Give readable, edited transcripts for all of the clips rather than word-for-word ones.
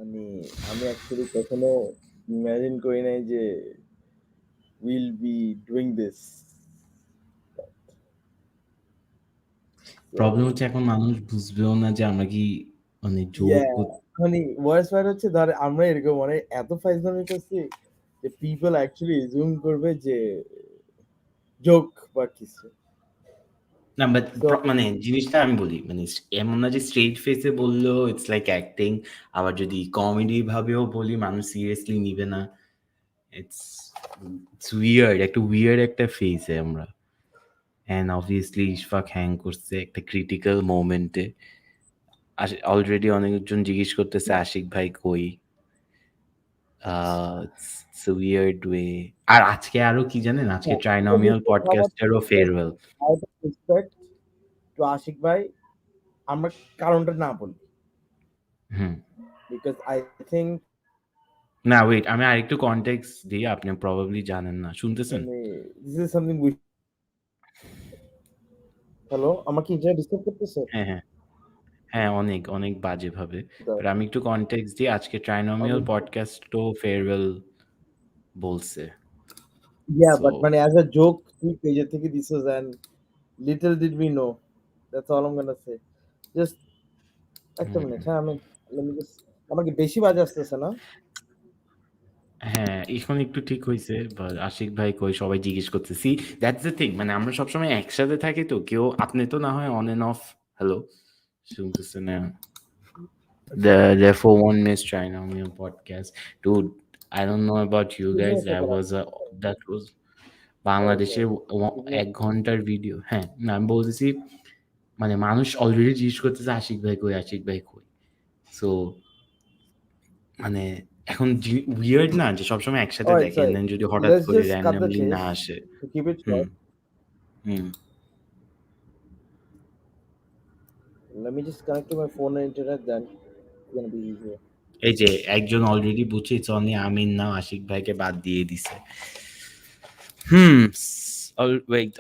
মানে আমি অ্যাকচুয়ালি কখনো ইমাজিন করি নাই যে will be doing this. Problem হচ্ছে এখন মানুষ বুঝবেও না যে আমরা কি মানে জোক মানে ওয়ার্স পার্ট হচ্ছে ধর আমরা এরকম মানে এত ফাইজলামি করছি যে পিপল অ্যাকচুয়ালি জুম করবে যে জোক বা কিছু। না বাট So, মানে জিনিসটা আমি বলি মানে এমন না যে স্ট্রেট ফেসে বললেও ইটস লাইক অ্যাক্টিং, আবার যদি কমেডি ভাবেও বলি মানুষ সিরিয়াসলি নিবে না। ইটস ইটস উইয়ার্ড, একটা উইয়ার্ড একটা ফেসে আমরা। অ্যান্ড অবভিয়াসলি ইশফাক হ্যাং করছে একটা ক্রিটিক্যাল মোমেন্টে। অলরেডি অনেকজন জিজ্ঞেস করতেছে আশিক ভাই কই। It's weird way. আর আজকে আরো কি জানেন, আজকে ট্রাইনোমিয়াল পডকাস্টেরও farewell. out of respect to Ashik ভাই আমরা কারণটা না বলি, হুম, বিকজ আই থিঙ্ক না ওয়েট, আমি আরেকটু কনটেক্সট দিই, আপনি প্রবাবলি জানেন না, শুনতেছেন? মানে this is something we. Hello, আমাকে ইন্টারনেট ডিস্টার্ব করতেছে? হ্যাঁ হ্যাঁ হ্যাঁ, অনেক অনেক বাজে ভাবে। বাট আমি একটু কনটেক্সট দিই, আজকে ট্রাইনোমিয়াল পডকাস্টও ফেয়ারওয়েল বলছে। Yeah, সো but মানে as a joke তুই পেজের থেকে দিছিস and little did we know. That's all I'm gonna say. Just একটা মিনিট, হ্যাঁ আমি let me just আমাকে বেশি বাজে আসতেছে না? হ্যাঁ, এখন একটু ঠিক হইছে। বাট আশিক ভাই কই, সবাই জিজ্ঞেস করতেছি। দ্যাটস দ্য থিং, মানে আমরা সবসময় একসাথে থাকি তো কেউ, আপনি তো না হয় অন এন্ড অফ। হ্যালো, শুনতেছেন না? Therefore one miss Trinomial podcast. Dude, I don't know about you Give me guys. a second. That was Sorry, বাংলাদেশের sorry. Give me 1 ঘন্টার ভিডিও। হ্যাঁ, না আমি বলতেছি মানে মানুষ অলরেডি জিজ্ঞেস করতেছে আশিক ভাই কই, আশিক ভাই কই। সো মানে এখন উইয়ার্ড না যে সবসময় একসাথে Alright, দেখেন, sorry. দেন যদি হঠাৎ Let's করে just cut the র্যান্ডমলি না chase আসে। to keep it hmm short. Hmm Let me just connect to my phone and internet, then it's gonna be easier. এই যে একজন অলরেডি বুঝছে ইটস অনলি আমিন নাও, আশিক ভাইকে বাদ দিয়ে দিছে। হুম,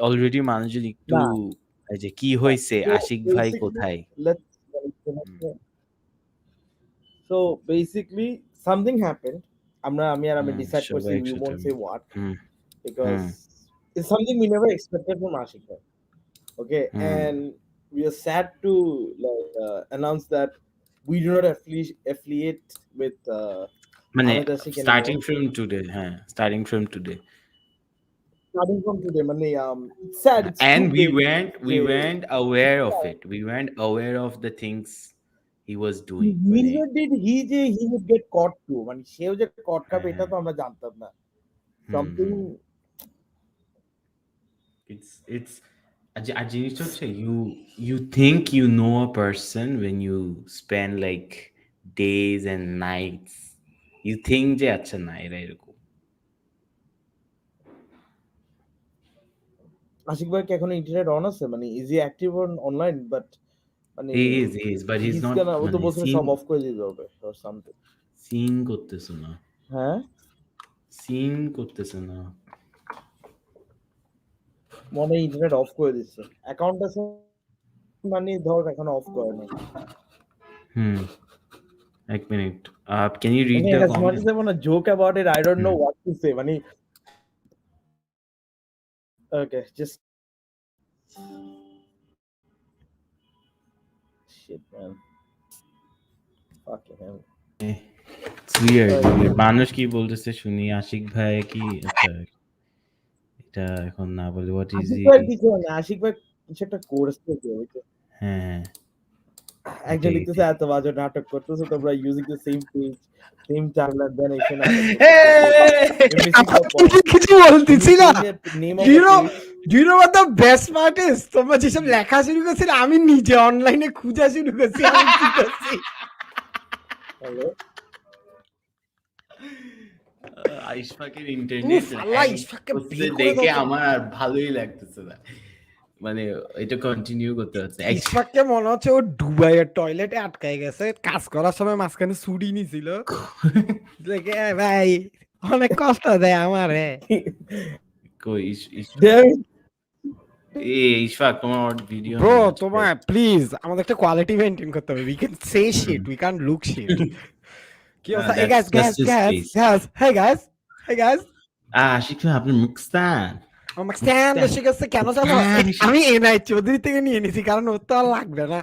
অলরেডি মানুষজন একটু Nah. এই যে কি হইছে, So আশিক ভাই basically, কোথায়। let's hmm, so basically something happened. আমি আর আমি decide করছি সবাই we একসাথে। won't say what, hmm because hmm it's something we never expected from Ashik bhai. Okay, hmm and we are sad to like announce that we do not affiliate with মানে Ahmed Ashik starting anymore. From today, হ্যাঁ starting from today. Starting from today, মানে it's sad, it's And too we big. weren't we যে weren't aware of it, we weren't aware of the things he was doing মানে neither did he যে he would get caught too. মানে সেও যে caught খাবে এটা হ্যাঁ তো আমরা জানতাম না. হুম Something. হুম it's আর জিনিসটা হচ্ছে you think you know a person when you spend like days and nights, you think যে আচ্ছা না এরা এরকম। আশিক ভাই কি এখন ইন্টারনেট অন আছে? মানে is he active on online? But মানে he is but he's he's not gonna, ও তো মানে বলছিল সিন সব অফ করে দিতে হবে or something. সিন করতেছে না, হ্যাঁ, সিন করতেছে না। মনে হয় ইন্টারনেট অফ করে দিচ্ছে। অ্যাকাউন্ট আছে মানে ধর এখন অফ করে নাই। হুম, এক মিনিট, can you read মানে the as much comment? as I want to joke about it, I don't know hmm what to say. মানে okay, just shit man. Fucking hell. It's weird, Sorry. weird. মানুষ কি বলতেছে শুনি, আশিক ভাই কি আচ্ছা এটা এখন না বলে হোয়াট ইজ আশিক হি। ভাই কিছু না, আশিক ভাই কিছু একটা করছে ওইটা। হ্যাঁ একজন এটাই লিখতেছে এটাই। এত বাজে নাটক করতেছে তোমরা, using the same page same timeline, then এসে নাটক করতেছে। Missing the point. কিছু Can you বলতেছি না। change the name of Do the you know, page? do you know what the best part is? তোমরা যেসব লেখা শুরু করছিলে আমি নিজে অনলাইনে খোঁজা শুরু করছি আমি কি করছি। Hello? ইশফাকের ইন্টারনেট আল্লাহ হ্যাং ইশফাককে করতেছে বের করে দাও দেখে তো। আমার আর ভালোই লাগতেছে না, মানে এটা কন্টিনিউ করতে হচ্ছে। ইশফাককে মনে হচ্ছে ও দুবাইয়ের টয়লেটে আটকায় গেছে, কাজ করার সময় মাঝখানে ছুটি নিছিল। দেখে ভাই অনেক কষ্ট দেয় আমারে। কই Damn it. ইশফাক তোমার ভিডিও ব্রো নেই আজকে। তোমার প্লিজ আমাদের একটা কোয়ালিটি মেনটেন করতে হবে। We can say shit, we can look shit. কি অবস্থা? Hey That's guys, that's his face. hey guys, hey guys. Ashiq ভাই আপনার মুখস্তান আমার স্ট্যান্ড এসে গেছে কেন জানো? আমি এনআই চৌধুরী থেকে নিয়ে নিছি কারণ ওর তো আর লাগবে না।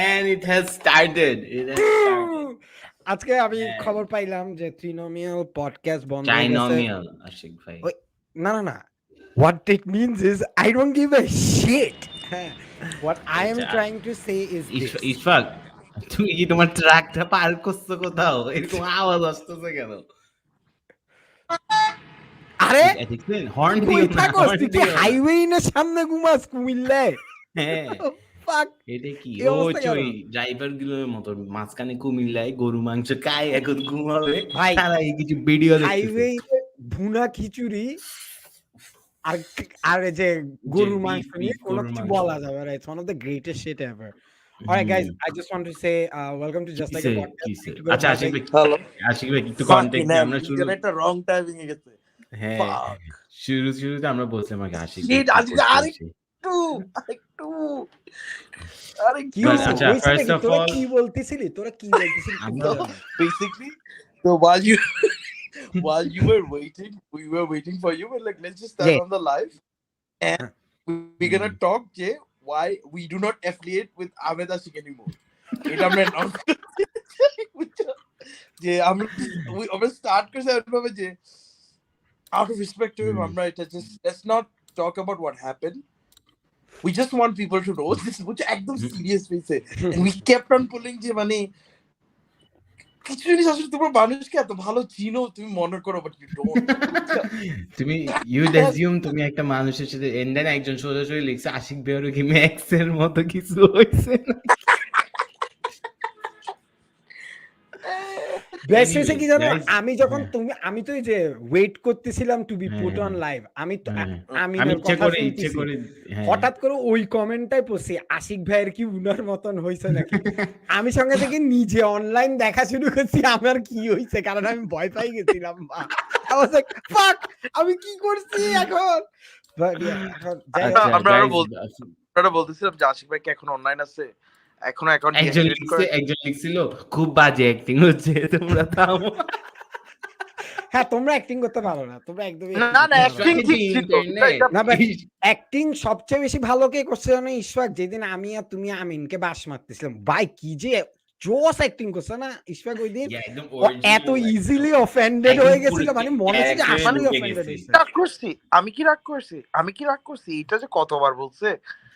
and it has started. আজকে আমি খবর পাইলাম যে Trinomial পডকাস্ট বন্ধ হয়ে গেছে। Trinomial আশিক ভাই। না what it means is I don't give a shit. What I am trying to say is this. Ishfaq তুমি কি তোমার ট্রাকটা পার করছো কোথাও? এরকম আওয়াজ আসতেছে কেন? আরে দেখছেন হর্ন তুই দিও না, থাকোস, হর্ন তুই কি দিও না। হাইওয়ে না সামনে ঘুমাস কুমিল্লায়? হ্যাঁ Fuck. এটা কি এই ও অবস্থা কেন? ওই ড্রাইভার গুলোর মতো মাঝখানে কুমিল্লায় গরু মাংস খায় এখন ঘুমাবে ভাই, তারা এই কিছু ভিডিও দেখতেছে হাইওয়ে ভুনা খিচুড়ি আর আর এই যে গরুর মাংস নিয়ে কোনো গরুর কিছু মাংস। বলা যাবে না। It's one of the greatest shit ever. Alright guys, I just want to say welcome to Just Like a Podcast. একটু করে আচ্ছা bye আশিক bye। ভাই, হ্যালো আশিক ভাই একটু Fucking কন্টেক্ট hell, আমরা শুরু এটা একটা রং টাইমিং এ গেছে হ্যাঁ Fuck. শুরুতে আমরা বলছিলাম আগে আশিক ভাই Shit, কি আজকে করতে আরেক- আসে। আরেকটু আরেকটু কি But হইছে? আচ্ছা, হইছে first নাকি? of তোরা all- কি বলতেছিলি? তোরা কি বলতেছিলি? আমি কি তো- জানি? basically so while you were waiting, we were waiting for you. We're like, let's just start Yeah. on the live and we're gonna talk Jay why we do not affiliate with Ahmed Ashik anymore. এটা আমরা announce করছি যে আমরা start করছি এভাবে যে out of respect to him আমরা এটা just let's not talk about what happened. We just want people to know this which একদম serious হইছে and we kept on pulling যে মানে কিছু জিনিস আসলে তোমার মানুষকে এত ভালো চিনো তুমি মনে করো বাট ইউ ডোন্ট তুমি ইউড অ্যাজিউম তুমি একটা মানুষের সাথে এন্ড দেন একজন সোজাসুজি লিখছে আশিক ভাইয়ের কি ম্যাক্স এর মতো কিছু হইছে বেস্ট হয়েছে কি জানো? guys, আমি যখন আমি তো এই যে ওয়েট করতেছিলাম to be put on live, আমি তো হ্যাঁ, আমি আমি ইচ্ছে কথা করে শুনতেছি। হ্যাঁ। হঠাৎ করে ওই কমেন্টটাই পড়ছি আশিক ভাইয়ের কি উনার মতন হয়েছে নাকি। আমি সঙ্গে থেকে নিজে অনলাইন দেখা শুরু করছি আমার কি হয়েছে, কারণ আমি ভয় পাই গেছিলাম। I was like, fuck, আমি কি করছি এখন? But yeah, এখন যাই হোক। আচ্ছা, আমরা আরো guys, আমরা বলতেছিলাম যে আশিক ভাই কি এখন অনলাইন আছে এখনো অ্যাকাউন্ট একজন লিখছিল খুব বাজে অ্যাক্টিং হচ্ছে তোমরা থামো। হ্যাঁ, তোমরা অ্যাক্টিং করতে পারো না, তোমরা একদমই না না অ্যাক্টিং ঠিক ছিল না, but অ্যাক্টিং সবচেয়ে বেশি ভালো কে করছে জানো? ইশফাক, যেদিন আমি আর তুমি আমিনকে বাস মারতেছিলাম, ভাই কি যে জোস অ্যাক্টিং করছে না ইশফাক ওই দিন। Yeah, একদম ও original এত একদম। ইজিলি অফেন্ডেড একদম হয়ে পুরো গেছিল, মানে মনে হচ্ছে যে character আসলেই ঢুকে অফেন্ডেড গেছে। হয়েছে। রাগ করছি আমি কি রাগ করছি এটা যে কতবার বলছে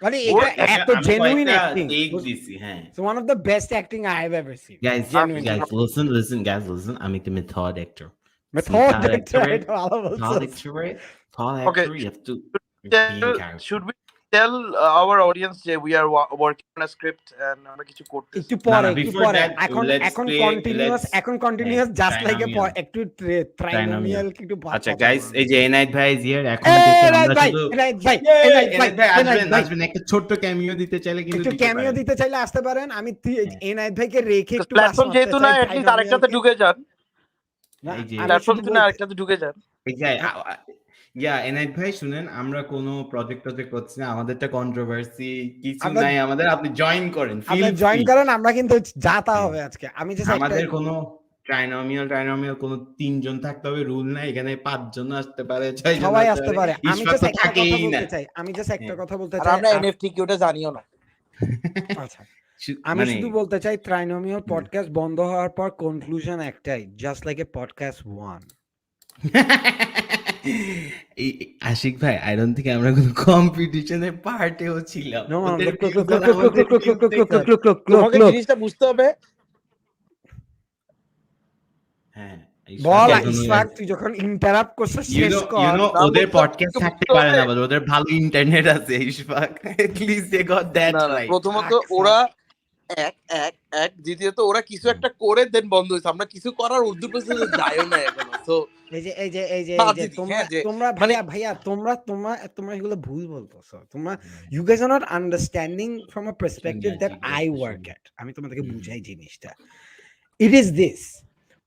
মানে ওর এটা এত আমি জেনুইন কয়েকটা অ্যাক্টিং, take দিছি, হ্যাঁ। So one of the best acting I have ever seen. Guys, Genuinely. listen, আমি একটা method actor. মেথড Method দেখতে actor, এটা ভালো বলছো। method actor, Okay. you have to be in character. should we tell our audience that we are working on a script and আমরা কিছু করতেছি একটু পরে একটু before পরে that, let's এখন play- কন্টিনিউয়াস জাস্ট লাইক এ Trinomial. একটু ট্রাইনোমিয়াল একটু আচ্ছা guys, এই যে এনায়েত ভাই is here, এখন এই থেকে এনায়েত আমরা ভাই, শুধু এনায়েত ভাই, এনায়েত ভাই এনায়েত ভাই, আসবেন, একটা ছোট্ট ক্যামিও দিতে চাইলে কিন্তু একটু দিতে ক্যামিও পারেন। দিতে চাইলে আসতে পারেন। আমি এনায়েত ভাইকে রেখে একটু প্ল্যাটফর্ম যেহেতু না at least আরেকটাতে ঢুকে যান এই যে প্ল্যাটফর্ম যেহেতু না আরেকটাতে ঢুকে যান এনায়েত ভাই শুনেন, আমরা কোনো প্রজেক্ট করছি না, আমাদেরটা কন্ট্রোভার্সি কিছু আমরা- নাই আমাদের, আপনি জয়েন করেন, আপনি feel জয়েন free। করেন, আমরা কিন্তু যাতা হবে আজকে। আমি জাস্ট আমাদের কোনো ট্রাইনোমিয়াল কোনো 3 জন থাকতে হবে রুল নাই, এখানে 5 জন আসতে পারে, 6 জন সবাই আসতে পারে। আমি ইশফাক জাস্ট তো একটা কথা থাকেই না। বলতে চাই, আমি জাস্ট একটা কথা বলতে আর চাই। আমরা এনএফটি কি ওটা জানিও না আচ্ছা, আমি মানে- শুধু বলতে চাই ট্রাইনোমিয়াল পডকাস্ট বন্ধ হওয়ার পর কনক্লুশন একটাই, just like a podcast 1। Ashik ভাই, আই ডোন্ট থিংক আমরা কোনো কম্পিটিশনের পার্টেও ছিলাম। No, no, ওদের look, look, look, views look, look, আমাদের look, look, views look, look, থেকে- look, look, তোমাকে look. জিনিসটা বুঝতে হবে হ্যাঁ, বল এখন ইশফাক, তুই যখন ইন্টারাপ্ট করছিস শেষ কর। ওদের বুঝতে- পডকাস্ট থাকতে বুঝতে পারে না, হবে। but ওদের ভালো ইন্টারনেট আছে Ishfaq, at least they got that না না right. প্রথমত Fuck, ওরা এক দ্বিতীয়ত ওরা কিছু একটা করে দেন বন্ধ হয়েছে আমরা কিছু করার উর্দু পর্যন্ত যাইও না এখনো তো তোমরা ভাইয়া তোমরা এগুলো ভুল বলতেছো। তোমরা you guys are not understanding from a perspective that I work at. আমি তোমাদেরকে বুঝাই জিনিসটা। It is this.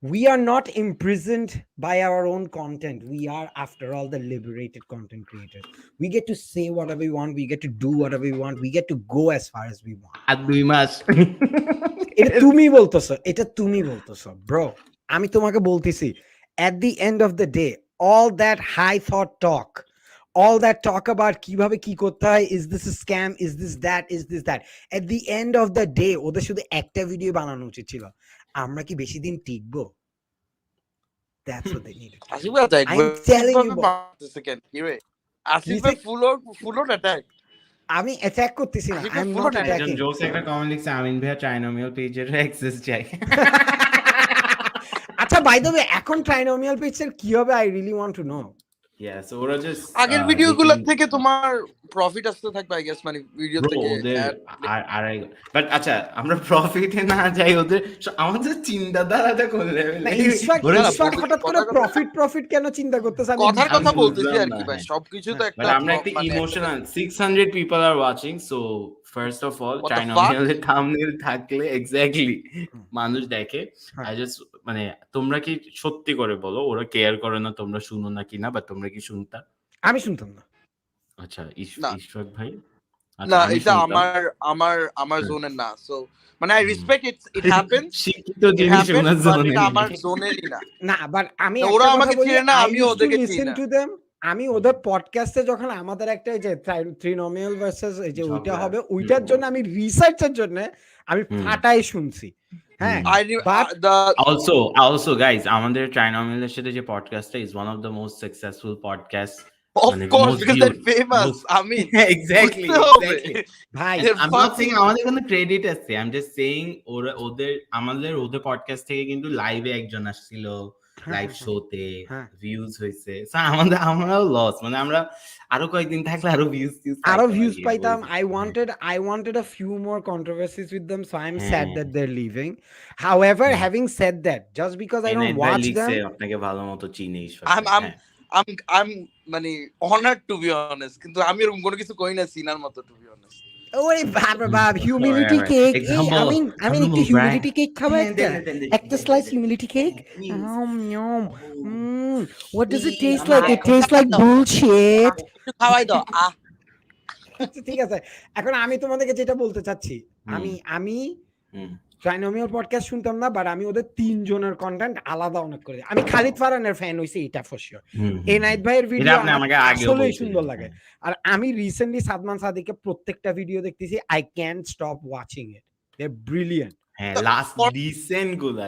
We are not imprisoned by our own content. We are, after all, the liberated content creators. We get to say whatever we want. We get to do whatever we want. We get to go as far as we want. আর 2 মাস এটা তুমি বলতেছো bro, আমি তোমাকে বলতেছি at the end of the day all that high thought talk, all that talk about কিভাবে কি করতে হয়, is this a scam, is this that, at the end of the day ওদের শুধু একটা ভিডিও বানানো উচিত ছিল। আমরা কি বেশি দিন টিকবো? That's what they needed to Asif do. ভাই তাই I'm telling you bro. মারতেছে কেন কি রে? আসিফ ভাই ফুল অন অ্যাটাক। আমি অ্যাটাক করতেছি না, আসিফ I ভাই am full not on attack। একজন attacking. জোকস একটা কমেন্ট লিখছে, আমিন ভাইয়া ট্রাইনোমিয়াল পেজের অ্যাক্সেস চাই। আচ্ছা বাই দ্য ওয়ে এখন ট্রাইনোমিয়াল পেজের কি হবে, I really want to know. Yeah, so ওরা just আগের ভিডিওগুলো থেকে তোমার প্রফিট আসতে থাকবে আই গেস, মানে ভিডিও থেকে ওদের ad আড়াই, বাট আচ্ছা আমরা প্রফিটে না যাই, ওদের আমাদের চিন্তাধারাটা করলে না ইশফাক হঠাৎ করে প্রফিট কেন চিন্তা করতেছে? আমি কথার কথা আমি বলতেছি বুঝলাম আর কি না, ভাই, হ্যাঁ। সবকিছু তো একটা But আমরা একটা emotional 600 people are watching, so first of all What the trinomial এর thumbnail থাকলে এক্স্যাক্টলি মানুষ দেখে। হ্যাঁ। I just মানে তোমরা কি সত্যি করে বলো ওরা কেয়ার করে না তোমরা শুনো না কিনা, বা তোমরা কি শুনতা? আমি শুনতাম না। আচ্ছা না। ইশফাক ভাই? না আমি এটা শুনতাম। আমার জোনের না, সো মানে আই রেসপেক্ট ইট হ্যাপেন্স, শিক্ষিত জিনিস ওনার জোনে এটা আমার জোনেরই না। না বাট আমি না, একটা ওরা কথা আমাকে বলি, চিনে না, I আমিও used to ওদেরকে চিনি listen না। to them। আমি ওদের পডকাস্টে যখন আমাদের একটা এই যে ট্রিনোমিয়াল ভার্সেস এই যে ওইটা ঝগড়া। হবে, ওইটার জন্য আমি রিসার্চের জন্য আমি ফাটাই শুনছি। হ্যাঁ বাট Also guys, আমাদের ট্রাইনোমিয়ালের সাথে যে পডকাস্টটা is one of the most successful podcasts. Of course, because they're famous. I mean, exactly. ভাই I'm not saying আমাদের কোনো ক্রেডিট আছে, I'm just saying ওদের পডকাস্ট থেকে কিন্তু লাইভে একজন আসছিল, লাইভ শোতে ভিউজ হয়েছে, আমরাও লস, মানে আমরা আরো কয়েকদিন থাকলে আরো ভিউজ পাইতাম। I wanted a few more controversies with them, so I'm sad that they're leaving. However, having said that, just because I don't watch them, আপনাকে ভালো মতো চিনি। I'm মানে honored to be honest, কিন্তু আমি এরকম কোনো কিছু কই না সিনার মতো to be honest. ওরে বাপ হিউমিলিটি কেক, আমি একটু হিউমিলিটি কেক খাবো, একটা slice humility cake. What does it taste like? It tastes like bullshit. একটু খাওয়াই দাও। ঠিক আছে, এখন আমি তোমাদেরকে যেটা বলতে চাচ্ছি, আমি ট্রাইনোমিয়াল পডকাস্ট শুনতাম না, বাট আমি ওদের 3 জনের কন্টেন্ট আলাদা অনেক করে। আমি খালিদ ফারহানের ফ্যান হইছি, এটা ফর শিওর। এনায়েত ভাইয়ের ভিডিও আমাকে আসলেই সুন্দর লাগে। আর আমি রিসেন্টলি সাদমান সাদিকের প্রত্যেকটা ভিডিও দেখতেছি, I can't stop watching it, they are brilliant. হ্যাঁ লাস্ট রিসেন্ট গুলা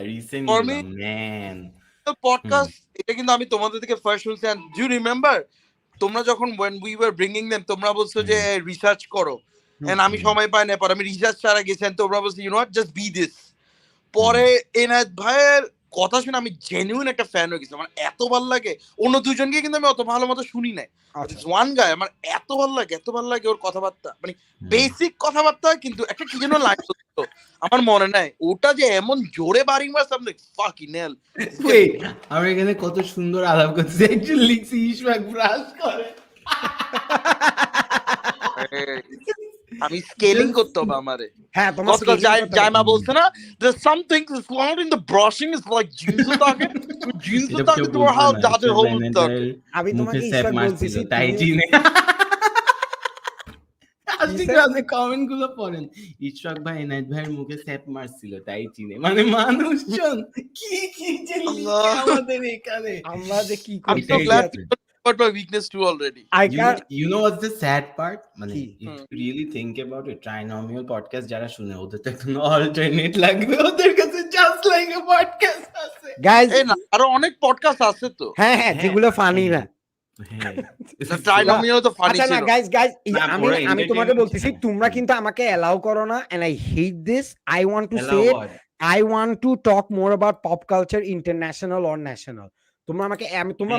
ম্যান পডকাস্ট, এটা কিন্তু আমি তোমাদের থেকে ফার্স্ট শুনছি। এন্ড ডু ইউ রিমেম্বার তোমরা যখন when we were bringing them, তোমরা বলছো যে রিসার্চ করো, এন্ড আমি সময় পাই না, পর আমি রিসার্চ ছাড়া গেছি, তোমরা বলছো you know what, just be this. পরে এনায়েত ভাইয়ের কথা শুনে আমি জেনুইন একটা ফ্যান হয়ে গেছি। আমার এত ভালো লাগে, অন্য দুজনকে কিন্তু আমি অত ভালো মতো শুনি নাই, ওয়ান গায় আমার এত ভালো লাগে ওর কথাবার্তা, মানে বেসিক কথাবার্তা, কিন্তু একটা কি যেন লাইন আমার মনে নাই, ওটা যে এমন জোরে বাড়ি মারছে, আমি ফাকিং নেল। আমরা এখানে কত সুন্দর আলাপ করছি, একজন লিখছি ইশফাক ব্রাশ করে। আমি স্কেলিং করতে হবে আমারে। হ্যাঁ তোমার জাইমা বলছে না, there's something is not in the brushing is like jeans থাকে, jeans থাকে তোমার হাল যাদের হোল থাকে। আমি তোমাকে ইশফাক বলছি তাই চিনে। আপনি কমেন্ট গুলো পড়েন, ইশফাক ভাই এনায়েত ভাইয়ের মুখে স্যাপ মারছিল তাই চিনে, মানে মানুষজন কি যে আমাদের এখানে, আমরা যে কি I'm so glad but my weakness too already. You know what's the sad part? মানে if you really think about it, Trinomial podcast যারা শুনে ওদের তো একটা alternate লাগবে, ওদের কাছে just like a podcast আছে guys। এই না আরো অনেক পডকাস্ট আছে তো, হ্যাঁ যেগুলো ফানি না। Trinomial তো ফানি ছিল। আচ্ছা না গাইস আমি তোমাকে বলতেছি, তোমরা কিন্তু আমাকে অ্যালাউ করো না, and I hate this. I want to say it. I want to talk more about pop culture, international or national. তোমরা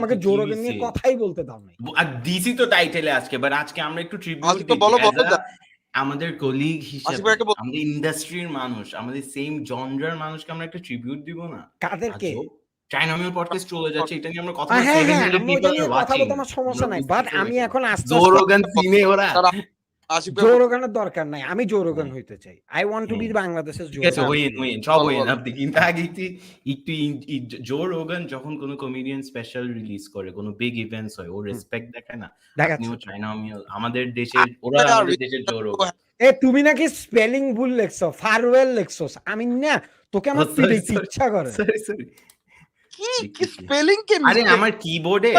আমাকে জো রোগান নিয়ে কথাই বলতে দাও নাই। আর দিছি তো টাইটেলে আজকে, বাট আজকে আমরা একটু ট্রিবিউট দিই আমাদের কলিগ হিসেবে, আমাদের ইন্ডাস্ট্রির মানুষ, আমাদের সেম জনরার মানুষকে আমরা একটা ট্রিবিউট দিব না? কাদেরকে? ট্রাইনোমিয়াল পডকাস্ট চলে যাচ্ছে, এটা নিয়ে আমরা কথা বলতে আমার সমস্যা নাই, বাট আমি এখন জো রোগান চিনে ওরা, জো রোগানের দরকার নাই, আমি জো রোগান হইতে চাই। আই ওয়ান্ট টু বি বাংলাদেশের জো রোগান। সব হইন আপনি, কিন্তু আগে একটু জো রোগান যখন কোনো কমেডিয়ান স্পেশাল রিলিজ করে, কোনো বিগ ইভেন্টস হয়, ও রেসপেক্ট দেখায় না। আপনিও ট্রাইনোমিয়াল আমাদের দেশের, ওরা আমাদের দেশের জো রোগান। এ তুমি নাকি স্পেলিং ভুল লেখছো, ফারওয়েল লেখছো। আমি না তোকে আমার পিটাইতে ইচ্ছা করে। সরি কি স্পেলিং কে আরে মিস্টেক আমার কিবোর্ডে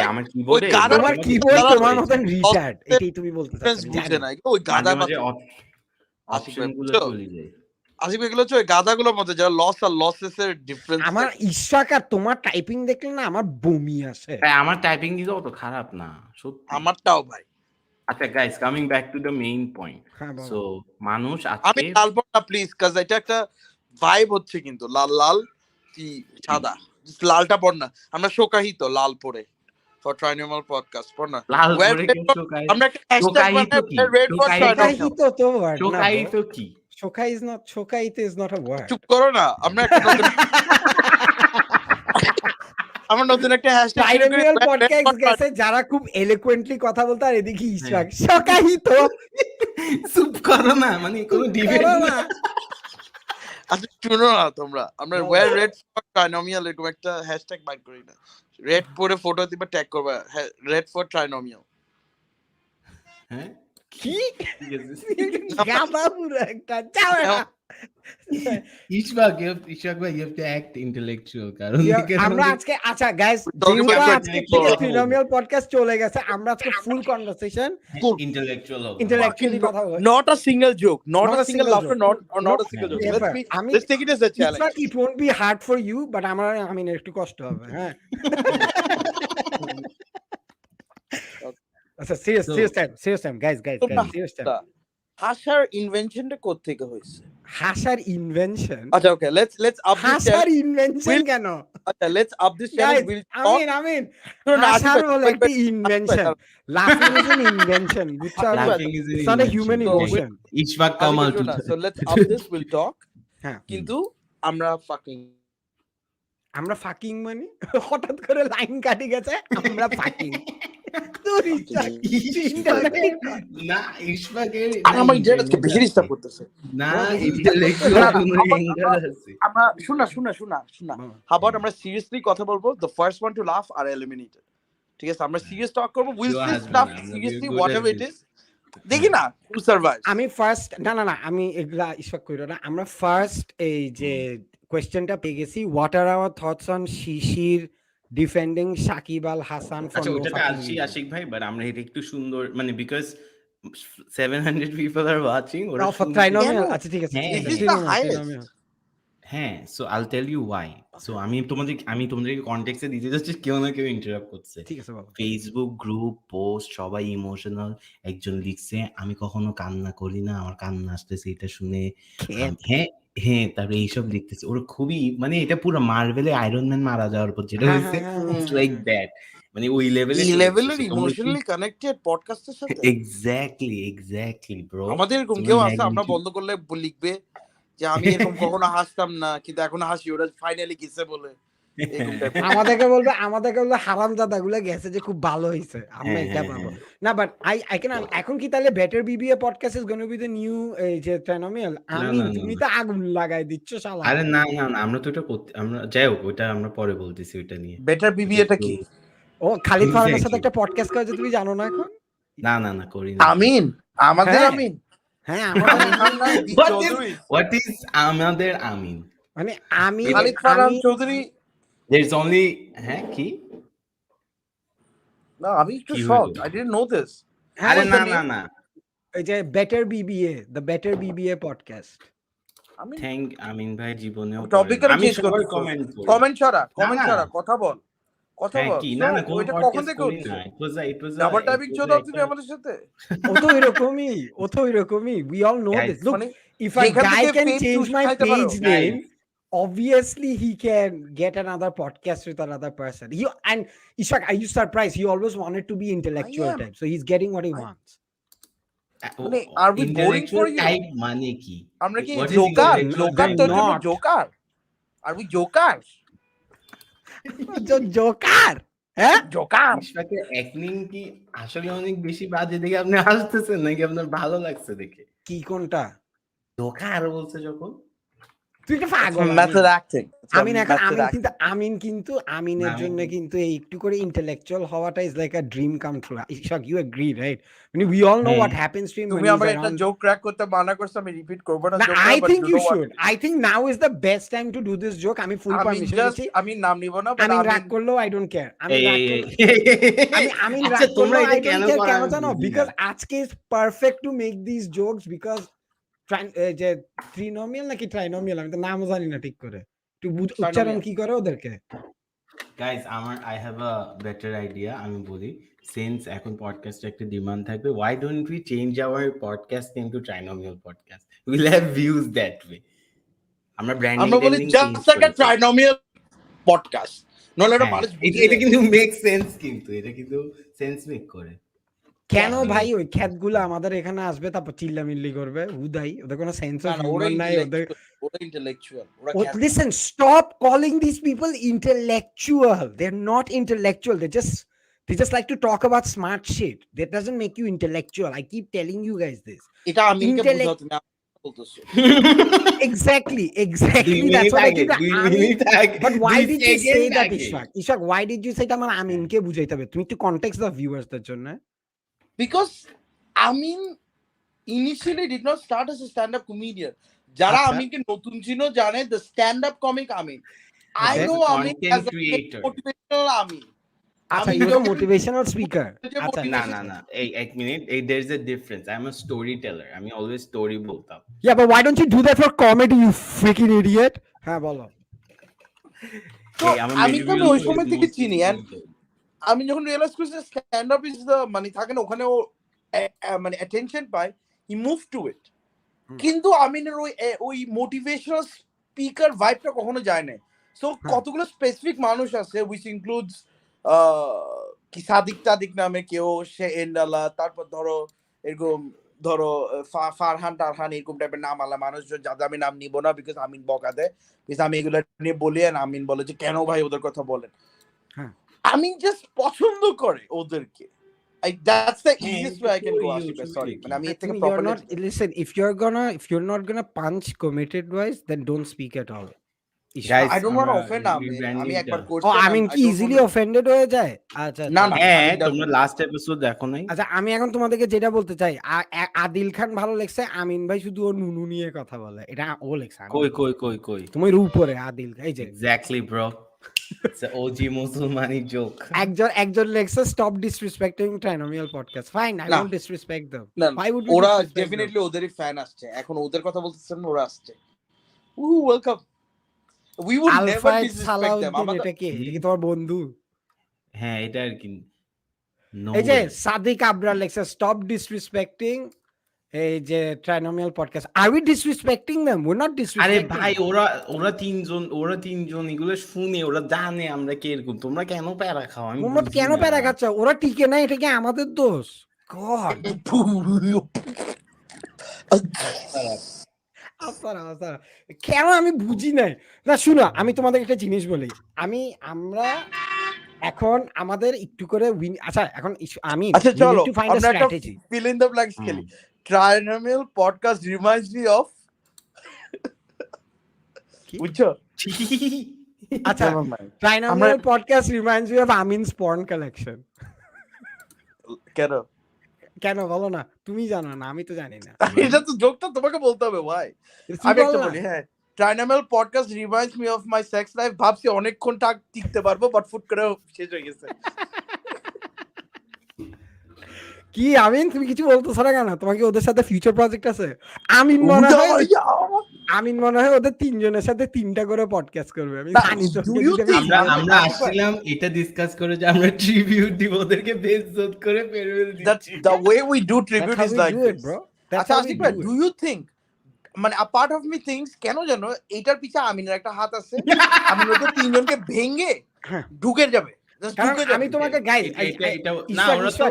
তোমার কিবোর্ড তোমার মতন রিটার্ড, এটাই তুমি বলতে চাচ্ছো। বুঝে না ওই গাদা মাঝে অপশন অপশন গুলো চলে যায়। আসিফ এগুলো হচ্ছে ওই গাদাগুলোর মধ্যে যারা লস আর লসেস এর ডিফারেন্স। আমার ইশাক আর তোমার টাইপিং দেখলে না আমার বমি আসে। আমার টাইপিং দিতে অত খারাপ না সত্যি। আমারটাও ভাই। আচ্ছা guys, coming back to the main point. So মানুষ আমি আজকে লাল পড়া প্লিজ, কাজ এটা একটা ভাইব হচ্ছে কিন্তু লাল লাল কি সাদা, লালটা পড় না। আমরা শোকাহিত লাল পড়ে ফর ট্রাইনোমাল পডকাস্ট পড় না। লাল পরে কেউ শোকাই, আমরা একটা হ্যাশট্যাগ বানাই রেড ফর ট্রাইনোমাল। শোকাহিত তো ওয়ার্ড না, শোকাহিত কি? শোকাহিত ইজ নট আ ওয়ার্ড। চুপ করো না। আমরা একটা নতুন আমরা নতুন একটা হ্যাশট্যাগ ট্রাইনোমিয়াল পডকাস্ট গেছে যারা খুব এলোকুয়েন্টলি কথা বলতে, আর এদিকে ইশাক শোকাহিত। চুপ করো না, মানে কোনো ডিবেট না। আচ্ছা শুনো না তোমরা, আমরা ওয়্যার রেড ফর ট্রাইনোমিয়াল এরকম একটা হ্যাশট্যাগ বাইর করি না। রেড পরে ফটো দিবা, ট্যাগ করবা রেড ফর ট্রাইনোমিয়াল। হ্যাঁ কি গাদা পুরো একটা চাওয়া। ইশফাক ভাই, you have to act intellectual, কারণ আমরা আজকে আচ্ছা গাইস, যেহেতু আজকে থেকে ট্রিনোমিয়াল পডকাস্ট চলে গেছে, আমরা আজকে ফুল কনভারসেশন intellectual হবে। ইন্টেলেকচুয়ালি কথা বলবো। Not a single joke, not a single laughter, not a single joke. Let's take it as a challenge. It won't be hard for you, but আমার একটু কষ্ট হবে। হ্যাঁ আচ্ছা, serious time guys, serious time. হাসার ইনভেনশনটা কোথা থেকে হইছে? হাসার ইনভেনশন? আচ্ছা ওকে, let's up this হাসার ইনভেনশন কেন? আচ্ছা let's up this challenge. আমিন হাসার হলো একটা ইনভেনশন, লাফিং ইজ an invention, বুঝছো? It's not a human emotion. Ishfaq Kamal. So let's up this, we'll talk. হ্যাঁ কিন্তু আমরা ফাকিং মানে হঠাৎ করে লাইন কাটি গেছে, আমরা ফাকিং। না ইশফাকের আমার ইন্টারনেটকে বেশি ডিস্টার্ব করতেছে। না ইন্টেলেকচুয়াল কোনো অ্যাঙ্গেল আছে। আমরা শোনা how about আমরা সিরিয়াসলি কথা বলবো, the first one to laugh are eliminated. ঠিক আছে, আমরা সিরিয়াস টক করব, we'll see stuff seriously whatever it is. দেখি না who survives. আমি ফার্স্ট না আমি এগুলা ইশফাক কইরো না। আমরা ফার্স্ট এই যে কোয়েশ্চেনটা পেয়ে গেছি, what are our thoughts on Shishir defending Shakib Al Hasan for আচ্ছা ওটাতে আসি আশিক ভাই, বাট আমরা এটা একটু সুন্দর মানে বিকজ 700 people are watching ওরা ট্রাইনোমিয়াল। আচ্ছা ঠিক আছে, হ্যাঁ so I'll tell you why. So আমি তোমাদেরকে কনটেক্সটে দিতে যাচ্ছি, কেউ না কেউ ইন্টারাপ্ট করছে। ঠিক আছে বলো। ফেসবুক গ্রুপ পোস্ট সবাই ইমোশনাল। একজন লিখছে, আমি কখনো কান্না করি না, আমার কান্না আসতেছে এটা শুনে। হ্যাঁ তারপরে এইসব লিখতেছে ওরা খুবই, মানে এটা পুরো মার্ভেলে আয়রন ম্যান মারা যাওয়ার পর যেটা হয়েছে, ইটস লাইক দ্যাট, মানে ওই লেভেলের ইমোশনালি কানেক্টেড পডকাস্টের সাথে। Exactly bro. আমাদের এরকম কেউ আছে, আমরা বন্ধ করলে লিখবে যে আমি এরকম কখনো হাসতাম না কিন্তু এখন হাসি, ওরা ফাইনালি গেছে বলে। আমাদেরকে বলবে হারামজাদাগুলো গেছে যে খুব ভালো হয়েছে, আমরা এটা পাবো না। বাট আই ক্যান এখন কি তাহলে better BBA podcast is gonna be the new যে ট্রাইনোমিয়াল? আমি তুমি তো আগুন লাগাই দিচ্ছ শালা। আরে না আমরা তো এটা আমরা যাই হোক, ওটা আমরা পরে বলতেছি ওটা নিয়ে। বেটার বিবিএটা কি? ও খালিদ ফারহানের সাথে একটা পডকাস্ট করে, তুমি জানো না এখন? না করি না। আমিন আমাদের আমিন হ্যাঁ আমাদের হোয়াট ইজ আমাদের আমিন? মানে আমি খালিদ ফারহান চৌধুরী। There's only কি? No, আমি একটু shocked. I didn't know this. আরে না এই যে better BBA, the better BBA podcast. Amin ভাই জীবনেও টপিকের আমি চেঞ্জ করতে কমেন্ট ছাড়া কথা বল কি না ওইটা কখন থেকে হচ্ছে? it was ডাবল টাইপিং চলো তুমি আমাদের সাথে। ও তো এরকমই we all know this. Look, if a guy can change my page name, obviously he can get another podcast with another person. And Ishak, are you surprised? He always wanted to be intellectual type, so he's getting what he wants. Are we boring for you? Type মানে কি? আমরা কি Joker তো Joker? Are we jokers? Joker হ্যাঁ Joker. ইশফাকের acting কি আসলে অনেক বেশি বাজে দেখে আপনি হাসতেছেন নাকি আপনার ভালো লাগছে দেখে? কি কোনটা? জোকার বলছে যখন তুই একটা পাগল মেথড অ্যাক্টিং আমিন এখন আমিনের না, জন্য কিন্তু এই একটু করে ইন্টেলেকচুয়াল হওয়াটা is like a dream come true Ishak you agree right মানে we all know what happens to him তুমি when he's আমাকে একটা around জোক ক্র্যাক করতে মানা করছো আমি রিপিট করব না না জোকটা I but think you you know what should I think now is the best time to do this joke আমি ফুল পারমিশন দিচ্ছি আমি নাম নিব না বাট আমিন আমি রাগ করলো I don't care এই রাগ এই, করলো এই। আমিন আচ্ছা রাগ তোমরা করলো এটা I don't কেন care করো কেন আমি জানো বুঝি না। because আজকে is perfect to make these jokes because যে ট্রিনোমিয়াল নাকি ট্রাইনোমিয়াল আমি তো নামও জানি না ঠিক করে একটু উচ্চারণ কি করে ওদেরকে guys I have a better idea আমি বলি সিন্স এখন পডকাস্টে একটা ডিমান্ড থাকবে why don't we change our podcast name to Trinomial podcast we'll have views that way আমরা ব্র্যান্ডিং আমরা বলি চেঞ্জ জাস্ট লাইক আ ট্রাইনোমিয়াল পডকাস্ট নলে এটা মানুষ বুঝে এটা কিন্তু মেক সেন্স কিন্তু এটা কিন্তু সেন্স মেক করে কেন ভাই ওই খ্যাতগুলো আমাদের এখানে আসবে তারপর চিল্লামিল্লি করবে হুদাই ওদের কোনো সেন্স অফ হিউমার নাই ওরা ইন্টেলেকচুয়াল ওরা listen stop calling these people intellectual they're not intellectual they just like to talk about smart shit that doesn't make you intellectual I keep telling you guys this এটা আমিনকে বুঝাও তুমি বলতেছো exactly that's what I keep but why did you say that Ishak why did you say আমার আমিনকে বুঝাইতে হবে তুমি একটু কনটেক্সট দাও ভিউয়ার্সদের জন্য because Amin initially did not start as a stand-up comedian. যারা আমিনকে নতুন চিনো জানে the stand-up comic Amin. I know Amin as a motivational Amin. আচ্ছা you're a motivational speaker আচ্ছা না এই এক মিনিট এই there is a difference I'm a storyteller আমি always story বলতাম yeah but why don't you do that for comedy you freaking idiot হ্যাঁ বলো তো আমি তো ওই সময় থেকে চিনি and আমি যখন রিয়েলাইজ করছি স্ট্যান্ড আপ ইজ দ্য মানে থাকে না ওখানে ও মানে অ্যাটেনশন পায় হি মুভ টু ইট কিন্তু আমিনের ওই মোটিভেশনাল স্পিকার ভাইবটা কখনো যায় না সো কতগুলো স্পেসিফিক মানুষ আছে উইচ ইনক্লুডস কি সাদিক নামে কেউ সে এন্ডালা তারপর ধরো ফারহান টারহান এরকম টাইপের নাম আলা মানুষজন যাদের আমি নাম নিব না বিকজ আমিন বকা দেয় বিকজ আমি এগুলো নিয়ে বলি আর আমিন বলে যে কেন ভাই ওদের কথা বলেন আমিন জাস্ট পছন্দ করে ওদেরকে that's the easiest way I can go Ashif sorry মানে আমি এর থেকে properly listen if you're not gonna punch committed wise then don't speak at all guys I don't want to offend আমি একবার করছি আমিন কি ইজিলি অফেন্ডেড হয়ে যায় আচ্ছা না তোমরা লাস্ট এপিসোড দেখো নাই আচ্ছা আমি এখন তোমাদেরকে যেটা বলতে চাই আদিল খান ভালো লাগছে আমিন ভাই শুধু ও নুনু নিয়ে কথা বলে এটা ও লেখছে কই তোমার উপরে আদিল এই যে exactly bro it's an OG মুসলমানি joke একজন লেখছে stop disrespecting Trinomial podcast fine I won't disrespect them why would ওরা ডেফিনেটলি ওদেরই ফ্যান আসছে এখন ওদের কথা বলতেছেন ওরা আসছে welcome we would never disrespect them এটা কি তোমার বন্ধু হ্যাঁ এটা আর কি এই যে সাদিক আবরার লেখছে stop disrespecting এই যে Trinomial podcast are we disrespecting them we're not disrespecting আরে ভাই ওরা তিনজন এগুলো শুনে ওরা জানে আমরা কি এরকম তোমরা কেন প্যারা খাও আমি মোহাম্মদ কেন প্যারা খাচ্ছ ওরা টিকে না এটা কি আমাদের দোষ গড কেন আমি বুঝি নাই না শুনো আমি তোমাদের একটা জিনিস বলি আমরা এখন আমাদের একটু করে আচ্ছা এখন আমি আচ্ছা চলো আমরা একটা fill in the blanks খেলি Trinomial podcast reminds me of বুঝছো আচ্ছা Trinomial podcast reminds me of Amin's porn collection কেন বলো না তুমি জানো না আমি তো জানি না এটা তো জোকটা তোমাকে বলতে হবে ভাই আমি একটা বলি হ্যাঁ Trinomial podcast reminds me of my sex life ভাবছি অনেকক্ষণ টিকতে পারবো বাট ফুট করে শেষ হয়ে গেছে কি আমিন তুমি কিছু বলতেছ না কেন তোমাকে ওদের সাথে ফিউচার প্রজেক্ট আছে আমিন মনে হয় ওদের তিনজনের সাথে তিনটা করে পডকাস্ট করবে আমি আমরা আসছিলাম এটা ডিসকাস করে যে আমরা ট্রিবিউট দিব ওদেরকে বেইজ্জত করে ফেরওয়েল দিচ্ছি the way we do tribute is like this bro আচ্ছা আশিক ভাই do you think মানে a part of me thinks কেন জানো এটার পিছে আমিনের একটা হাত আছে আমিন ওদের তিনজনকে ভেঙে ঢুকে যাবে আমি তোমাকে গাইস না ওরা তো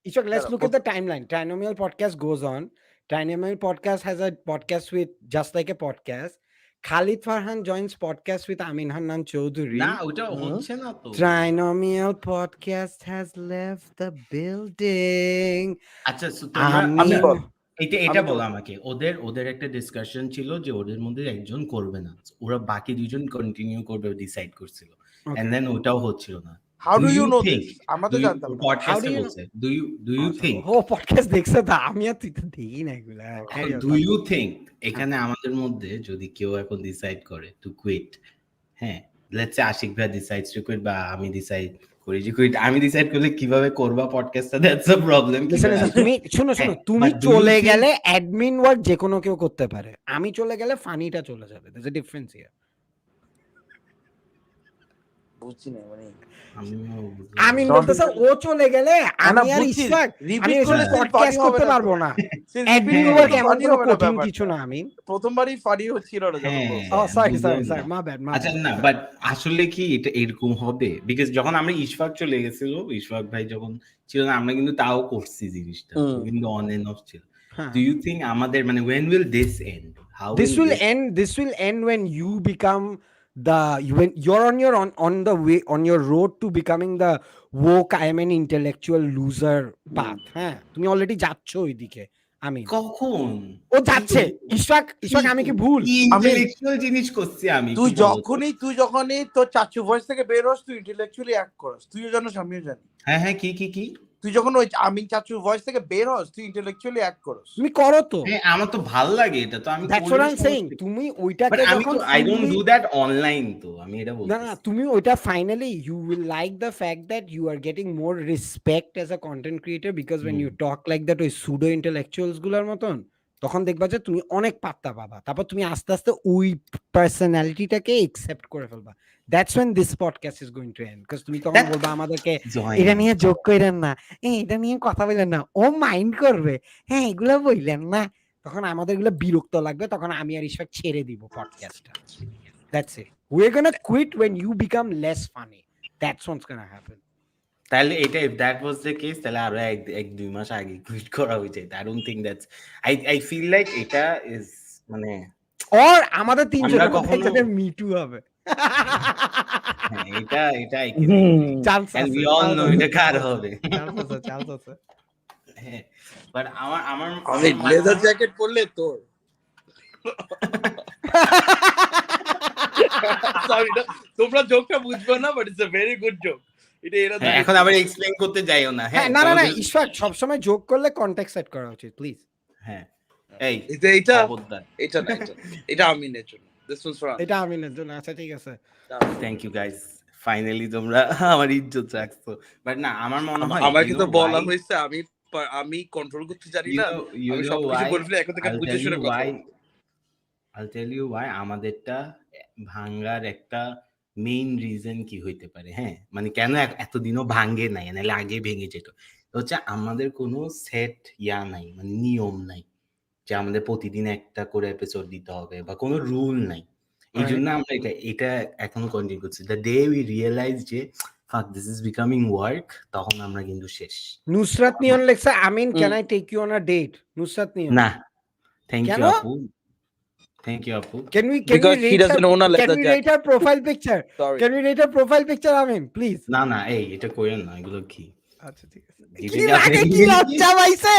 Ishak, let's look at the timeline. Trinomial podcast goes on. Trinomial podcast has a podcast with Just Like a Podcast. Khalid Farhan joins podcast with Amin Hanan Chaudhary. না ওটা হচ্ছে না তো Trinomial podcast has left the building. আচ্ছা এটা বলো আমাকে, ওদের একটা ডিসকাশন ছিল যে ওদের মধ্যে একজন করবে না, ওরা বাকি দুজন কন্টিনিউ করবে ডিসাইড করছিল, এন্ড দেন ওটাও হচ্ছিল না। How do you know this? আমরা তো জানতাম না। পডকাস্টে বলছে, ডু ইউ থিংক, ও পডকাস্ট দেখছো তো, আমি আর তুই তো দেখি না এগুলা। ডু ইউ থিংক এখানে আমাদের মধ্যে যদি কেউ এখন ডিসাইড করে টু কুইট, হ্যাঁ লেটস সে আশিক ভাই ডিসাইডস টু কুইট বা আমি ডিসাইড করি যে কুইট, আমি ডিসাইড করলে কিভাবে করবা পডকাস্টটা, দ্যাটস আ প্রবলেম। তুমি শোনো তুমি চলে গেলে অ্যাডমিন ওয়ার্ক যে কোনো কেউ করতে পারে, আমি চলে গেলে ফানিটা চলে যাবে, দেয়ারস আ ডিফারেন্স হিয়ার। বুঝছি না মানে আমি বলতেছি ও চলে গেলে আমি আর ইশফাক আমি পডকাস্ট করতে পারবো না, অ্যাডমিন ওয়ার্ক এমন কোনো কঠিন কিছু না। আমি প্রথমবারই ফানি হচ্ছিল না যখন ও সরি মা ব্যাড আচ্ছা না, বাট আসলে কি এটা এরকম হবে? বিকজ যখন আমরা ইশফাক চলে গেছিল, ইশফাক ভাই যখন ছিল না, আমরা কিন্তু তাও করছি জিনিসটা, কিন্তু অন এন্ড অফ ছিল। ডু ইউ থিংক আমাদের মানে when will this end? How this will end when you become when you're on the way on your road to becoming the woke I am an intellectual loser path. হ্যাঁ তুমি already যাচ্ছ ওইদিকে। আমি কখন ও যাচ্ছে ইশফাক আমি কি ভুল? ইন্টেলেকচুয়াল জিনিস করছি আমি? তুই যখনই তোর চাচু ভয়েস থেকে বের হস তুই ইন্টেলেকচুয়ালি অ্যাক্ট করস, তুইও জানোস আমিও জানি। হ্যাঁ কি তুই যখন ওই আমি চাচু ভয়েস থেকে বের হস তুই ইন্টেলেকচুয়ালি অ্যাক্ট করস। তুমি করো তো, আমার তো ভালো লাগে এটা, তো আমি that's what I am saying. তুমি ওইটাকে যখন I don't do that online, তো আমি এটা বলছি না তুমি ওইটা finally you will like the fact that you are getting more respect as a content creator, because when you talk like that ওই সুডো ইন্টেলেকচুয়ালস গুলোর মতন, তখন দেখবা যে তুমি অনেক পাত্তা পাবা, তারপর তুমি আস্তে আস্তে ওই পার্সোনালিটিটাকে একসেপ্ট করে ফেলবা। That's when this podcast is going to end, because তুমি তখন বলবা আমাদেরকে এটা নিয়ে যোগ কইরেন না, এটা নিয়ে কথা বললেন না, ও মাইন্ড করবে, হ্যাঁ এগুলো বললেন না, তখন আমাদের এগুলো বিরক্ত লাগবে, তখন আমি আর ইশফাক ছেড়ে দিব পডকাস্টটা। That's it. We're gonna quit when you become less funny. That's what's gonna happen. তাহলে এটা if that was the case তাহলে আরো এক দুই মাস আগে কুইট করা উচিত। I don't think that's I feel like এটা is মানে or আমাদের তিনজনের কখনো me too হবে। এটা চান্স আছে, and we all know এটা কার হবে। চান্স আছে বাট আমার আমি লেদার জ্যাকেট পরলে তোর সরি না তোমরা জোকটা বুঝবে না, but it's a very good joke. এটা এখন আবার এক্সপ্লেইন করতে যাইও না। হ্যাঁ না ইশফাক সব সময় জোক করলে কনটেক্সট সেট করা উচিত প্লিজ। হ্যাঁ এই এটা আমিনের জন্য, দিস ওয়াজ ফর এটা আমিনের জন্য। আচ্ছা ঠিক আছে, থ্যাংক ইউ গাইস, ফাইনালি তোমরা আমার ইজ্জত রাখছো। বাট না আমার মনে হয় আমাকে তো বলা হয়েছে আমি কন্ট্রোল করতে জানি না, আমি সব কিছু বললে এখন থেকে বুঝে শুনে কথা। I'll tell you why আমাদেরটা ভাঙার একটা মেইন রিজন কি হইতে পারে। হ্যাঁ মানে কেন এতদিনও ভাঙে নাই, নাহলে আগে ভেঙে যেত। হচ্ছে আমাদের কোনো সেট নাই, মানে নিয়ম নাই যে আমাদের প্রতিদিন একটা করে এপিসোড দিতে হবে, বা কোনো রুল নাই। এই জন্য আমরা এটা এখনো কন্টিনিউ করছি। দ্য ডে উই রিয়েলাইজ যে fuck this is becoming work, তখন আমরা কিন্তু শেষ। নুসরাত নিয়ন লেখছে আমিন can I take you on a date? Nusrat নিয়ন না থ্যাংক ইউ আপু, থ্যাংক ইউ আপু। Can we rate her profile picture? Can we rate her profile picture Amin please? না এই এটা কইরেন না, এগুলো কি। আচ্ছা ঠিক আছে, কি লজ্জা পাইছে,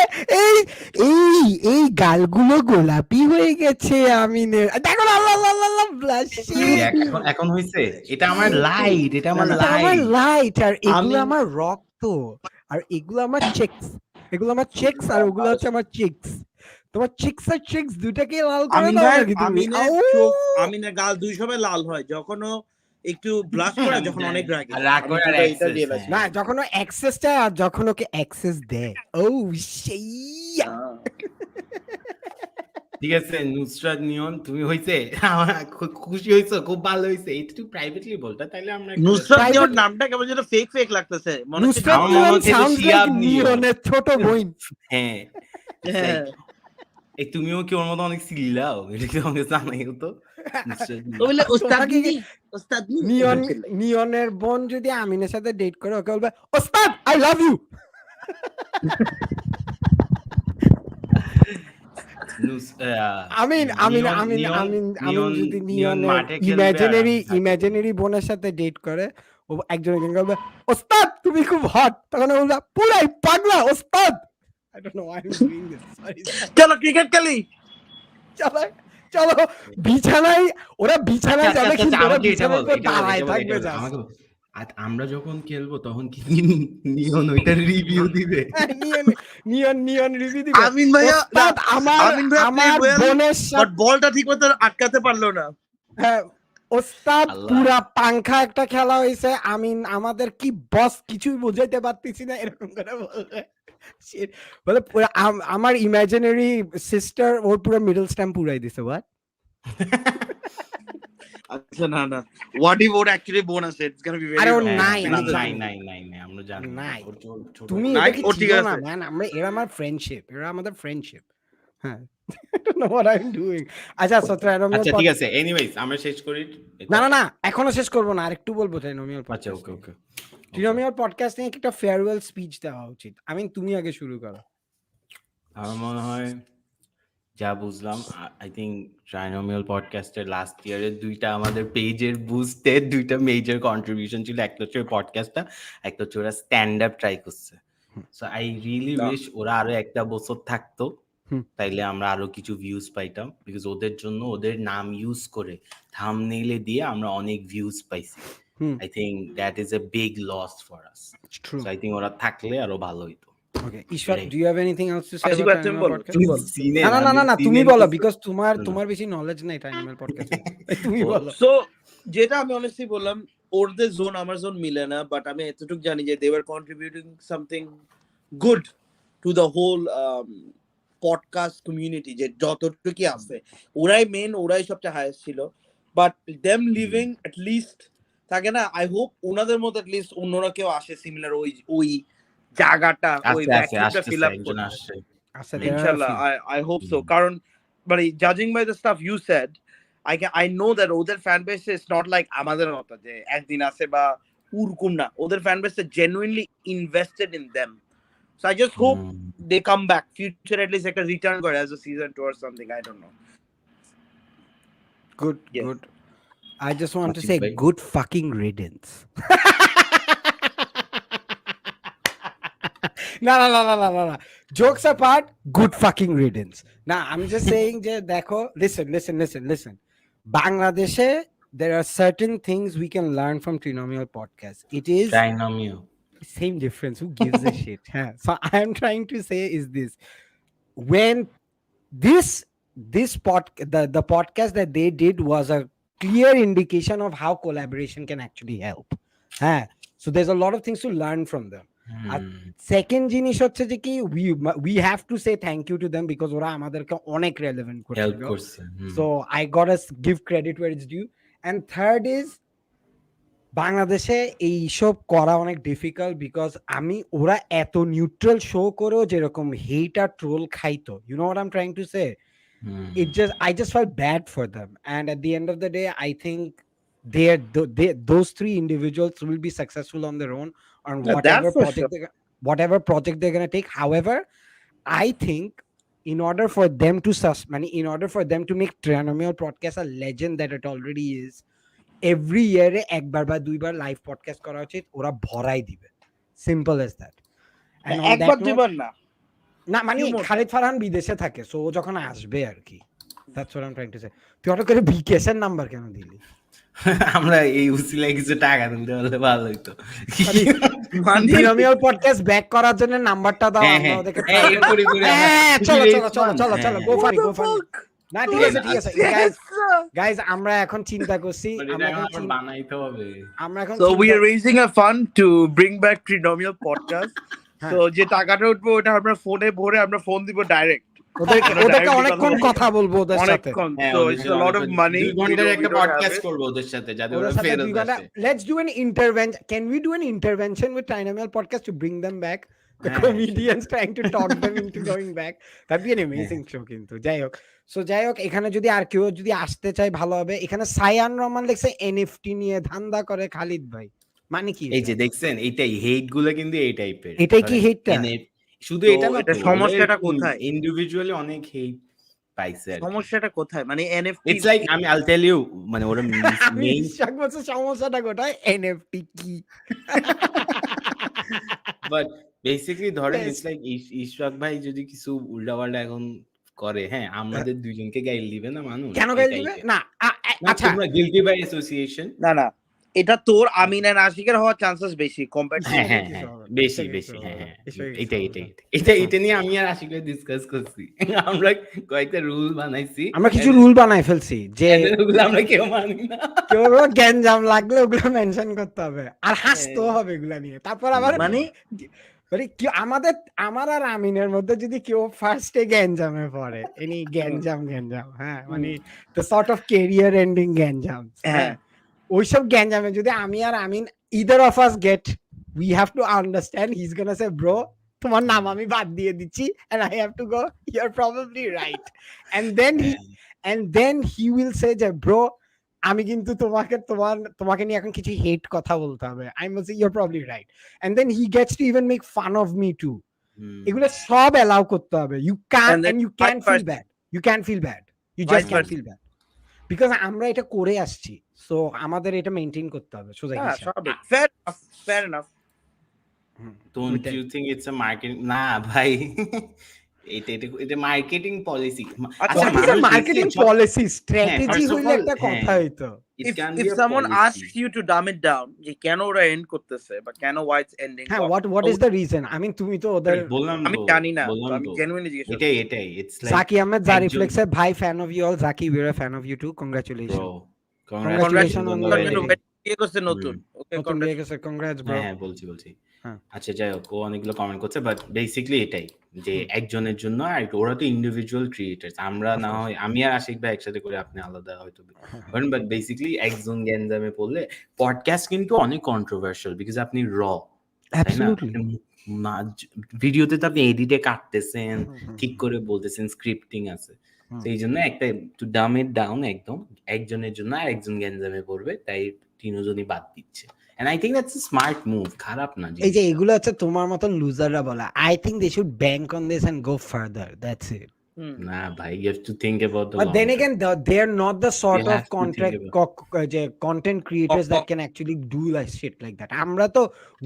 এই গালগুলো গোলাপি হয়ে গেছে আমিনের, দেখো আল্লাহ ব্লাশিং এখন হইছে। এটা আমার লাইট, লাইট আর এগুলো আমার রক্ত, আর এগুলো আমার চেকস, আর ওগুলো হচ্ছে আমার চিক্স। তোমার চিক্স আর চিক্স দুটাকে লাল করে দাও নাকি তুমি? আমিনের গাল দুই সময় লাল হয়, যখন ও একটু ব্লাশ করে, যখন অনেক রাগে না, যখন ও অ্যাক্সেস চায় আর যখন ওকে অ্যাক্সেস দেয়। ও সেইয়া ঠিক আছে নুসরাত নিয়ন, তুমি হইছে খুশি হইছো, খুব ভালো হইছে। এটা তুই প্রাইভেটলি বলতা, তাইলে আমরা নুসরাত নিয়ন নামটা কেমন যেন ফেক লাগতেছে। নুসরাত নিয়ন সাউন্ডস লাইক নিয়নের ছোট বোন। হ্যাঁ এই তুমিও কি ওর মতো অনেক সিলাও? এটা কি আমাকে জানাই হতো। নিয়নের বোন যদি আমিনের সাথে ডেট করে, ওকে বলবে ওস্তাদ আই লাভ ইউ। যদি ইমাজিনারি বোনের সাথে ডেট করে, ও একজন বলবে ওস্তাদ তুমি খুব হট, তখন বলবে পুরাই পাগলা ওস্তাদ। I don't know why I'm doing this. Sorry. চলো ক্রিকেট খেলি। চলো বিছানায়, ওরা বিছানায় আচ্ছা, যাবে আচ্ছা, কিন্তু আচ্ছা, ওরা আমাকে এটা বিছানার বল, উপর এটা বল, দাঁড়ায় এটা বল, থাকবে এটা বল, জাস্ট। আমাকে বল। আর আমরা যখন খেলবো তখন কি নিয়ন ওইটার রিভিউ দিবে? নিয়ন রিভিউ দিবে। আমিন ভাইয়া না, ওস্তাদ আমার আমিন ভাইয়া আমার played well, বোনের but সাথে, বলটা ঠিক মতো আটকাতে পারলো না। হ্যাঁ ওস্তাদ আল্লাহ। পুরা পাংখা একটা খেলা হয়েছে, আমি আমাদের কি বস কিছুই বুঝাইতে পারতেছি না, এরকম করে বলবে। Shit. বলে পুরা আমার ইমাজিনারি সিস্টার ওর পুরো মিডল স্ট্যাম্প পুরাই দিছে। What? আচ্ছা না না, what if ওর actually বোন আছে? It's gonna be very আরে ওর wrong. নাই, আমি নাই, জানি। নাই, নাই, নাই, আমরা জানি না। নাই। ওর ছোট তুমি নাই, এটা কি ও ঠিক ছিল না আছে। ম্যান, আমরা এরা আমার ফ্রেন্ডশিপ, এরা আমাদের ফ্রেন্ডশিপ। হ্যাঁ I don't know what I'm doing. আচ্ছা Trinomial আচ্ছা ঠিক আছে, এনিওয়েজ আমরা শেষ করি এটা। না এখনো শেষ করবো না, আরেকটু বলবো Trinomial আচ্ছা পডকাস্ট। ওকে ওকে। Trinomial পডকাস্ট নিয়ে একটা ফেয়ারওয়েল স্পিচ দেওয়া উচিত। আমি তুমি আগে শুরু করো। আমার মনে হয় যা বুঝলাম, আই থিঙ্ক ট্রাইনোমিয়াল পডকাস্টের লাস্ট ইয়ারের দুইটা আমাদের পেজের বুস্টের দুইটা মেজর কন্ট্রিবিউশন ছিল। একটা হচ্ছে পডকাস্টটা, একটা হচ্ছে ওরা স্ট্যান্ড আপ ট্রাই করছে। সো আই রিয়েলি উইশ ওরা আরো একটা বছর থাকতো, তাইলে আমরা আরো কিছু ভিউজ পাইতাম। বিকজ ওদের জন্য ওদের নাম ইউজ করে থাম্বনেইলে দিয়ে আমরা অনেক ভিউজ পাইছি। I think that is a big loss for us. So I think ওরা থাকলে আরো ভালো হইতো। Okay, Ishwar, do you have anything else to say Ashiq about ভাই, তুমি Trinomial বলো, podcast? তুমি বলো। না তুমি বলো, বিকজ তোমার বেশি নলেজ নাই Trinomial podcast এ। তুমি বলো। So যেটা আমি honestly বললাম, ওদের জোন আমার জোন মিলে না, বাট আমি এতটুকু জানি যে they were contributing something good to the whole podcast community, যে যতটুকু আছে ওরাই মেন, ওরাই সবচেয়ে হাইয়েস্ট ছিল। But them living at least থাকে না, আই হোপ ওনাদের মধ্যে at least অন্যরা কেউ আসে সিমিলার ওই জায়গাটা, ওই ভ্যাকুয়ামটা ফিল আপ করতে। আচ্ছা ইনশাআল্লাহ, I hope so. কারণ মানে জাজিং by the stuff you said, I know that ওদের fan base is not like আমাদের মতো যে একদিন আছে বা উরকুম না। ওদের fan base is genuinely invested in them. So I just hope they come back future, at least একটা রিটার্ন করে as a season 2 or something, I don't know. Good. Yes. Good. I just want to Ashik say bhai. good fucking riddance. No. Jokes apart, good fucking riddance. Now, I'm just saying, dekho, listen. Bangladeshe, there are certain things we can learn from Trinomial podcast. It is Trinomial. same difference. Who gives a shit? Huh? So I'm trying to say is this: when the podcast that they did was a clear indication of how collaboration can actually help. Huh? So there's a lot of things to learn from them. Second জিনিস হচ্ছে যে কি we have to say thank you to them because ওরা আমাদেরকে অনেক relevant help করছিল. করছে। So I gotta give credit where it's due. And third is বাংলাদেশে এইসব করা অনেক ডিফিকাল্ট বিকজ ওরা এত নিউট্রাল শো করেও যেরকম হেট আর ট্রোল খাইতো, you know what I'm trying to say? I just felt bad for them, and at the end of the day I think those three individuals will be successful on their own on whatever project they're going to take. However, I think in order for them to make Trinomial podcast a legend that it already is, every year একবার বা দুইবার live podcast করা উচিত, ওরা ভরাই দিবে, simple age that. একবার দুইবার না মানে খালিদ ফারহান বিদেশে থাকে, সো ও যখন আসবে আর কি, that's what I am trying to সে। তুই অটো করে বিকেশের নাম্বার কেন দিলি? আমরা এই উসিলায় কিছু টাকা দিতে পারলে ভালো হইতো। Trinomial podcast ব্যাক করার জন্য নাম্বারটা দাও, আমরা ওদেরকে চলো গো ফারি না, ঠিক আছে গাইজ, আমরা এখন চিন্তা করছি, So we are raising a fund to bring back Trinomial podcast. So যে টাকাটা উঠবে ওটা আমরা ফোনে ভরে আমরা ফোন দিব ডাইরেক্ট, ওদেরকে অনেকক্ষণ কথা বলবো ওদের সাথে। So it's a lot of money. 2 ঘন্টার একটা পডকাস্ট করব ওদের সাথে, যাতে ওরা ফেরত আসে। Let's do an intervention. Can we do an intervention with Trinomial podcast to bring them back? The comedians trying to talk them into going back. That'd be an amazing show কিন্তু। যাই হোক এখানে যদি আর কেউ যদি আসতে চায় ভালো হবে। এখানে সায়ান রহমান লিখছে NFT নিয়ে ধান্দা করে খালিদ ভাই, মানে কি? এই যে দেখছেন, এইটাই হেট গুলো কিন্তু এই টাইপের। এটাই কি হেটটা? শুধু এটা না, এটা সমস্যাটা কোথায়? ইন্ডিভিজুয়ালি অনেক হেট পাইছে। সমস্যাটা কোথায়? মানে NFT, it's like I'll tell you, মানে ওরা মেইন সমস্যাটা কোথায়? NFT কি? বাট বেসিক্যালি ধরেন ইটস লাইক ইশরাক ভাই যদি কিছু উল্টাপাল্টা এখন করে, হ্যাঁ আমাদের দুইজনকে গাইল দিবে না মানুষ? কেন গাইল এটাই দিবে যে- না না, আচ্ছা তোমরা গিলটি বাই অ্যাসোসিয়েশন। না এটা তোর আমিন আর আশিকের হওয়ার চান্সেস বেশি কম্পেয়ার টু হ্যাঁ হ্যাঁ হ্যাঁ বেশি হ্যাঁ হ্যাঁ এটাই নিয়ে আমি আর আশিক ভাই ডিসকাস করছি। আমরা কয়েকটা রুল বানাইছি, আমরা কিছু রুল বানাই ফেলছি যে ওগুলো আমরা কেউ মানি না। কেউ গ্যাঞ্জাম লাগলে ওগুলো মেনশন করতে হবে আর হাসতেও হবে এগুলা নিয়ে। তারপর আবার মানে আমাদের আমার আর আমিনের মধ্যে যদি কেউ ফার্স্টে গ্যাঞ্জামে পড়ে এনি গ্যাঞ্জাম হ্যাঁ মানে the sort of career ending গ্যাঞ্জাম, হ্যাঁ ওইসব গ্যাঞ্জামে যদি আমি আর আমিন either of us get, we have to understand he's gonna say bro তোমার নাম আমি বাদ দিয়ে দিচ্ছি and I have to go you're probably right, and then he will say যে bro আমি কিন্তু তোমাকে নিয়ে এখন কিছু হেট কথা বলতে হবে, I must say you're probably right, and then he gets to even make fun of me too. এগুলো সব allow করতে হবে, you can't and you can't feel bad, you just can't feel bad because আমরা এটা করে আসছি, so আমাদের এটা মেইনটেইন করতে হবে সোজা হিসাব। fair enough. Don't you think it's a marketing? না ভাই, এটা মার্কেটিং পলিসি। আচ্ছা, মার্কেটিং পলিসি স্ট্র্যাটেজি হইলে একটা কথা হইতো। If someone asks you to dumb it down যে কেন ওরা এন্ড করতেছে বা কেন why it's ending, হ্যাঁ what is the reason? I mean তুমি তো ওদের আমি জানি না, আমি জেনুইনলি জিজ্ঞেস করছি। এটাই it's like জাকি আহমেদ জারিফ্লেক্সের ভাই fan of you all, Zaki we are a fan of you too, congratulations Congratulations on on the the wedding. বিয়ে করছে নতুন, ওকে congrats bro। হ্যাঁ বলছি আচ্ছা যাই হোক, ও অনেকগুলো কমেন্ট করছে, বাট বেসিক্যালি এটাই যে একজনের জন্য, আর ওরা তো ইন্ডিভিজুয়াল ক্রিয়েটার্স, আমরা না হয় আমি আর আশিক ভাই একসাথে করে আপনি আলাদা হয়তো, বাট বেসিক্যালি একজন গ্যাঞ্জামে পড়লে পডকাস্ট কিন্তু অনেক কন্ট্রোভার্সিয়াল বিকজ আপনি তাই না, ভিডিওতে তো আপনি এডিটে কাটতেছেন, ঠিক করে বলতেছেন, স্ক্রিপ্টিং আছে, তো এই জন্য একটা টু ডাম ইট ডাউন একদম একজনের জন্য আর একজন গ্যাঞ্জামে পড়বে, তাই তিনজনই বাদ দিচ্ছে। And I think that's a smart move, খারাপ না। এই যে এগুলো হচ্ছে তোমার মতন লুজাররা বলা, I think they should bank on this and go further, that's it। না ভাই, you have to think about the but then again they're not the sort of content creators that can actually do like shit like that। আমরা তো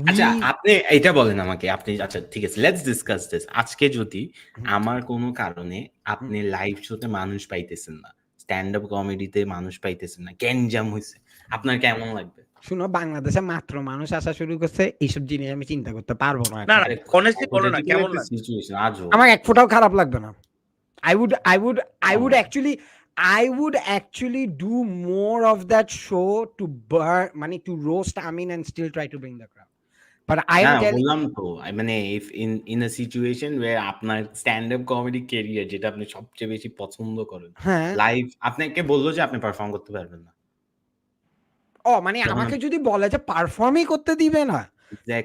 আচ্ছা আপনি এটা বলেন আমাকে, আপনি আচ্ছা ঠিক আছে লেটস ডিসকাস দিস। আজকে যদি আমার কোনো কারণে আপনি লাইভ শোতে মানুষ পাইতেছেন না, স্ট্যান্ড আপ কমেডিতে মানুষ পাইতেছেন না, গ্যাঞ্জাম হইছে, আপনার কেমন লাগবে? শুনো, বাংলাদেশে মাত্র মানুষ আসা শুরু করছে, এইসব জিনিস আমি চিন্তা করতে পারবো না। না অনেস্টলি বলো না কেমন লাগবে সিচুয়েশন আজও আমার এক ফোঁটাও খারাপ লাগবে না। I would actually do more of that show to burn money, to roast Amin and still try to bring the crowd, but I am telling বললাম তো, মানে if in a situation where আপনার স্ট্যান্ড আপ কমেডি ক্যারিয়ার যেটা আপনি সবচেয়ে বেশি পছন্দ করেন, লাইভ আপনাকে বললো যে আপনি পারফর্ম করতে পারবেন না, মানে আমাকে যদি বলে যে পারফর্মই করতে দিবে না,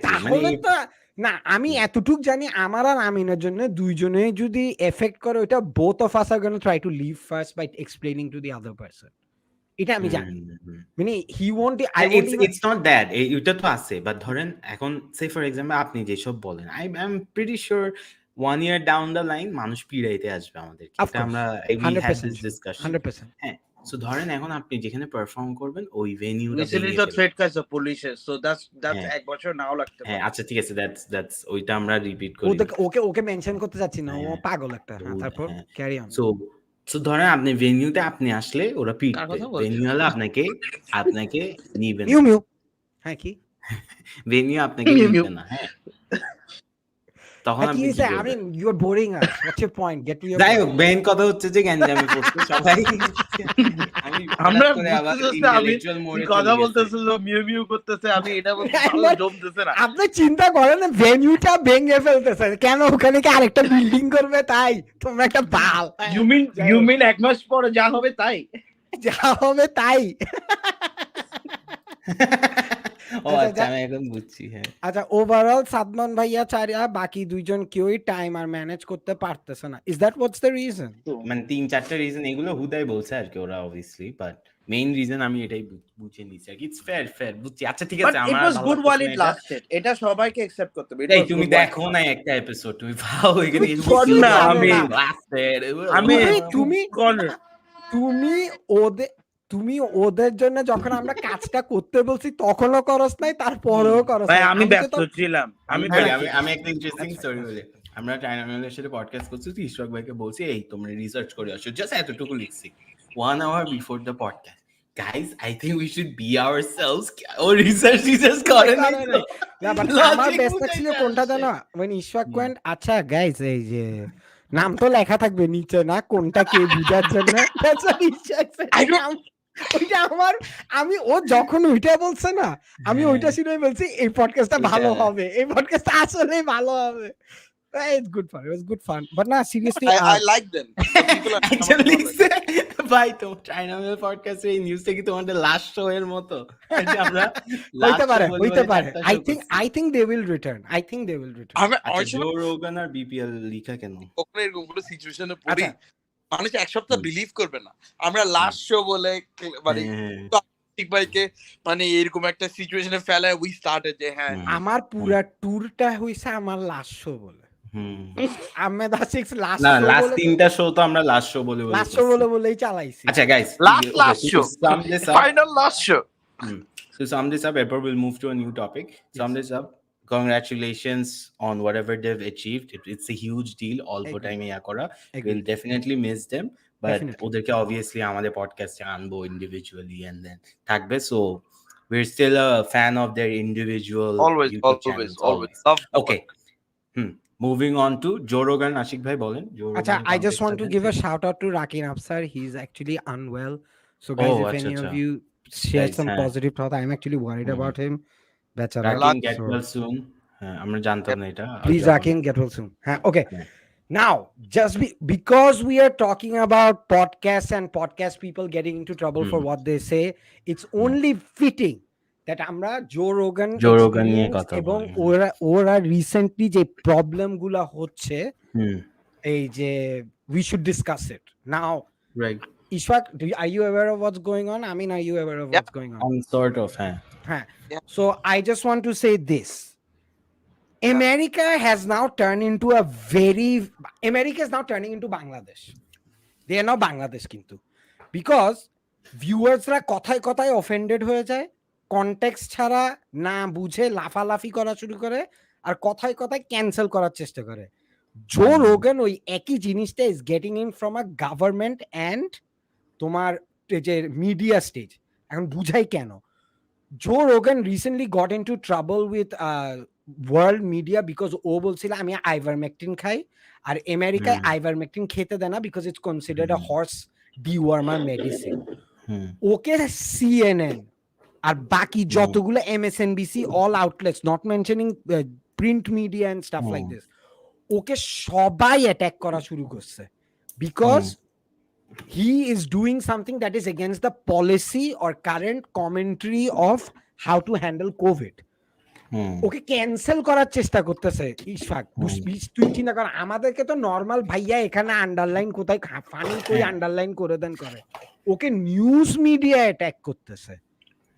তাহলে তো না, আমি এতটুক জানি আমার আর আমিনের জন্য দুইজনে যদি এফেক্ট করে, ওটা both of us are going to try to leave first by explaining to the other person, এটা আমি জানি। মানে he won't, it's not that এটা তো আছে, বাট ধরেন এখন say for example আপনি যেসব বলেন, I'm pretty sure 1 year down the line মানুষ পিড়াইতে আসবে আমাদের, এটা আমরা we had this discussion 100%। হ্যাঁ, সো ধরেন এখন আপনি যেখানে পারফর্ম করবেন ওই ভেনিউটা রিসেন্টলি তো থ্রেট কাজ পুলিশের, সো দ্যাটস এক বছর নাও লাগতে পারে। হ্যাঁ আচ্ছা ঠিক আছে, দ্যাটস ওইটা আমরা রিপিট করি, ওকে মেনশন করতে যাচ্ছি না, ও পাগল একটা। তারপর ক্যারি অন। সো ধরেন আপনি ভেনিউতে আপনি আসলে ওরা পিটবে, ভেনিউয়ালা আপনাকে নিবেন, মিউ হ্যাঁ কি ভেনিউ আপনাকে নিবে না, হ্যাঁ তখন আপনি কি করবেন? I mean you are boring us, what's your point, get to your যাই হোক, মেইন কথা হচ্ছে যে গ্যাঞ্জামে পড়তে সবাই আমরা বুঝতেছি, আমি কথা বলতেছি মিউ করতেছে, আমি এটা বলতে জমতেছে না। আপনি চিন্তা করেন না, ভেনিউটা ভেঙে ফেলতেছে কেন, ওখানে কি আরেকটা বিল্ডিং করবে তাই? তোমরা একটা বাল, you mean এক মাস পরে যা হবে তাই আচ্ছা আমি এখন বুঝছি। হ্যাঁ আচ্ছা, ওভারঅল সাদমান ভাইয়া ছাড়া বাকি দুইজন কেউই টাইম আর ম্যানেজ করতে পারতেছে না, is that what's the reason? মানে 3-4টা রিজন, এগুলো হুদাই বলছে আর কি ওরা অবভিয়াসলি, বাট মেইন রিজন আমি এটাই বুঝে নিছি আর কি, ইটস ফেয়ার বুঝছি। আচ্ছা ঠিক আছে, আমার it was good while it lasted, এটা সবাইকে অ্যাকসেপ্ট করতে হবে। এই তুমি দেখো না একটা এপিসোড, তুমি পাও এখানে তুমি ওদের তুমি ওদের জন্য যখন আমরা কাজটা করতে বলছি তখনও করস নাই, তারপরেও করস ভাই নাই। আমি তো ব্যস্ত ছিলাম, আমি ভাই, ব্যস্ত আমি একটা ইন্টারেস্টিং That's স্টোরি fine. বলি। আমরা ট্রাইনোমিয়ালের সাথে পডকাস্ট করছি, তো ইশরাক ভাইকে বলছি এই তোমরা রিসার্চ করে আসো, জাস্ট এতটুকু লিখছি 1 hour before the podcast, guys I think we should be ourselves, ও রিসার্চ করে নাই তো না, but আমার লজিক বেস্টটা ছিল বুঝাইতে কোনটা আসছে। জানো? when ইশফাক went, আচ্ছা গাইস এই যে নাম তো লেখা থাকবে নিচে না, কোনটা কে বুঝার জন্য। That's what Ishfaq said. I don't- ওইটা আমার, আমি ও যখন ওইটা বলছে না, আমি ওইটা শুনেই বলছি এই পডকাস্টটা ভালো ওইটা। হবে, এই পডকাস্টটা আসলেই ভালো হবে। It's good fun. It was good fun. But না seriously, I like them. The people are Actually লিখছে, ভাই তো ট্রাইনোমিয়াল পডকাস্টে এই নিউজটা কি তোমাদের লাস্ট শো এর মতো? এই যে আমরা হইতে পারে, হইতে পারে। I I think they will return. I think they will return. আমি আচ্ছা, জো রোগান আর বিপিএল লিখা কেন? কখনো এরকম কোনো সিচুয়েশনে পড়ি, আচ্ছা। মানুষ এক সপ্তাহ বিলিভ করবে না আমরা লাস্ট শো বলে মানে ঠিক ভাইকে মানে এরকম একটা সিচুয়েশনে ফেলায় উই স্টার্টেড যে হ্যাঁ আমার পুরা ট্যুরটা হইছে আমার লাস্ট শো বলে। আহমেদ আশিক লাস্ট না, শো লাস্ট বলে, তিনটা শো তো আমরা লাস্ট শো বলে লাস্ট শো বলেই চালাইছি। আচ্ছা guys, last show final last show to sum this up, April will move to a new topic. Sum this up, congratulations on whatever they've achieved. It's a huge deal. All the time yakora, we'll definitely miss them, but oderke obviously আমাদের podcast এ আনবো individually and then থাকবে, so we're still a fan of their individual YouTube channels, always. Okay. Moving on to Joe Rogan. Ashik bhai bolen. আচ্ছা, I just want to give a shout out to Rakin Afsar. He's actually unwell, so guys, if any of you share some positive thought, I'm actually worried about him. Better Rakin get well soon. আমরা জানতাম না এটা। Please Rakin get well soon. Okay. Now, just because we are talking about podcasts and podcast people getting into trouble for what they say, it's only fitting that আমরা জো রোগান নিয়ে কথা এবং বলি। ওরা রিসেন্টলি যে প্রবলেম গুলা হচ্ছে, এই যে we should discuss it now. Right. Ishfaq, are you aware of what's going on? I mean, are you aware of what's going on? Sort of, So I just want to say this. America is now turning into Bangladesh. They are now Bangladesh kintu. Because viewers ra kothay offended hoye jay, context chhara na bujhe লাফালাফি করা শুরু করে আর কথায় cancel করার চেষ্টা করে। জো রোগান ওই একই জিনিসটা is getting in from a government and তোমার যে মিডিয়া স্টেজ। এখন বুঝাই কেন। Joe Rogan recently got into trouble with world media because ও বলছিল আমি আইভারমেকটিন খাই, আর আমেরিকায় আইভারমেকটিন খেতে দেয় না because it's considered a horse dewormer medicine. Okay CNN আর বাকি যতগুলো MSNBC all outlets, not mentioning print media and stuff like this, okay সবাই অ্যাটাক করা শুরু করছে বিকজ he is doing something that is against the policy or current commentary of how to handle COVID. Okay cancel করার চেষ্টা করতেছে। ইশফাক তুই চিন্তা কর, আমাদেরকে তো নর্মাল ভাইয়া এখানে আন্ডারলাইন কোথায় ফানি কই আন্ডারলাইন করে দেন করে, ওকে নিউজ মিডিয়া অ্যাটাক করতেছে।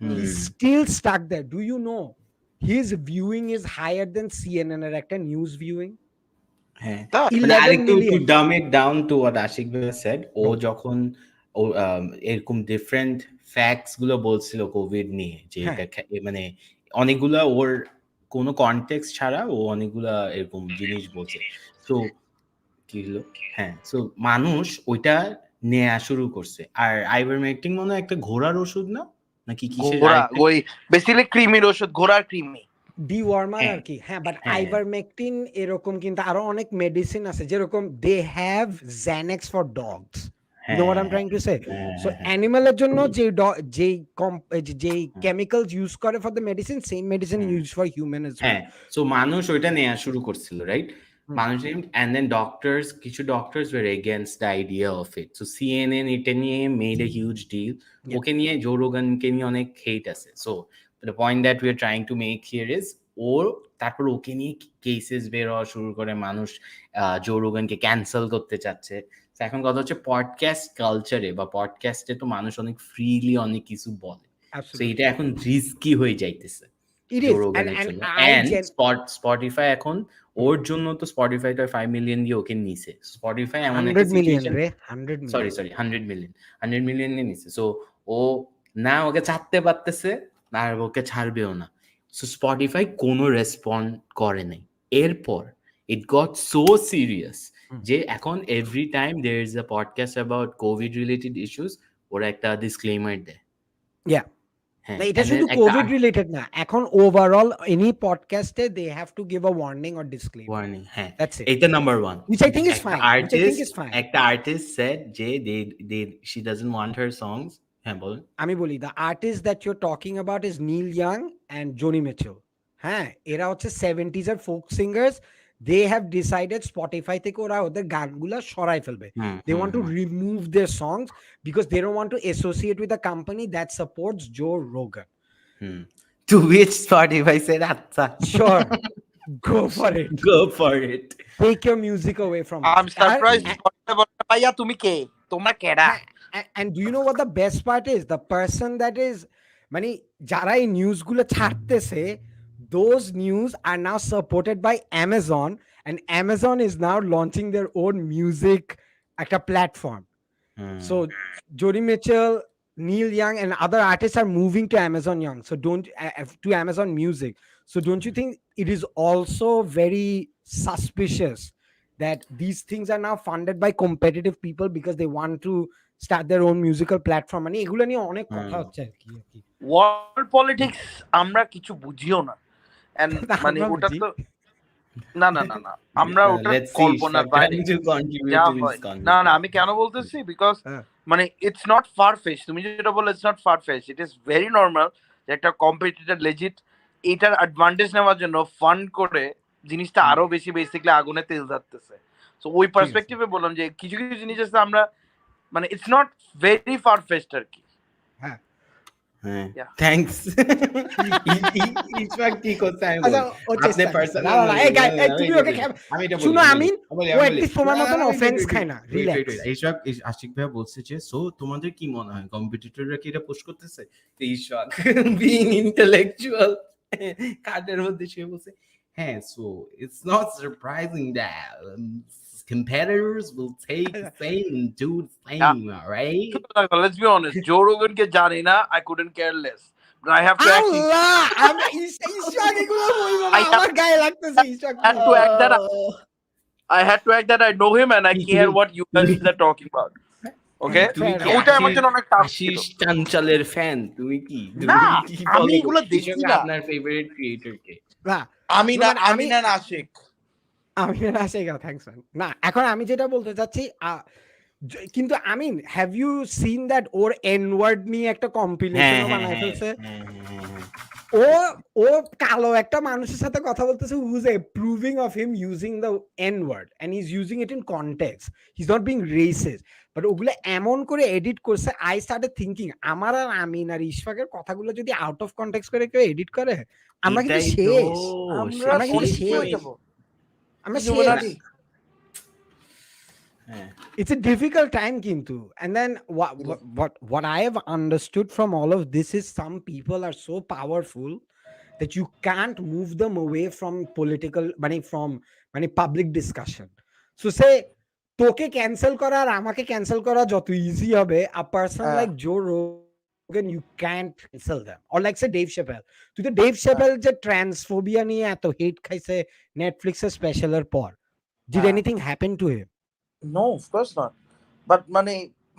he still stuck there. Do you know his viewing is higher than CNN এর একটা নিউজ ভিউইং? আরেকটু to dumb it down to what Ashik said, ও যখন এরকম ডিফারেন্ট ফ্যাক্টস গুলো বলছিল কোভিড নিয়ে, যে মানে অনেকগুলা ওর কোনো কনটেক্সট ছাড়া ও অনেকগুলা এরকম জিনিস বলছে, তো কি হলো সো মানুষ ওইটা নেয়া শুরু করছে। আর আইভারমেকটিন মনে হয় একটা ঘোড়ার ওষুধ না নাকি কিসের, ওই বেসিক্যালি ক্রিমির ওষুধ, ঘোড়ার ক্রিমি ডিওয়ার্মার আর কি। বাট আইভারমেকটিন এরকম কিন্তু আরো অনেক মেডিসিন আছে, যেরকম they have Xanax for dogs. You know what I'm trying to say? So animal-এর জন্য যে chemicals use করে for the medicine, same medicine used for human as well. So মানুষ ওইটা নেওয়া শুরু করছিল, রাইট? মানুষ, and then কিছু doctors were against the idea of it. So CNN এটা নিয়ে made a huge deal. ওকে নিয়ে জো রোগানকে নিয়ে অনেক hate আছে. So the point that we are trying to make here is, তারপর ওকে নিয়ে কেসেস বের হওয়া শুরু করে, মানুষ জো রোগানকে ক্যান্সেল করতে চাচ্ছে। এখন কথা হচ্ছে পডকাস্ট কালচারে বা পডকাস্টে তো মানুষ অনেক ফ্রিলি অনেক কিছু বলে, তো এটা এখন রিস্কি হয়ে যাইতেছে। স্পটিফাই এখন ওর জন্য তো স্পটিফাই তো 5 মিলিয়ন দিয়ে ওকে নিছে। স্পটিফাই এমন একটা 100 মিলিয়ন সিচুয়েশন, রে, 100 সরি মিলিয়ন। 100 মিলিয়ন নিয়ে নিছে। সো ও না ওকে ছাড়তে পারতেছে না, আর ওকে ছাড়বেও না। সো স্পটিফাই কোনো রেসপন্ড করে নাই। এরপর ইট গট সো সিরিয়াস যে এখন every time there is a podcast about covid related issues, ওরা একটা ডিসক্লেমার দেয়। ইয়া, হ্যাঁ, না এটা and then শুধু একটা কোভিড রিলেটেড না, এখন ওভারঅল এনি পডকাস্টে they have to give a warning or disclaimer. Warning, হ্যাঁ, That's it. এটা number 1। Which I think is একটা fine. Which I think is fine. একটা আর্টিস্ট সেড যে she doesn't want her songs। হ্যাঁ বলুন। আমি বলি, the artist that you're talking about is Neil Young and Joni Mitchell. হ্যাঁ, এরা হচ্ছে 70s এর folk singers. They have decided Spotify থেকে ওরা ওদের গানগুলা সরাই ফেলবে। They want to remove their songs because they don't want to associate with a company that supports Joe Rogan. To which Spotify said, "Acha, Sure, go for it. go for it." Take your music away from us. I'm surprised. ভাইয়া তুমি কে? তোমরা কেডা? And do you know what the best part is? The person that is, মানে যারা এই নিউজগুলো ছাড়তেছে, those news are now supported by Amazon, and Amazon is now launching their own music একটা platform. So Joni Mitchell, Neil Young, and other artists are moving to Amazon Young. So to Amazon Music. So don't you think it is also very suspicious that these things are now funded by competitive people because they want to start their own musical platform? মানে এগুলো নিয়ে অনেক কথা হচ্ছে আর কি। World politics আমরা কিছু বুঝিও না, এন্ড মানে ওটা তো না না না না আমরা ওটা কল্পনার বাইরে যা হয়। না না আমি কেন বলতেছি, বিকজ মানে ইটস নট ফার ফেচ। তুমি যেটা বলে it's not far fetch, it is very normal যে একটা কম্পিটিটর লেজিট এটার অ্যাডভান্টেজ নেওয়ার জন্য ফান্ড করে জিনিসটা আরো বেশি বেসিক্যালি আগুনে তেল ধরতেছে। সো ওই পার্সপেক্টিভে বললাম যে কিছু কিছু জিনিস আছে আমরা মানে ইটস নট ভেরি ফার ফেচড আর কি। হ্যাঁ, থ্যাংকস। ইশফাক কি করতে আমি আচ্ছা, বলি ও আপনি চেষ্টা করছে। পার্সোনাল না, এই গাই, তুমি ওকে আমি এটা শুনো, বলি আমিন ও একটি তোমার মতন অফেন্স খায় না, রিল্যাক্স। ইশফাক আশিক ভাই বলছে যে সো তোমাদের কি মনে হয় কম্পিটিটররা কি এটা পোস্ট করতেছে? তো ইশফাক বিং ইন্টেলেকচুয়াল কার্ডের মধ্যে সে বলছে হ্যাঁ, so it's not surprising that competitors will take the same and do the same, right? Let's be honest, Joe Rogan ke jani na, I couldn't care less. But I have to actually I had to act that I know him and I care what you guys are talking about. Okay? ওটা আমার জন্য অনেক tough ছিল। Ashis চাঞ্চলের fan তুমি কি? না, আমি এগুলো দেখি না। আপনার ফেভারিট ক্রিয়েটর কে? না, আমি না আশিক। আমি না আশিক, থ্যাঙ্কস ম্যান। না, এখন আমি যেটা বলতে চাচ্ছি, কিন্তু Amin, have you seen that ওর এন ওয়ার্ড নিয়ে একটা কম্পিলেশন বানায় ফেলছে? ও কালো একটা মানুষের সাথে কথা বলতেছে who is approving of him using the n word and he's using it in context. He's not being racist, but ওগুলো এমন করে এডিট করছে, I started thinking আমার আর আমিন আর ইশফাকের কথাগুলো যদি আউট অফ কনটেক্সট করে কেউ এডিট করে, আমরা কিন্তু শেষ। আমরা কিন্তু শেষ। আমরা শেষ। It's a difficult time, kintu. And then what I have understood from all of this is some people are so powerful that you can't move them away from political, from public discussion. So say toke cancel kora ar amake cancel kora joto easy hobe, a person like Joe Rogan you can't cancel them. Or like say Dave Chappelle. To the Dave Chappelle je transphobia niye eto hate khaise Netflix এর special এর পর. Did anything happen to him? No, of course not. But মানে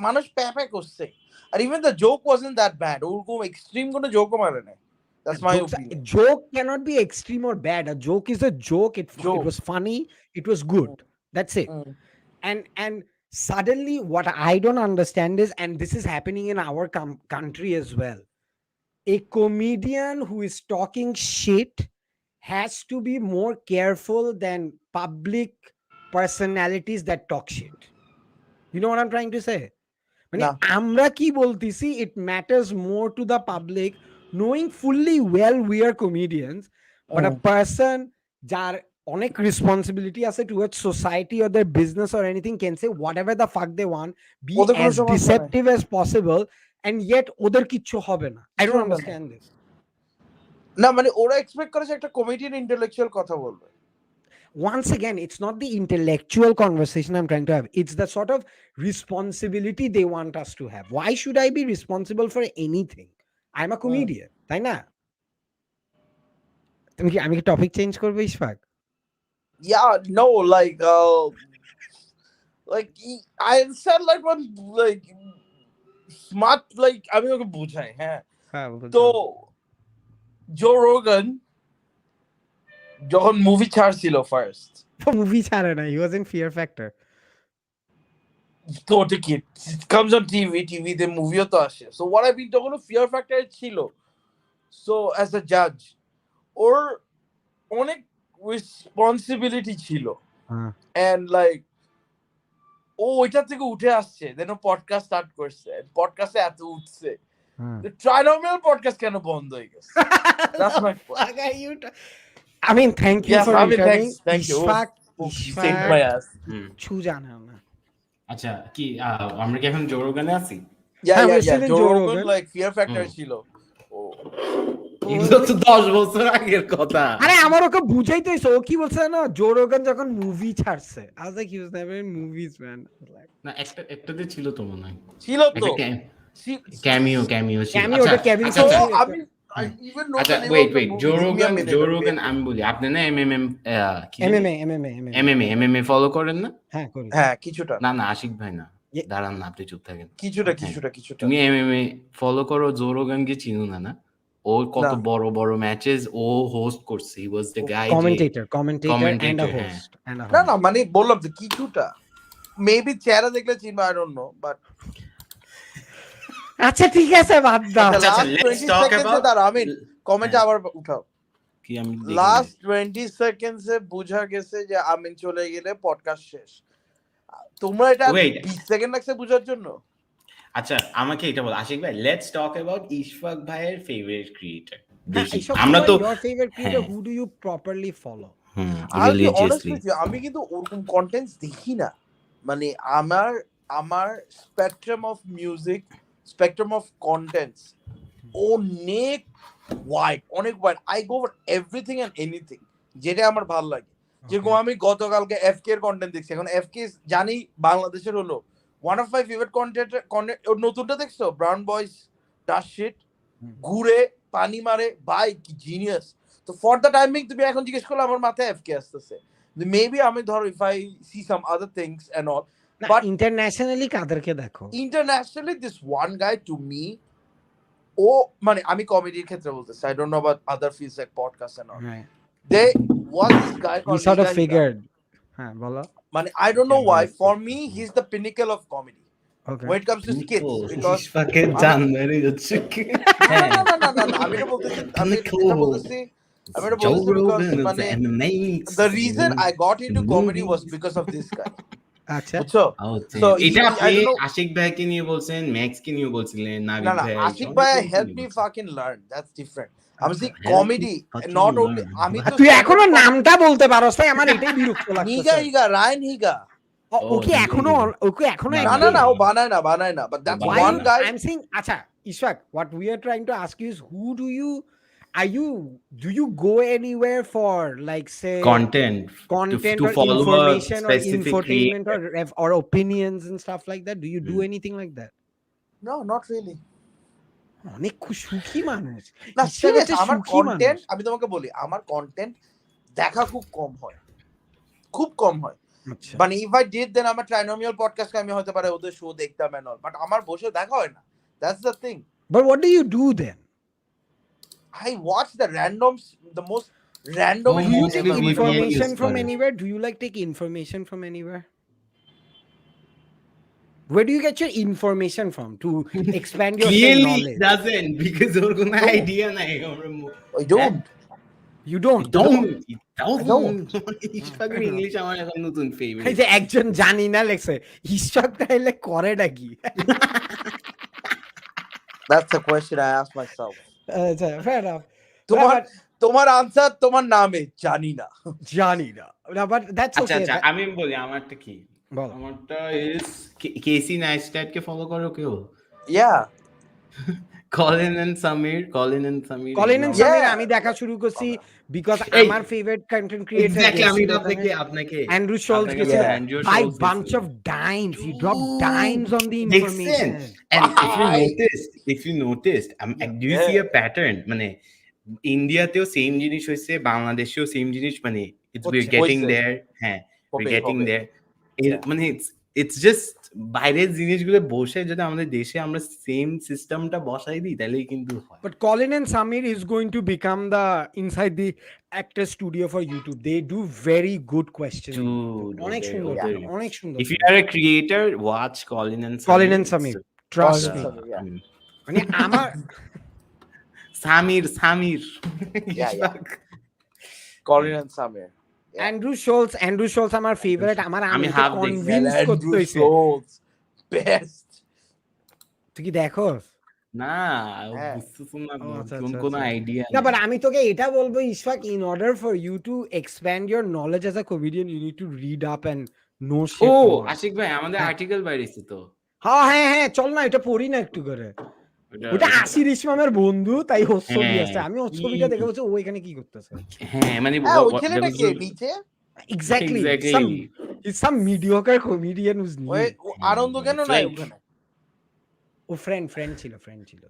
মানুষ প্যাপে করছে, আর even the joke wasn't that bad. ওরকম extreme কোনো joke মারে নাই. That's my opinion. A joke cannot be extreme or bad. A joke is a joke. It was funny. It was good. That's it. And suddenly what I don't understand is, and this is happening in our country as well, a comedian who is talking shit has to be more careful than public personalities that talk shit. You know what I'm trying to say? Amra ki boltisi, it matters more to the public, knowing fully well we are comedians, but a person jar onek responsibility ase towards society or their business or anything can say whatever the fuck they want, be as deceptive as possible, and yet oder kichu hobe na. I don't understand this. না মানে ওরা expect করে যে একটা comedian intellectual কথা বলবে। once again, it's not the intellectual conversation I'm trying to have. It's the sort of responsibility they want us to have. Why should I be responsible for anything? I'm a comedian, তাই না? আমি কি topic change করবো Ishfaq? Yeah, no, I said like one like smart like আমি ওকে বুঝাই হ্যাঁ হ্যাঁ, তো জো রোগান যখন মুভি ছাড়ছিল ফার্স্ট মুভি ছাড়ে না, হি ওয়াজ ইন ফিয়ার ফ্যাক্টর। তো ওটা কি কামস অন টিভিতে মুভিও তো আসে সো হোয়াট আই বিন তখন ফিয়ার ফ্যাক্টর ছিল সো অ্যাজ আ জাজ ওর অনেক রেসপন্সিবিলিটি ছিল এন্ড লাইক ও ওইটা থেকে উঠে আসছে দেন ও পডকাস্ট স্টার্ট করছে পডকাস্টে এত উঠছে ট্রাইনোমিয়াল পডকাস্ট কেন বন্ধ হয়ে গেছে that's my I mean, thank you for returning. Thank you. Ishfaq my ass. ছু জানে না। আচ্ছা কি আমরা কি এখন জো রোগানে আছি? Yeah, we're still in Joe Joe Rogan, Rogan. like Fear Factor ছিল এগুলো তো 10 বছর আগের কথা। আরে আমার ওকে বুঝাইতে হইছে, ও কি বলছে না জো রোগান যখন মুভি ছাড়ছে, I was like he was never in movies man. না একটাতে ছিল তো মনে হয়, ছিল তো ক্যামিও ছিল। ওটা কেভিন so স্পেসি। আমি I even know আচ্ছা the name wait of the movie. Joe Give me a Rogan minute. আমি বলি আপনি না MMA ফলো করেন না? হ্যাঁ করি। হ্যাঁ কিছুটা না আশিক ভাই না, দাঁড়ান না, আপনি চুপ থাকেন। কিছুটা তুমি এমএমএ ফলো করো, জো রোগানকে চিনো না? ও কত বড় ম্যাচেস ও হোস্ট করছে, he was the guy commentator and a host না মানে বললাম তো কিছুটা মেবি চেহারা দেখলে চিনবো আই ডোন্ট নো বাট আচ্ছা ঠিক আছে বাদ দাও। let's talk about আমি কমেন্টে আবার উঠাও কি আমি লাস্ট 20 সেকেন্ডসে বুঝা গেছে যে আমিন চলে গেলে পডকাস্ট শেষ। তোমরা এটা 20 সেকেন্ড লাগছে বুঝার জন্য? আচ্ছা আমাকে এটা বল আশিক ভাই, লেটস টক অ্যাবাউট ইশফাক ভাইয়ের ফেভারিট ক্রিয়েটর। দেখি আমরা তো your favorite creator, who do you properly follow? আমি কিন্তু ওরকম কন্টেন্টস দেখি না, মানে আমার spectrum of music, spectrum of contents অনেক wide I go for everything and anything যেটা আমার ভালো লাগে। যেরকম আমি গতকালকে এফকে এর কন্টেন্ট দেখছি, এখন এফকে জানি বাংলাদেশের হলো one of my favourite content ওর নতুনটা দেখছো ব্রাউন বয়েজ ডাস শিট, ঘুরে পানি মারে, ভাই কি জিনিয়াস। তো ফর দ্য টাইমিং তুমি এখন জিজ্ঞেস করলে আমার মাথায় এফকে আসতেছে, মেবি আমি ধরো if I see some other things and all but internationally কাদেরকে দেখো? Internationally this one guy to me, ও মানে আমি কমেডির ক্ষেত্রে বলতেছি, I don't know about other fields like podcast and all, they was this guy he sort of figured হ্যাঁ বলো মানে I don't know why for me he's the pinnacle of comedy when it comes to skits because ইশফাকের জান মেরে যাচ্ছে কি না আমি এটা বলতেছি because মানে the reason I got into comedy was because of this guy. আচ্ছা so এটা আপনি আশিক ভাইকে নিয়ে বলছেন, ম্যাক্স কে নিয়ে বলছিলেন, নাবিদ ভাই? আশিক ভাই help me fucking learn, that's different. আমি সি কমেডি নট অনলি, আমি তো তুই এখনো নামটা বলতে পারোস তাই আমার এটাই বিরক্ত লাগছে। হিগা রায়ান হিগা ওকে এখনো না ও বানায় না but that's one guy I'm saying acha Ishfaq, what we are trying to ask you is who do you go anywhere for like say content to or follow information or specific infotainment or opinions and stuff like that? Do you do anything like that? No, not really. অনেক সুখী মানুষ না serious, আমার content আমি তোমাকে বলি আমার content দেখা খুব কম হয় মানে if I did then আমার ট্রাইনোমিয়াল পডকাস্ট আমি হতে পারে ওদের শো দেখতাম এন্ড অল, বাট আমার বসে দেখা হয় না, that's the thing. But what do you do then? I watch the most random do you take information from anywhere? Do you like take information from anywhere? Where do you get your information from to expand your knowledge? Doesn't, because or কোনো idea নাই আমরা I don't. You don't. ইশফাকের English আমার এখন নতুন favourite. এই যে একজন জানি না লেখছে ইশফাক তাইলে করেটা কি? That's the question I ask myself. আচ্ছা fair enough. তোমার আনসার তোমার নামে জানি না but that's okay. আচ্ছা আমি বলি আমারটা কি, আমারটা ইজ কেসি নাইস্ট্যাট কে ফলো করো কেউ? Yeah. Colin and Samir. Colin and এগুলো সামির Yeah. আমি দেখা শুরু করছি বিকজ এই আমার ফেভারিট কন্টেন্ট ক্রিয়েটর এক্স্যাক্টলি আমি গেছিল তো ওখানে আপনাকে অ্যান্ড্রু শোলস আপনাকে গেছিল Yeah. অ্যান্ড্রু বাই শোলস বাঞ্চ গেছিল। Of dimes he drop dimes on the দেখছেন? Information And Bye. if you noticed, do you Yeah. see a pattern? মানে ইন্ডিয়াতেও সেম জিনিস হয়েছে, বাংলাদেশেও সেম জিনিস, মানে we're getting হয়েছে। there. হ্যাঁ, we're getting হবে। there. Yeah. মানে it's just বাইরের জিনিসগুলো বসে যদি আমাদের দেশে আমরা সেম সিস্টেমটা বসাই দিই তাহলেই কিন্তু হয়। But Colin and Samir is going to become the inside the actor studio for YouTube. They do very good questioning. Dude, অনেক সুন্দর ওদের করে, অনেক সুন্দর if you করে। are a creator, watch Colin and Samir. Colin and Samir, trust Colin and me. Samir, yeah. মানে আমার Samir Yeah. Ishfaq. Colin and Samir. Yeah. Andrew Scholz আমার ফেভারিট, আমার আমি আমি half কনভিন্স Andrew করতে হইছে। Schultz, best. তুই কি দেখো? না হ্যাঁ। বুঝতেছো না, ও, আচ্ছা, কোন আচ্ছা, কোন আচ্ছা। আইডিয়া না, বাট আমি তোকে এটা বলবো Ishfaq, in order for you to expand your knowledge as a comedian you need to read up and know ও শিট। আশিক ভাই আমাদের হ্যাঁ। আর্টিকেল বাইরেছে তো, হ্যাঁ চল না এটা পড়ি না একটু করে। ওটা আসির ইসমামের বন্ধু, তাই ওর ছবি হ্যাঁ, আছে, আমি ওর কি- ছবিটা দেখে বলছি ও এখানে কি করতেছে। হ্যাঁ মানে হ্যাঁ, ওই ছেলেটা কে নিচে? Exactly, Exactly. সাম মিডিওকার কমেডিয়ান হুজ ওই নিউ। ও আনন্দ কেন নাই Friend. ওখানে? ও ফ্রেন্ড ছিল।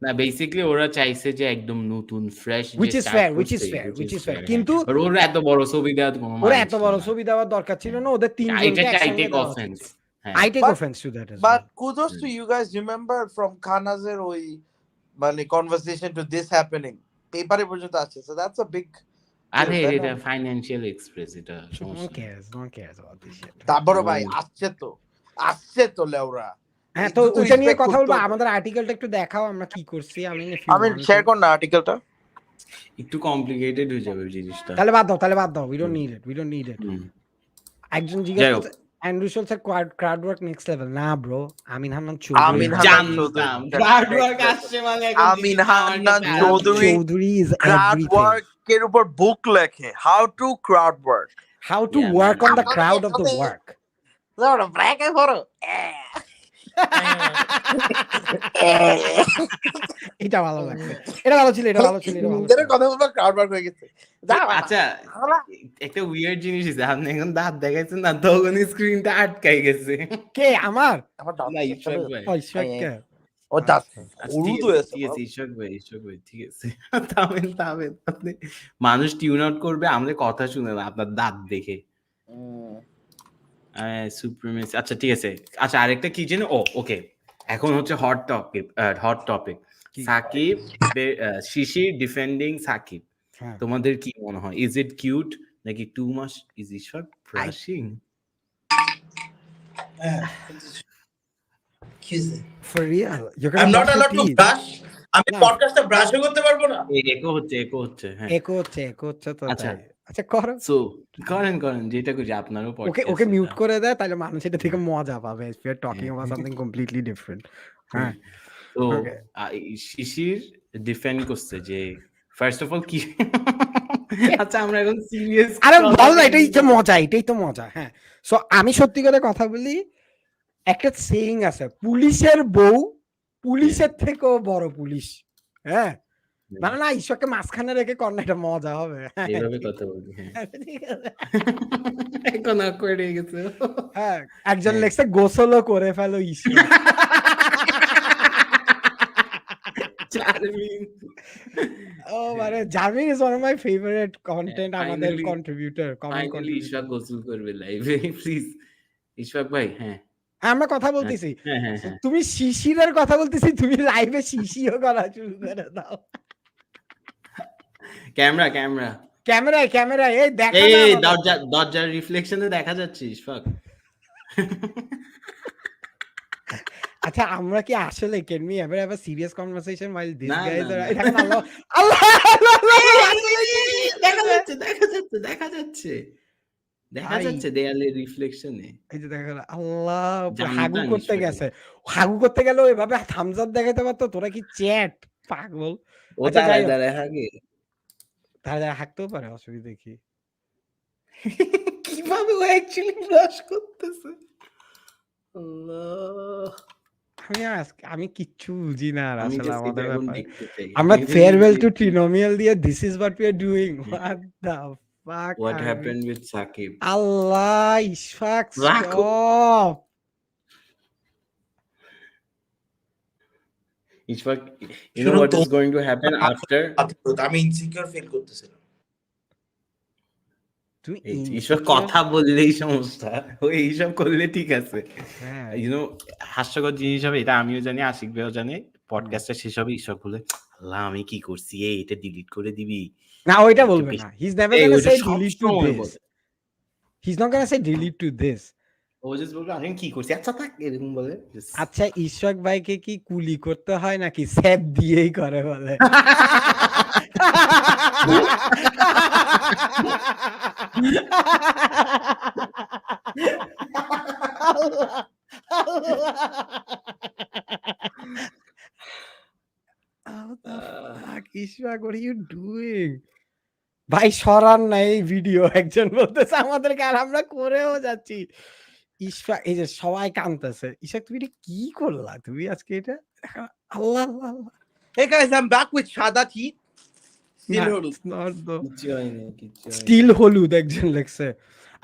না বেসিক্যালি ওরা চাইছে যে একদম নতুন ফ্রেশ, Which is fair, কিন্তু ওরা এত বড় ছবি দেওয়ার কোনো ওরা মানে এত ছিল বড় না। ছবি দেওয়ার দরকার ছিল না, ওদের এটা তিনজনকে I একসঙ্গে take দেওয়া offense. উচিত। হ্যাঁ। I take But- offense to that as But well. kudos to you guys. Remember from Khanaz's ওই মানে conversation to this happening. পেপারে পর্যন্ত আছে. So that's a big আরে তাই না? এটা ফাইন্যান্সিয়াল এক্সপ্রেস, এটা No সমস্যা one নেই। cares about this shit. তারপরে ভাই আসছে তো লেওরা। হ্যাঁ, তো একটু তো ওইটা নিয়ে respect কথা করতে বলবো, হবে। আমাদের আর্টিকেলটা একটু দেখাও আমরা কি করছি। আমি শেয়ার কর না আর্টিকেলটা। একটু কমপ্লিকেটেড হয়ে যাবে জিনিসটা। তাহলে বাদ দাও, we don't need it. হুম। একজন যাই জিজ্ঞাসা হোক। করছে অ্যান্ড্রু শোলস এর ক্রাউড ওয়ার্ক নেক্সট লেভেল। না ব্রো, আমিন হান্নান আমিন চৌধুরী হান্নান জানতাম চৌধুরী। ক্রাউড ওয়ার্ক আসছে মানে এখন আমিন জিনিসটা আমার হান্নান কাছে Chowdhury. Chowdhury is crowd everything. ওয়ার্কের উপর বুক লেখে, how to crowd work. How to Yeah, work man. on the crowd of the work. ব্র্যাকে করো। এটা ভালো লাগছে, এটা ভালো ছিল। নিজের কথা বলবো ক্রাউড ওয়ার্ক হয়ে গেছে। আচ্ছা একটা উইয়ার্ড জিনিস আছে, আপনি এখন দাঁত দেখাইছেন না তখন স্ক্রিনটা আটকাই গেছে। কে আমার? আমার দাঁত না, ইশফাক ভাই। ঐশ্বরকে ও দাঁত আচ্ছা, হলুদ ঠিক হয়ে আছে, ঠিক আছে, ঈশ্বর ভাই ঠিক আছে। থামেন আপনি, মানুষ টিউন আউট করবে আমাদের কথা শুনে না আপনার দাঁত দেখে। সুপ্রিমেসি, আচ্ছা ঠিক আছে। আচ্ছা আরেকটা কি জানো, ওকে এখন হচ্ছে হট টপিক সাকিব, শিশির ডিফেন্ডিং সাকিব। হ্যাঁ। তোমাদের কি মনে হয়, ইজ ইট কিউট নাকি too much? Is Ishfaq brushing? For real, you're I'm gonna not brush your allowed to teeth. brush. আমি না। পডকাস্টে ব্রাশও করতে পারবো না। একো হচ্ছে হ্যাঁ। Echo হচ্ছে তো আচ্ছা। তাই। আচ্ছা করো। সো করেন যেটা করি, আপনারও ওকে মিউট করে দেয়, তাহলে মানুষ এটা থেকে মজা পাবে। If you're talking about something completely different. হ্যাঁ। তো Okay. শিশির ডিফেন্ড করছে যে ফার্স্ট অফ অল কি আচ্ছা আমরা এখন সিরিয়াস। আরে বল না, এটাই তো মজা। হ্যাঁ, সো আমি সত্যি করে কথা বলি, একটা সেইং আছে, পুলিশের বউ পুলিশের থেকেও বড় পুলিশ। হ্যাঁ, মানে না ঈশ্বরকে মাঝখানে রেখে কর্না, এটা মজা হবে। এইভাবে কথা বলি। হ্যাঁ এখন awkward হয়ে গেছে। হ্যাঁ, একজন লেখছে গোসলও করে ফেলো ঈশ্বর। ও মানে Jarmin is one of my favourite content, আমাদের Finally- contributor, comment finally contributor. Ishfaq গোসল করবে লাইভে, প্লিজ ইশফাক ভাই। হ্যাঁ আমরা কথা বলতেছি, হ্যাঁ So, তুমি শিশিরের কথা বলতেছি, তুমি লাইভে শিশিও করা শুরু করে দাও। ক্যামেরায় এই দেখা না এই আমাদের। দরজার রিফ্লেকশনে দেখা যাচ্ছে ইশফাক। আচ্ছা আমরা কি আসলে can we ever have a serious conversation while these না, guys না, are না। দেখেন আল্লাহ দেখা যাচ্ছে দেয়ালের রিফ্লেকশনে। এই যে দেখা গেল আল্লাহ জানতাম হাগু করতে নিশ্চয়ই। গেছে, হাগু করতে গেল এভাবে থামস আপ দেখাইতে পারতো, তোরা কি চ্যাট পাগল। ও আচ্ছা, যাই হোক। দাঁড়ায় আগে তারা হাঁকতেও পারে, অসুবিধা কি? কিভাবে ও অ্যাকচুয়ালি ব্রাশ করতেছে। আল্লাহ আমি কিচ্ছু বুঝি না আর আমি আসলে জাস্ট এটা আমাদের এখন ব্যাপারে। দেখতে চাই। আমরা এটা ফেয়ারওয়েল যদি টু দেখি, ট্রিনোমিয়াল দিয়ে this is what we are doing. What the fuck. what happened with Sakib? আল্লাহ, ইশফাক রাখো। Stop. Ishfaq, you know what is going to happen after? আমি ইনসিকিউর ফিল করতেছিলাম। তুমি ঈশ্বর কথা বললেই সমস্যা, ও এইসব করলে ঠিক আছে। হ্যাঁ ইউনো হাস্যকর জিনিস হবে, এটা আমিও জানি, আশিক ভাইও জানে। পডকাস্টটা শেষ হবে, ঈশ্বর বলে আল্লাহ আমি কি করছি, এটা ডিলিট করে দিবি। না, ওইটা বলবে না। He is never gonna say delete to this. He is not gonna say delete to this. ও জাস্ট বলবে আমি কি করছি, আচ্ছা থাক, এরকম বলে। আচ্ছা, ইশফাক ভাইকে কি কুলি করতে হয় নাকি স্যাপ দিয়েই করে বলে? Ishfaq, what are you doing? ভাই সরান না এই ভিডিও, একজন বলতেছে আমাদেরকে, আর আমরা করেও যাচ্ছি। ইশফাক, এই যে সবাই কাঁদতেছে। ইশফাক, তুমি এটা কি করলা তুমি আজকে? এটা আল্লাহ আল্লাহ আল্লাহ। Hey guys, I'm back with সাদা teeth. Still হলুদ। কিচ্ছু হয়নি, কিচ্ছু হয়নি। স্টিল হলুদ একজন লেখছে।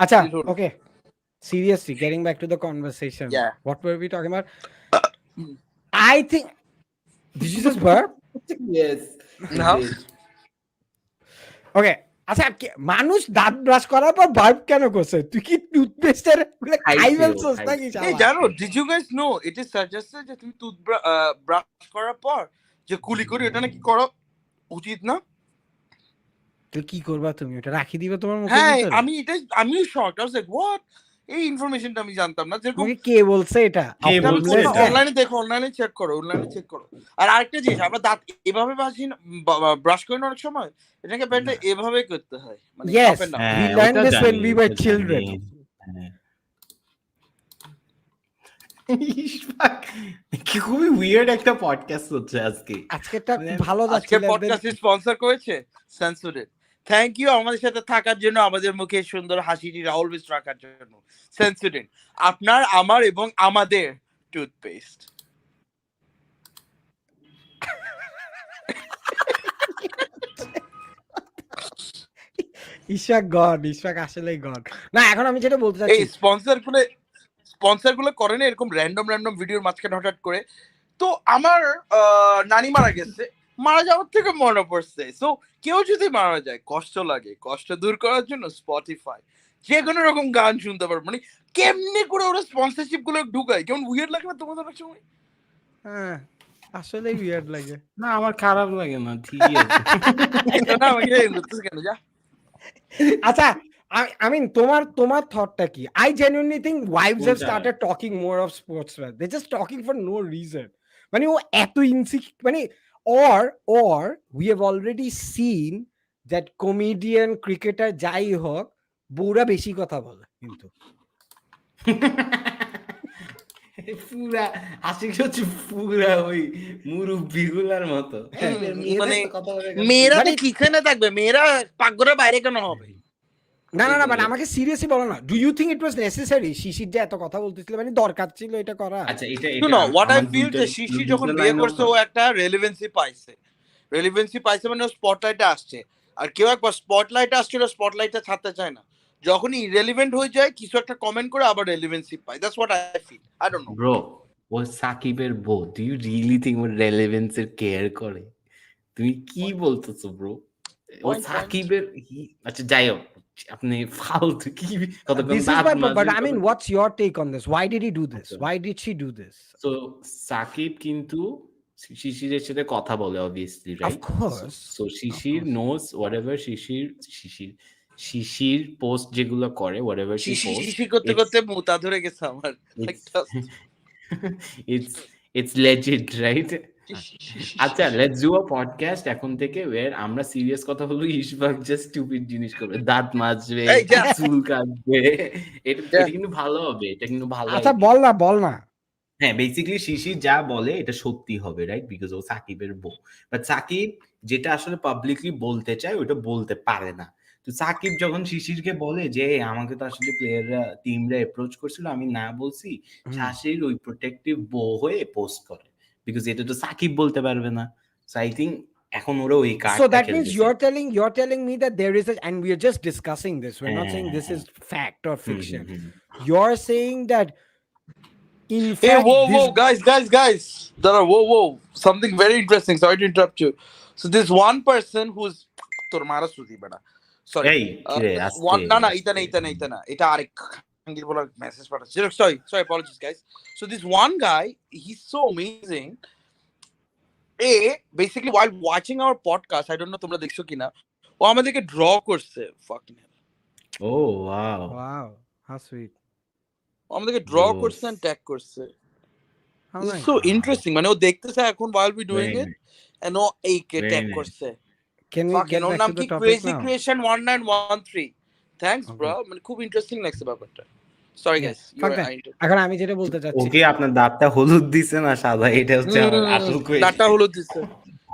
আচ্ছা, Still হলুদ। ওকে, seriously, getting back to the conversation. Yeah. What were we talking about? I think, did you just burp? Yes. No. Okay, আচ্ছা, মানুষ দাঁত ব্রাশ করার পর বার্প কেন করছে? তুই কি টুথপেস্টের খাই ফেলছস নাকি? এই জানো, did you guys know it is suggested যে তুমি ব্রাশ করার পর যে কুলি করি, এটা নাকি করা উচিত না? তুই কি করবা? তুমি ওটা রাখি দিবে তোমার মুখের হ্যাঁ, ভিতরে? আমিও শক। I was like, what? এই ইনফরমেশনটা আমি জানতাম না। যেরকম তোমাকে কে বলছে এটা? কে বলছে এটা? অনলাইনে দেখো, অনলাইনে চেক করো। আর আরেকটা জিনিস, আমরা দাঁত এভাবে ব্রাশ করি না অনেক সময়, এটাকে ব্যাটে এভাবে করতে হয়, মানে Yes, up and down. we learned this when we were children. কি খুবই উইয়ার্ড একটা পডকাস্ট হচ্ছে আজকে। আজকেরটা ভালো যাচ্ছে। আজকের পডকাস্ট স্পন্সর করেছে সেন্সুরেট। থ্যাংক ইউ আমাদের সাথে থাকার জন্য, আমাদের মুখে সুন্দর হাসিটি অলওয়েজ রাখার জন্য। সেন্সুরেট, আপনার, আমার এবং আমাদের টুথপেস্ট। ইশাক গড, ইশাক আসলেই গড। না, এখন আমি যেটা বলতে এই চাচ্ছি, স্পন্সর গুলো করে না এরকম র্যান্ডম ভিডিওর মাঝখানে হঠাৎ করে। তো আমার নানি মারা গেছে, মারা যাওয়ার থেকে মনে পড়ছে, সো কেউ যদি মারা যায় কষ্ট লাগে, কষ্ট দূর করার জন্য স্পটিফাই যে কোনো রকম গান শুনতে পারবো। মানে কেমনি করে ওরা স্পন্সরশিপ গুলো ঢুকায়, কেমন উইয়ার্ড লাগে না তোমাদের অনেক সময়? হ্যাঁ আসলেই উইয়ার্ড লাগে। না আমার খারাপ লাগে না, ঠিকই আছে। না আমাকে কেন যা। আচ্ছা, I mean, তোমার থটটা কি? I genuinely think wives have কোনটা? started talking more of sportswear. They're just talking for no reason. মানে ও এত মানে or we have already seen that comedian, cricketer যাই হোক, বউরা বেশি কথা বলে কিন্তু। পুরা আশিক হচ্ছে পুরা ওই মুরব্বিগুলার মতো। মানে মেয়েরা মানে তো কিচেনে থাকবে, মেয়েরা পাকঘরের বাইরে কেন হবে? না বাট আমাকে সিরিয়াসলি বলো না, do you think it was necessary Shishir যে এত কথা বলতেছিল? মানে দরকার ছিল এটা করা? আচ্ছা এটা শুনো, হোয়াট আই ফিল যে শিশি যখন বিয়ে করছে ও একটা রেলেভেন্সি পাইছে মানে ও স্পটলাইটে আসছে। আর কেউ একবার স্পটলাইটে আসছিল, স্পটলাইটে ছাড়তে চায় না। যখনই ইরেলেভেন্ট হয়ে যায় কিছু একটা কমেন্ট করে আবার রেলেভেন্সি পায়। That's what I feel. I don't know bro, ও সাকিবের বউ, ডু ইউ রিয়েলি থিংক ওর রেলেভেন্সের কেয়ার করে? তুমি কি বলতেছো ব্রো? ও সাকিবের আচ্ছা যাই হোক, আপনি ফালতু কি But I mean, what's your take on this? Why did he do this? Why did she do this? So Shakib কিন্তু শিশিরের সাথে কথা বলে obviously, right? Of course. So Shishir knows whatever Shishir post যেগুলো করে, whatever she posts, শিশি করতে করতে মুতা ধরে গেছে আমার। it's legit, right? আচ্ছা, let's do a podcast এখন থেকে where আমরা সিরিয়াস কথা বলবো, ইশফাক জাস্ট স্টুপিড জিনিস করবে, দাঁত মাজবে, চুল কাটবে। এটা কিন্তু ভালো হবে, এটা কিন্তু ভালো। আচ্ছা বল না। হ্যাঁ, বেসিক্যালি শিশির যা বলে এটা সত্যি হবে, রাইট? বিকজ ও সাকিবের বউ। বাট সাকিব যেটা আসলে পাবলিকলি বলতে চায় ওটা বলতে পারে না। তো সাকিব যখন শিশিরকে বলে যে আমাকে তো আসলে প্লেয়াররা টিমরা অ্যাপ্রোচ করছিল, আমি না বলছি, শাশির ওই প্রোটেক্টিভ বো হয়ে পোস্ট করে, বিকজ এটা তো সাকিব বলতে পারবে না। সো আই থিঙ্ক এখন ওরা ওই So কার্ডটা that means খেলতেছে। you're telling me that there is a, and we are just discussing this. We're not saying this is fact or fiction. You're saying that in Hey, fact whoa, this guys. Whoa. Something very interesting. Sorry to interrupt you. So this one person who's তোর মারা শ্রুতি বেটা। Sorry. এই কিরে আস্তে না আস্তে। না এটা আরেক খাঙ্গির বলা মেসেজ পাঠাচ্ছে। Sorry, apologies guys. So this one guy, he's so amazing. Basically while watching our podcast, I don't know তোমরা দেখছো কিনা, ও আমাদেরকে ড্র করছে। Fucking hell. ও ওয়াও, wow, how sweet, ও আমাদেরকে ড্র Gross. করছে and tag করছে। how This is nice. so interesting. মানে ও দেখতেছে এখন while we doing Very it, nice. and ও এইকে Very ট্যাগ nice. করছে। Can we Fucking get ওর back নাম to কি? the topic Crazy now? Creation 1913. Thanks Okay. bro. মানে খুব ইন্টারেস্টিং লাগছে ব্যাপারটা। Sorry Yeah, guys. fuck that. এখন আমি যেটা বলতে চাচ্ছি, ওকে আপনার দাঁতটা হলুদ দিছে না সাদা, এটা হচ্ছে আমার আসল ডাটা কোয়েশ্চেন। হলুদ দিছে।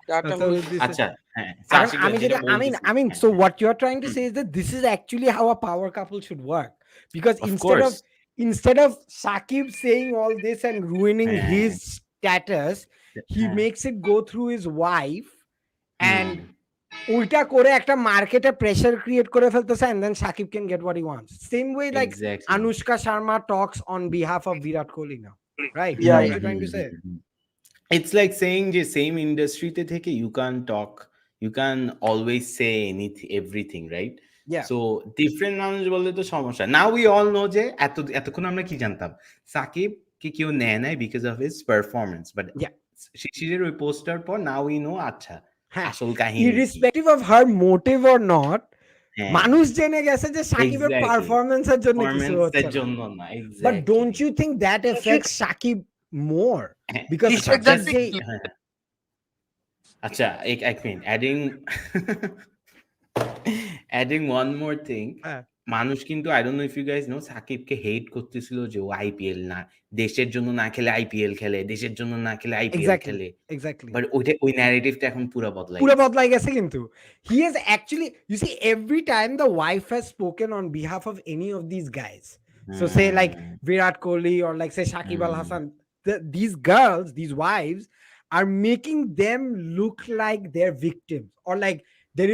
ডাটা কথা হলুদ বলতেছে। আচ্ছা হ্যাঁ, এখন আশিক ভাই আমি যেটা যেটা বলতেছি। I mean, so what you're trying to say is that this is actually how a power couple should work, because Of instead course. of Shakib saying all this and ruining his status, he makes it go through his wife and উল্টা করে একটা মার্কেটে pressure create করে ফেলতেছে, and then Shakib can get what he wants. Same way like Exactly. Anushka Sharma talks on behalf of Virat Kohli now, right? Yeah, What yeah. you're trying to say? It's like saying যে same ইন্ডাস্ট্রিতে থেকে you can't talk, you can always say anything, everything, right? Yeah. So different মানুষ বললে তো সমস্যা। Now we all know যে এতক্ষণ আমরা কি জানতাম, সাকিব কে কেউ নেয় নাই because of his performance, but Yeah. শিশিরের ওই পোস্টার পর now we know আচ্ছা হ্যাঁ, আসল কাহিনী কি। irrespective of her motive or not, হ্যাঁ, মানুষ জেনে গেছে যে সাকিবের exactly. পারফরম্যান্সের জন্য কিছু Performance হচ্ছে এর না। জন্য না, But exactly. don't you think that affects Shakib more? হ্যাঁ, Because আচ্ছা, Shakib just- say- হ্যাঁ। আচ্ছা এক minute, adding one more thing, হ্যাঁ। মানুষ কিন্তু I don't know if you guys know, সাকিবকে হেট করতেছিল যে ও আইপিএল না, দেশের জন্য না খেলে আইপিএল খেলে, দেশের জন্য না খেলে আইপিএল খেলে, exactly বাট ওই ন্যারেটিভটা এখন পুরো বদলাই পুরো গেছে। বদলাই গেছে। কিন্তু he has actually, you see, every time the wife has spoken on behalf of any of these guys, so say like Virat Kohli or like say Shakib Al Hasan, these girls, these wives are making them look like they're victims, or like there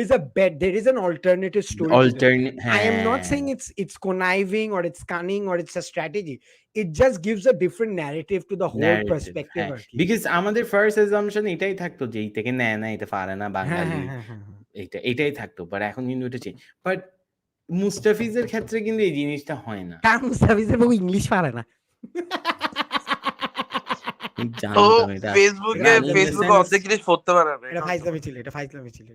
is an alternative story to this. I am not saying it's conniving or it's cunning or it's a strategy. It just gives a different narrative to the whole perspective. Because আমাদের first assumption এটাই থাকতো যে এইটাকে নেয় না, এটা পারে না, বাঙালি, এটাই থাকতো। বাট এখন কিন্তু এটা চেঞ্জ। বাট মুস্তাফিজের ক্ষেত্রে কিন্তু এই জিনিসটা হয় না। কারণ মুস্তাফিজের বউ ইংলিশ পারে না। জানতাম এটা। ফেসবুকে অর্ধেক জিনিস পড়তে পারে না। এটা ফাইজলামি ছিল, এটা ফাইজলামি ছিল।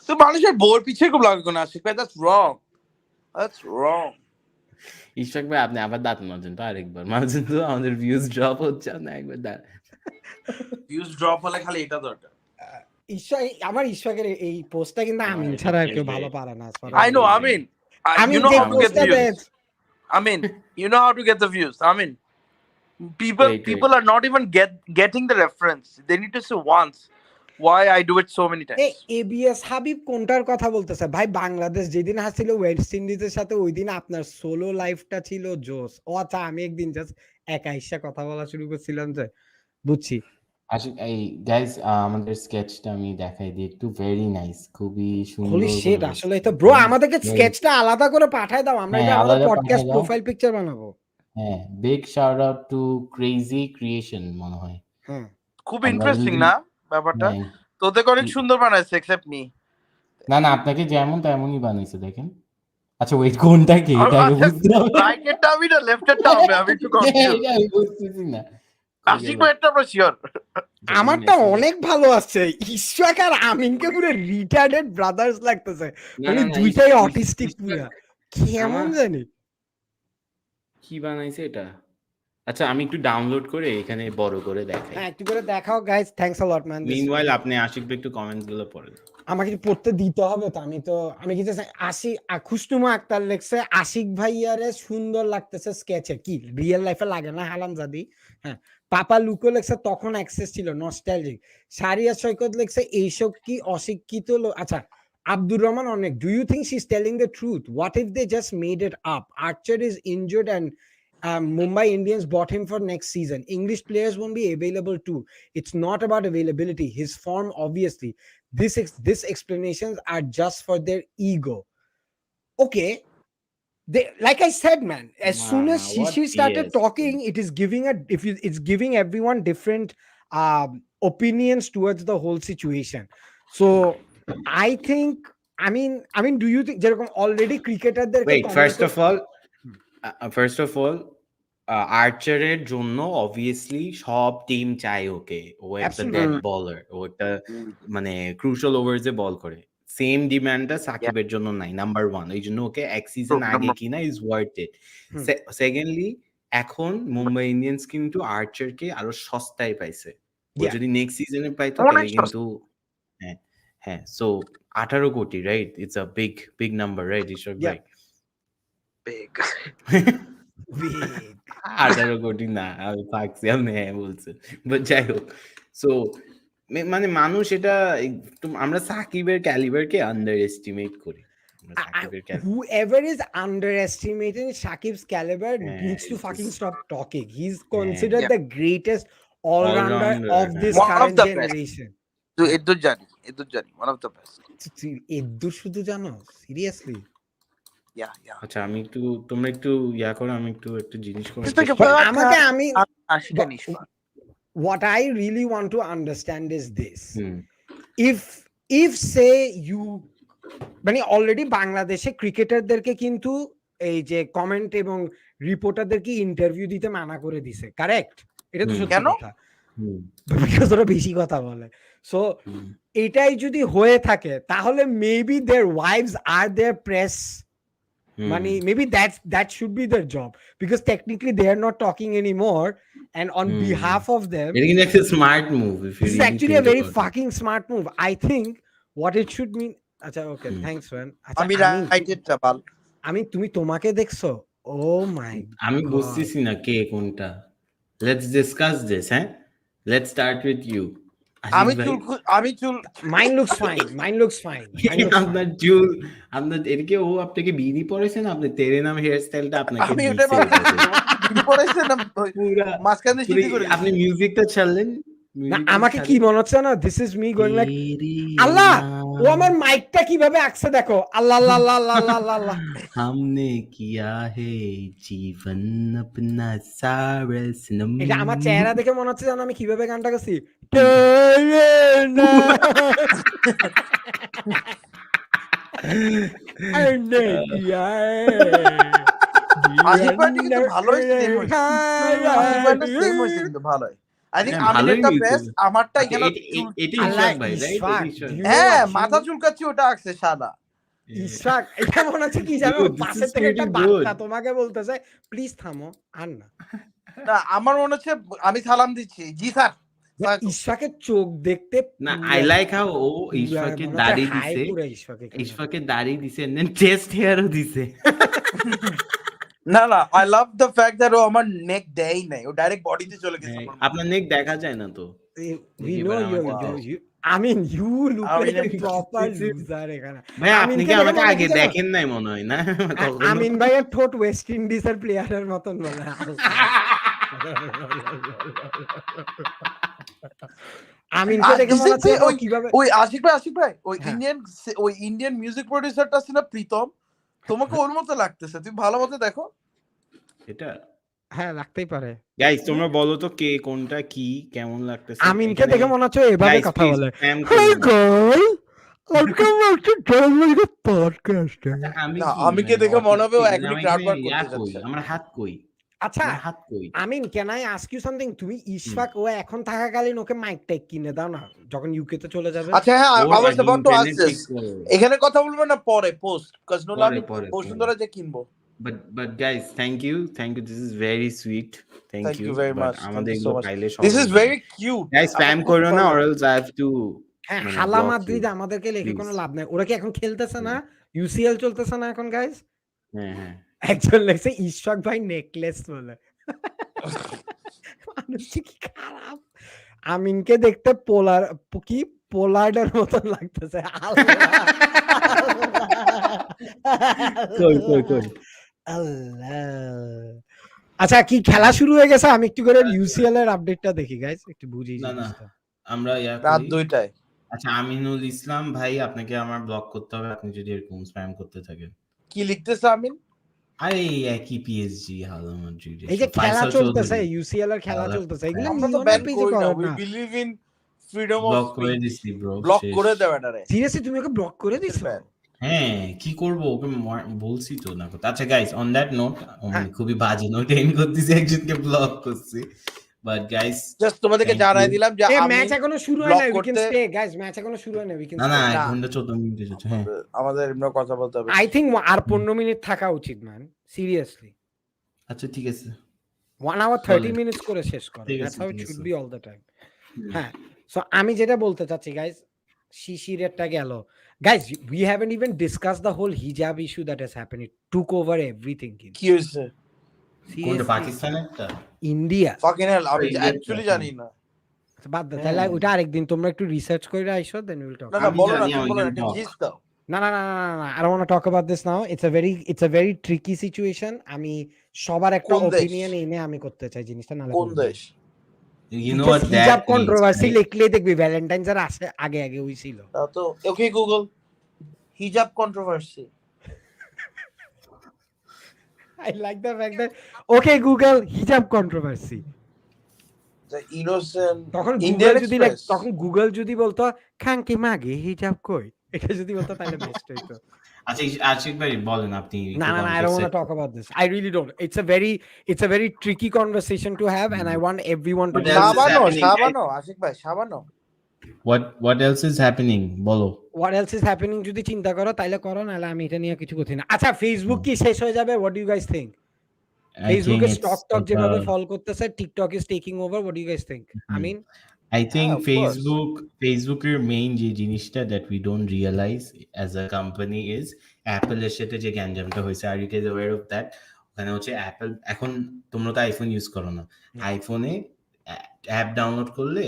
তো মানুষের বোর পিছে খুব লাগে কোন আশিক ভাই, that's wrong. ইশফাক ভাই আপনি আবার দাঁত মাজেন তো আরেকবার, মাজেন তো, আমাদের ভিউজ ড্রপ হচ্ছে না একবার দাঁত। ভিউজ ড্রপ হলে খালি এটা দরকার। আমার ঈশ্বরের এই পোস্টটা কিন্তু আমিন ছাড়া আর কেউ ভালো পারে না। I know, I mean, you know how to get the views. I mean, you know how to get the views. I mean, people are not even getting the reference. They need to say once why I do it so many times. ABS Habib কোনটার কথা বলতেছে ভাই? বাংলাদেশ যেদিন হাসছিল West ইন্ডিজের সাথে, ওই দিন আপনার সোলো লাইফটা ছিল জোস। ও আচ্ছা, আমি একদিন জাস্ট একা ইচ্ছা কথা বলা শুরু করছিলাম যে, বুঝছি। আশিক এই গাইস আমাদের স্কেচটা আমি দেখাই দিই একটু, ভেরি নাইস, খুবই সুন্দর। হোলি শিট, আসলে এটা ব্রো আমাদেরকে স্কেচটা আলাদা করে পাঠায় দাও, আমরা এটা আমাদের পডকাস্ট প্রোফাইল পিকচার বানাবো। হ্যাঁ, big shout out to crazy creation মনে হয়। হ্যাঁ, খুব ইন্টারেস্টিং না ব্যাপারটা? তোদের অনেক সুন্দর বানাইছে এক্সেপ্ট মি। না আপনাকে যেমন তেমনই বানাইছে দেখেন। আচ্ছা ওয়েট, কোনটা কি এটা আগে বুঝতে হবে। রাইটেরটা আমি না লেফটেরটা হবে, আমি একটু কনফিউজ। আমি বুঝতেছি না। আশিক ভাইটা আমরা শিওর। আমারটা অনেক ভালো আছে। ইশফাক আর আমিনকে পুরো রিটার্ডেড ব্রাদার্স লাগতেছে, মানে দুইটাই অটিস্টিক পুরো, কেমন জানি কি বানাইছে এটা। আচ্ছা আমি একটু ডাউনলোড করে এখানে বড় করে দেখাই। হ্যাঁ, একটু করে দেখাও guys. Thanks a lot man. Meanwhile আপনি আশিক ভাই একটু কমেন্টস গুলো পড়েন। আমাকে পড়তে দিতে হবে তো, আমি কি খুশনুমা আক্তার লেখছে, আশিক ভাইয়ারে সুন্দর লাগতেছে স্কেচে, কি রিয়েল লাইফে লাগে না হালামজাদি। হ্যাঁ, পাপা লুকো লেখছে তখন অ্যাক্সেস ছিল নস্টালজিক। সারিয়া সৈকত লেখছে এইসব কি অশিক্ষিত লোক। আচ্ছা, Abdur Rahman Onek, do you think she's telling the truth? What if they just made it up? Archer is injured and Mumbai Indians bought him for next season. English players won't be available too. It's not about availability. His form, obviously. This explanations are just for their ego. Okay. They, like I said, man, as soon as she started talking, it is giving it's giving everyone different opinions towards the whole situation. So I think, I mean, do you think যেরকম already cricketerদেরকে Wait, comment first of all, আর্চারের জন্য obviously সব team চায় ওকে। ও একটা Absolutely. Dead বলার, ও একটা মানে crucial ওভার্সে বল করে। Same ডিমান্ডটা সাকিবের জন্য নাই, নাম্বার 1। এই জন্য ওকে এক সিজন আগে কিনা ইজ ওয়ার্থ ইট। সেকেন্ডলি, এখন মুম্বাই ইন্ডিয়ান্স কিন্তু আর্চারকে আরো সস্তায় পাইছে। ও যদি নেক্সট সিজনে পাইতো তাহলে কিন্তু হ্যাঁ হ্যাঁ, সো 18 কোটি, right? It's a big number, right Ishaq ভাই? Big. 18 কোটি না, আমি পাকছি, আপনি হ্যাঁ বলছেন, বাট যাই হোক। সো মানে মানুষ এটা আমরা সাকিবের ক্যালিবারকে আন্ডার এস্টিমেট করি। whoever is underestimating Shakib's caliber needs to fucking stop talking. He's considered the greatest all-rounder of this current generation. So Eddu Jani, one of the best. Eddu শুধু জানো? Seriously? Yeah. আচ্ছা, আমি একটু, তোমরা একটু ইয়া করো, আমি একটু জিনিস করব। আমাকে আমি what I really want to understand is this. If say you মানে অলরেডি বাংলাদেশে ক্রিকেটারদেরকে কিন্তু এই যে কমেন্ট এবং রিপোর্টারদেরকে ইন্টারভিউ দিতে মানা করে দিছে, কারেক্ট? এটা তো সত্যি কথা, বিকজ ওরা বেশি কথা বলে। সো এটাই যদি হয়ে থাকে তাহলে maybe their wives are their press, মানে maybe that should be their job, because technically they are not talking anymore, and on behalf of them, it's a smart move. If you it's really actually a very fucking it. smart move. I think what it should mean. আচ্ছা, ওকে, thanks man. আমি তুমি তোমাকে দেখছো? ও মাই, আমি বুঝতেছি না কে কোনটা। Let's discuss this. হ্যাঁ, লেটস স্টার্ট উইথ ইউ। আমি চুল mine looks fine. আপনার চুল, আপনার এদিকে ও আপনাকে বিনি পড়েছেন, আপনি তেরে নাম হেয়ার স্টাইলটা আপনাকে আমি এটা পড়েছেন না, মাঝখানে সিটি করে আপনি মিউজিকটা চাললেন। না, আমাকে কি মনে হচ্ছে না, this is me going like, Allah, ও আমার মাইকটা কিভাবে আঁকছে দেখো, আল্লাহ আল্লাহ আল্লাহ আল্লাহ আল্লাহ, हमने किया है जीवन अपना सारा सनम। এটা আমার চেহারা দেখে মনে হচ্ছে জানো আমি কিভাবে গানটা গাইছি। আশিক ভাই কিন্তু ভালোই সেম হইছে, সেম হইছে কিন্তু ভালোই। I think আমিরটা বেস্ট, আমারটা এখানে এটি ইশাক ভাই, রাইট? হ্যাঁ, মাথা চুলকাচ্ছি ওটা আঁকছে সাদা। ইশাক, এটা মনে হচ্ছে কি জানো, পাশের থেকে একটা বার্তা তোমাকে বলতেছে, প্লিজ থামো, আর না। না, আমার মনে হচ্ছে আমি সালাম দিচ্ছি, জি স্যার। ইশাকের চোখ দেখতে না, আই লাইক হাউ ও ইশাকের দাড়ি দিছে, ইশাকের দাড়ি দিছে, এন্ড চেস্ট হেয়ারও দিছে। না, I love the fact that ও আমার নেক দেই নাই, ও ডাইরেক্ট বডিতে চলে গেছে। আপনার নেক দেখা যায় না তো। We know you. I mean, you look like a proper loser এখানে। ভাই আপনি কি আমাকে আগে দেখেন নাই মনে হয় না? আমিন ভাইয়ের ঠোঁট ওয়েস্ট ইন্ডিজের প্লেয়ারের মতন বলে। আমিনকে দেখে মনে হচ্ছে ও কিভাবে, ওই আশিক ভাই ওই ইন্ডিয়ান মিউজিক প্রোডিউসারটা আছে না, প্রীতম, তোমাকে ওর মতো লাগতেছে, তুমি ভালো মতো দেখো এটা। হ্যাঁ, লাগতেই পারে। গাইস তোমরা বলো তো কে কোনটা কি কেমন লাগতেছে। আমিনকে দেখে মনে হচ্ছে এভাবে কথা বলে, আমিকে দেখে মনে হবে ও এখনই ক্রাউড ওয়ার্ক করতে যাচ্ছে। আমার হাত কই? আচ্ছা, Amin, can I ask you something? তুমি ইশফাক ও এখন থাকাকালীন ওকে মাইক টাইক কিনে দাও না, যখন ইউকে তে চলে যাবে। আচ্ছা, হ্যাঁ, I was about to ask this. এখানে কথা বলবো না, পরে পোস্ট, cuz নোলা আমি বসুন্ধরা যে কিনবো। But guys, thank you. This is very sweet. Thank you very much. আমাদের এগুলো পাইলে সব, this is very cute. Guys, spam করো না, or else I have to। হ্যাঁ, হালা মাদ্রিদ আমাদেরকে লিখে কোনো লাভ নাই। ওরা কি এখন খেলতেছে না? ইউসিএল চলতেছে না এখন গাইস? হ্যাঁ, একজন লেখছে ইশফাক ভাই নেকলেস বলে। মানুষ কি খারাপ। আমিনকে দেখতে পোলার কি পোলার্ডের মতন লাগতেছে। আল্লাহ, কই। আল্লাহ। আচ্ছা, কি খেলা শুরু হয়ে গেছে? আমি একটু করে ইউসিএল এর আপডেটটা দেখি গাইস, একটু বুঝি না জিনিসটা। আমরা রাত করি। 2টায়। আচ্ছা, আমিনুল ইসলাম ভাই, আপনাকে আমার ব্লক করতে হবে আপনি যদি এরকম স্প্যাম করতে থাকেন। কি লিখতেছে আমিন? আরে একই পিএসজি হালা মাদ্রিদ। এই যে খেলা ফাইসাল চলতেছে, চৌধুরী ইউসিএল এর খেলা চলতেছে, এগুলো আমরা তো নিও না ব্যান পেজে করি না, করেন উই না। Believe in freedom of block করে স্পিচ। দিছি ব্রো, ব্লক করে দেব এটারে। সিরিয়াসলি তুমি ওকে ব্লক করে দিছো? হ্যাঁ, কি করবো, ওকে বলছি তো না করতে। আচ্ছা গাইস, অন দ্যাট নোট, মানে খুবই বাজে নোট এন্ড করতেছি, একজনকে ব্লক করছি, বাট গাইস জাস্ট তোমাদেরকে জানাই দিলাম যে আমি ম্যাচ এখনো শুরু হয় ব্লক না, উই ক্যান করতে স্টে গাইস, ম্যাচ এখনো শুরু হয় না, উই ক্যান না স্টে। 1 ঘন্টা 14 মিনিট হচ্ছে। হ্যাঁ, আমাদের এমনি কথা বলতে হবে। আই থিংক আর 15 মিনিট থাকা উচিত ম্যান, সিরিয়াসলি। আচ্ছা ঠিক আছে, 1 hour 30 মিনিটস করে শেষ করো, ঠিক দ্যাটস আছে, হাউ ঠিক ইট শুড আছে। Be all the time. হ্যাঁ, সো আমি যেটা বলতে চাচ্ছি গাইস, শিশিরেরটা গেল guys, we haven't even discuss the whole hijab issue that has happened, it took over everything. কি হয়েছে? কোনটা, পাকিস্তানেরটা? ইন্ডিয়া। ফাকিং হেল, আমি India অ্যাকচুয়ালি জানি না। বাদ দাও তাহলে, ওটা আরেকদিন তোমরা একটু রিসার্চ করে আইসো, দেন উইল টক। না না, আমি বলো না, জানি, তুমি আমি বলো না, can একটা talk. জিস দাও। না, I don't want to talk about this now. It's a very tricky situation. আমি সবার একটা কোন দেশ? ওপিনিয়ন এনে আমি করতে চাই জিনিসটা, না কোন দেশ? You know what হিজাব that কন্ট্রোভার্সি means, right? লিখলে দেখবি ভ্যালেন্টাইন্স এর আগে হইছিল। তা তো ওকে গুগল হিজাব controversy. I like the fact that okay Google হিজাব কন্ট্রোভার্সি, দ্য ইনোসেন্ট তখন ইন্ডিয়ান গুগল যদি এক্সপ্রেস। তখন গুগল যদি বলতো খাঙ্কি মাগে হিজাব কই, এটা যদি বলতো তাহলে বেস্ট হইতো। আচ্ছা আশিক ভাই বলেন আপনি। No, I don't want to talk about this. I really don't. It's a very tricky conversation to have, and I want everyone to What be. else is সাবানো happening, সাবানো Ashiq ভাই, সাবানো। What else is happening বলো। What else is happening যদি চিন্তা করো তাইলে করো, নাহলে আমি এটা নিয়ে কিছু করছি না। আচ্ছা, ফেসবুক কি শেষ হয়ে যাবে? What do you guys think? I think ফেসবুকের it's স্টক যেভাবে ফল করতেছে, TikTok is taking over. What do you guys think? I mean, I think of course. ফেসবুকের মেইন যে জিনিসটা that we don't realize as a company is Apple এর সাথে যে গ্যাঞ্জামটা হয়েছে, are you guys aware of that? ওখানে হচ্ছে অ্যাপল, এখন তোমরা তো আইফোন ইউজ করো না, আইফোনে অ্যাপ ডাউনলোড করলে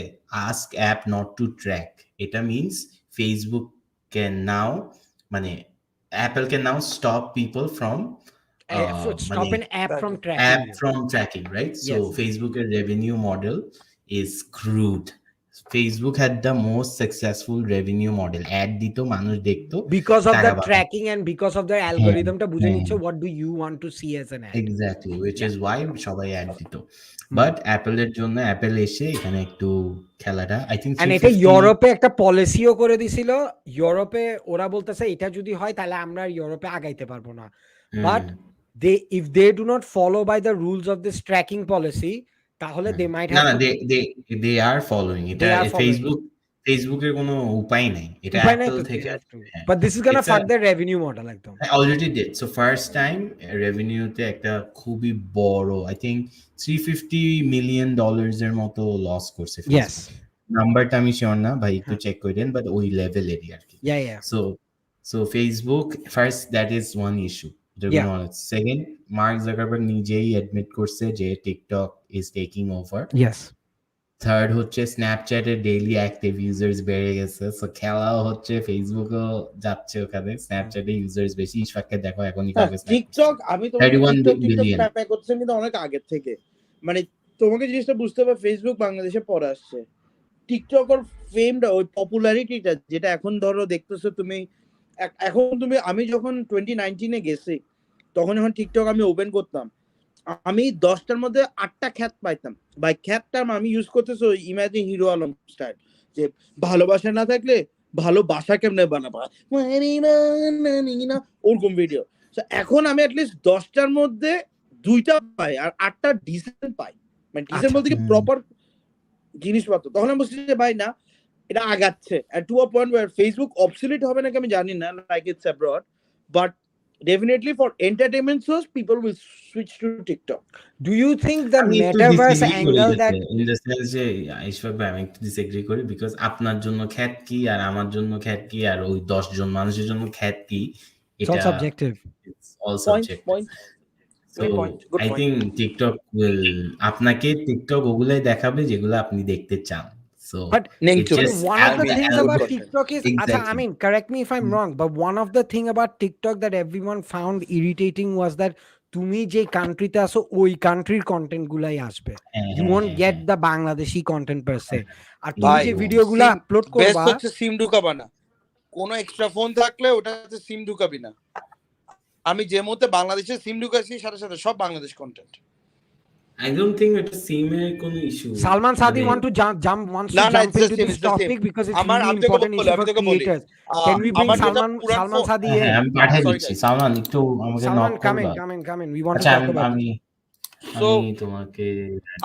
ask app not to track, এটা মিনস ফেসবুক ক্যান নাও, মানে Apple can now stop people from stop an app from tracking app you. from tracking, right? So Yes. Facebook's revenue model is crude. Facebook had the most successful revenue model. Ad dito, মানুষ দেখতো, Because of টাকা the পাতো। tracking and because of their algorithm টা বুঝে নিচ্ছে what do you want to see as an ad. Exactly, which is why সবাই ad দিত। But Apple এর জন্য Apple এসে এখানে একটু খেলাটা, I think And এটা 350 ইউরোপে একটা পলিসিও করে দিছিল। ইউরোপে ওরা বলতেছে এটা যদি হয় তাহলে আমরা ইউরোপে আগাইতে পারবো না। But if they do not follow by the rules of this tracking policy, তাহলে they might না have না, to they are following এটা। They are following. ফেসবুকের কোনো উপায় নাই, এটা উপায় নাই Apple তো, থেকে। they have to. But this is gonna It's fuck their revenue model একদম। I already did. So first time revenue-তে একটা খুবই বড়, I think $350 million এর মতো লস করছে Yes. নাম্বারটা আমি শিওর না ভাই, একটু চেক করে দেন, বাট ওই লেভেলেরই আর কি। Yeah. So Facebook first, that is one issue. Second, Mark Zuckerberg নিজেই অ্যাডমিট করছে যে TikTok is taking over. Yes. Third হচ্ছে স্ন্যাপচ্যাটের ডেইলি অ্যাক্টিভ ইউজার্স বেড়ে গেছে, সো খেলাও হচ্ছে, ফেসবুকও যাচ্ছে ওখানে, স্ন্যাপচ্যাটে ইউজার্স বেশি। ইশফাককে দেখো এখনই কাউকে টিকটক, আমি তোমাকে 31 টিকটক billion প্যাক করতেছেন কিন্তু অনেক আগে থেকে। মানে তোমাকে জিনিসটা বুঝতে হবে, ফেসবুক বাংলাদেশে পরে আসছে। টিকটক ওর ফেমটা, ওই পপুলারিটিটা যেটা এখন ধরো দেখতেছো তুমি, এখন তুমি, আমি যখন 2019-এ গেছি তখন যখন টিকটক আমি ওপেন করতাম, আমি 10টার মধ্যে 8টা খ্যাত পাইতাম। বাই খ্যাতটা আমি ইউজ করতেছি ইমাজিন হিরো আলম স্টাইল, যে ভালোবাসা না থাকলে ভালোবাসা কেমনে বানাবা, ওরকম ভিডিও। এখন আমি অ্যাটলিস্ট 10টার মধ্যে 2টা পাই আর 8টা ডিসেন্ট পাই, মানে ডিসেন্ট বলতে কি প্রপার জিনিসপত্র। তখন আমি বুঝছি যে ভাই না, এটা আগাচ্ছে to a point where Facebook obsolete হবে নাকি আমি জানি না, like it's abroad, but definitely for entertainment source people will switch to TikTok. Do you think the metaverse angle that in the sense যে ইশফাক ভাই আমি একটু ডিসএগ্রি করি, বিকজ আপনার জন্য খ্যাত কি আর আমার জন্য খ্যাত কি আর ওই 10 জন মানুষের জন্য খ্যাত কি, it's all এটা subjective. it's all subjective. So I think TikTok will আপনাকে টিকটক ওগুলাই দেখাবে যেগুলো আপনি দেখতে চান। So But it Nature. just one of the things good about content. TikTok is, I exactly. mean, correct me if I'm wrong, but one of the thing about TikTok that everyone found irritating was that তুমি যে কান্ট্রিতে আসো ওই কান্ট্রির content গুলাই আসবে, you won't get the Bangladeshi content per se. আর তুমি ভাই যে ভিডিও গুলো আপলোড বেস্ট করবা, হচ্ছে সিম ঢুকাবা না, কোনো এক্সট্রা ফোন থাকলে ওটাতে সিম ঢুকাবি না। আমি যে মুহূর্তে বাংলাদেশে সিম ঢুকাইছি সাথে সাথে সব Bangladesh content. I don't think এটা সিমের কোনো issue. Salman Sadi want to wants to jump into this topic because it's really important issue for creators. Can we bring Salman Sadi in? হ্যাঁ, আমি পাঠিয়ে দিচ্ছি। সালমান একটু আমাকে নক Salman, come করবা? in. We want to আচ্ছা, talk about আমি তোমাকে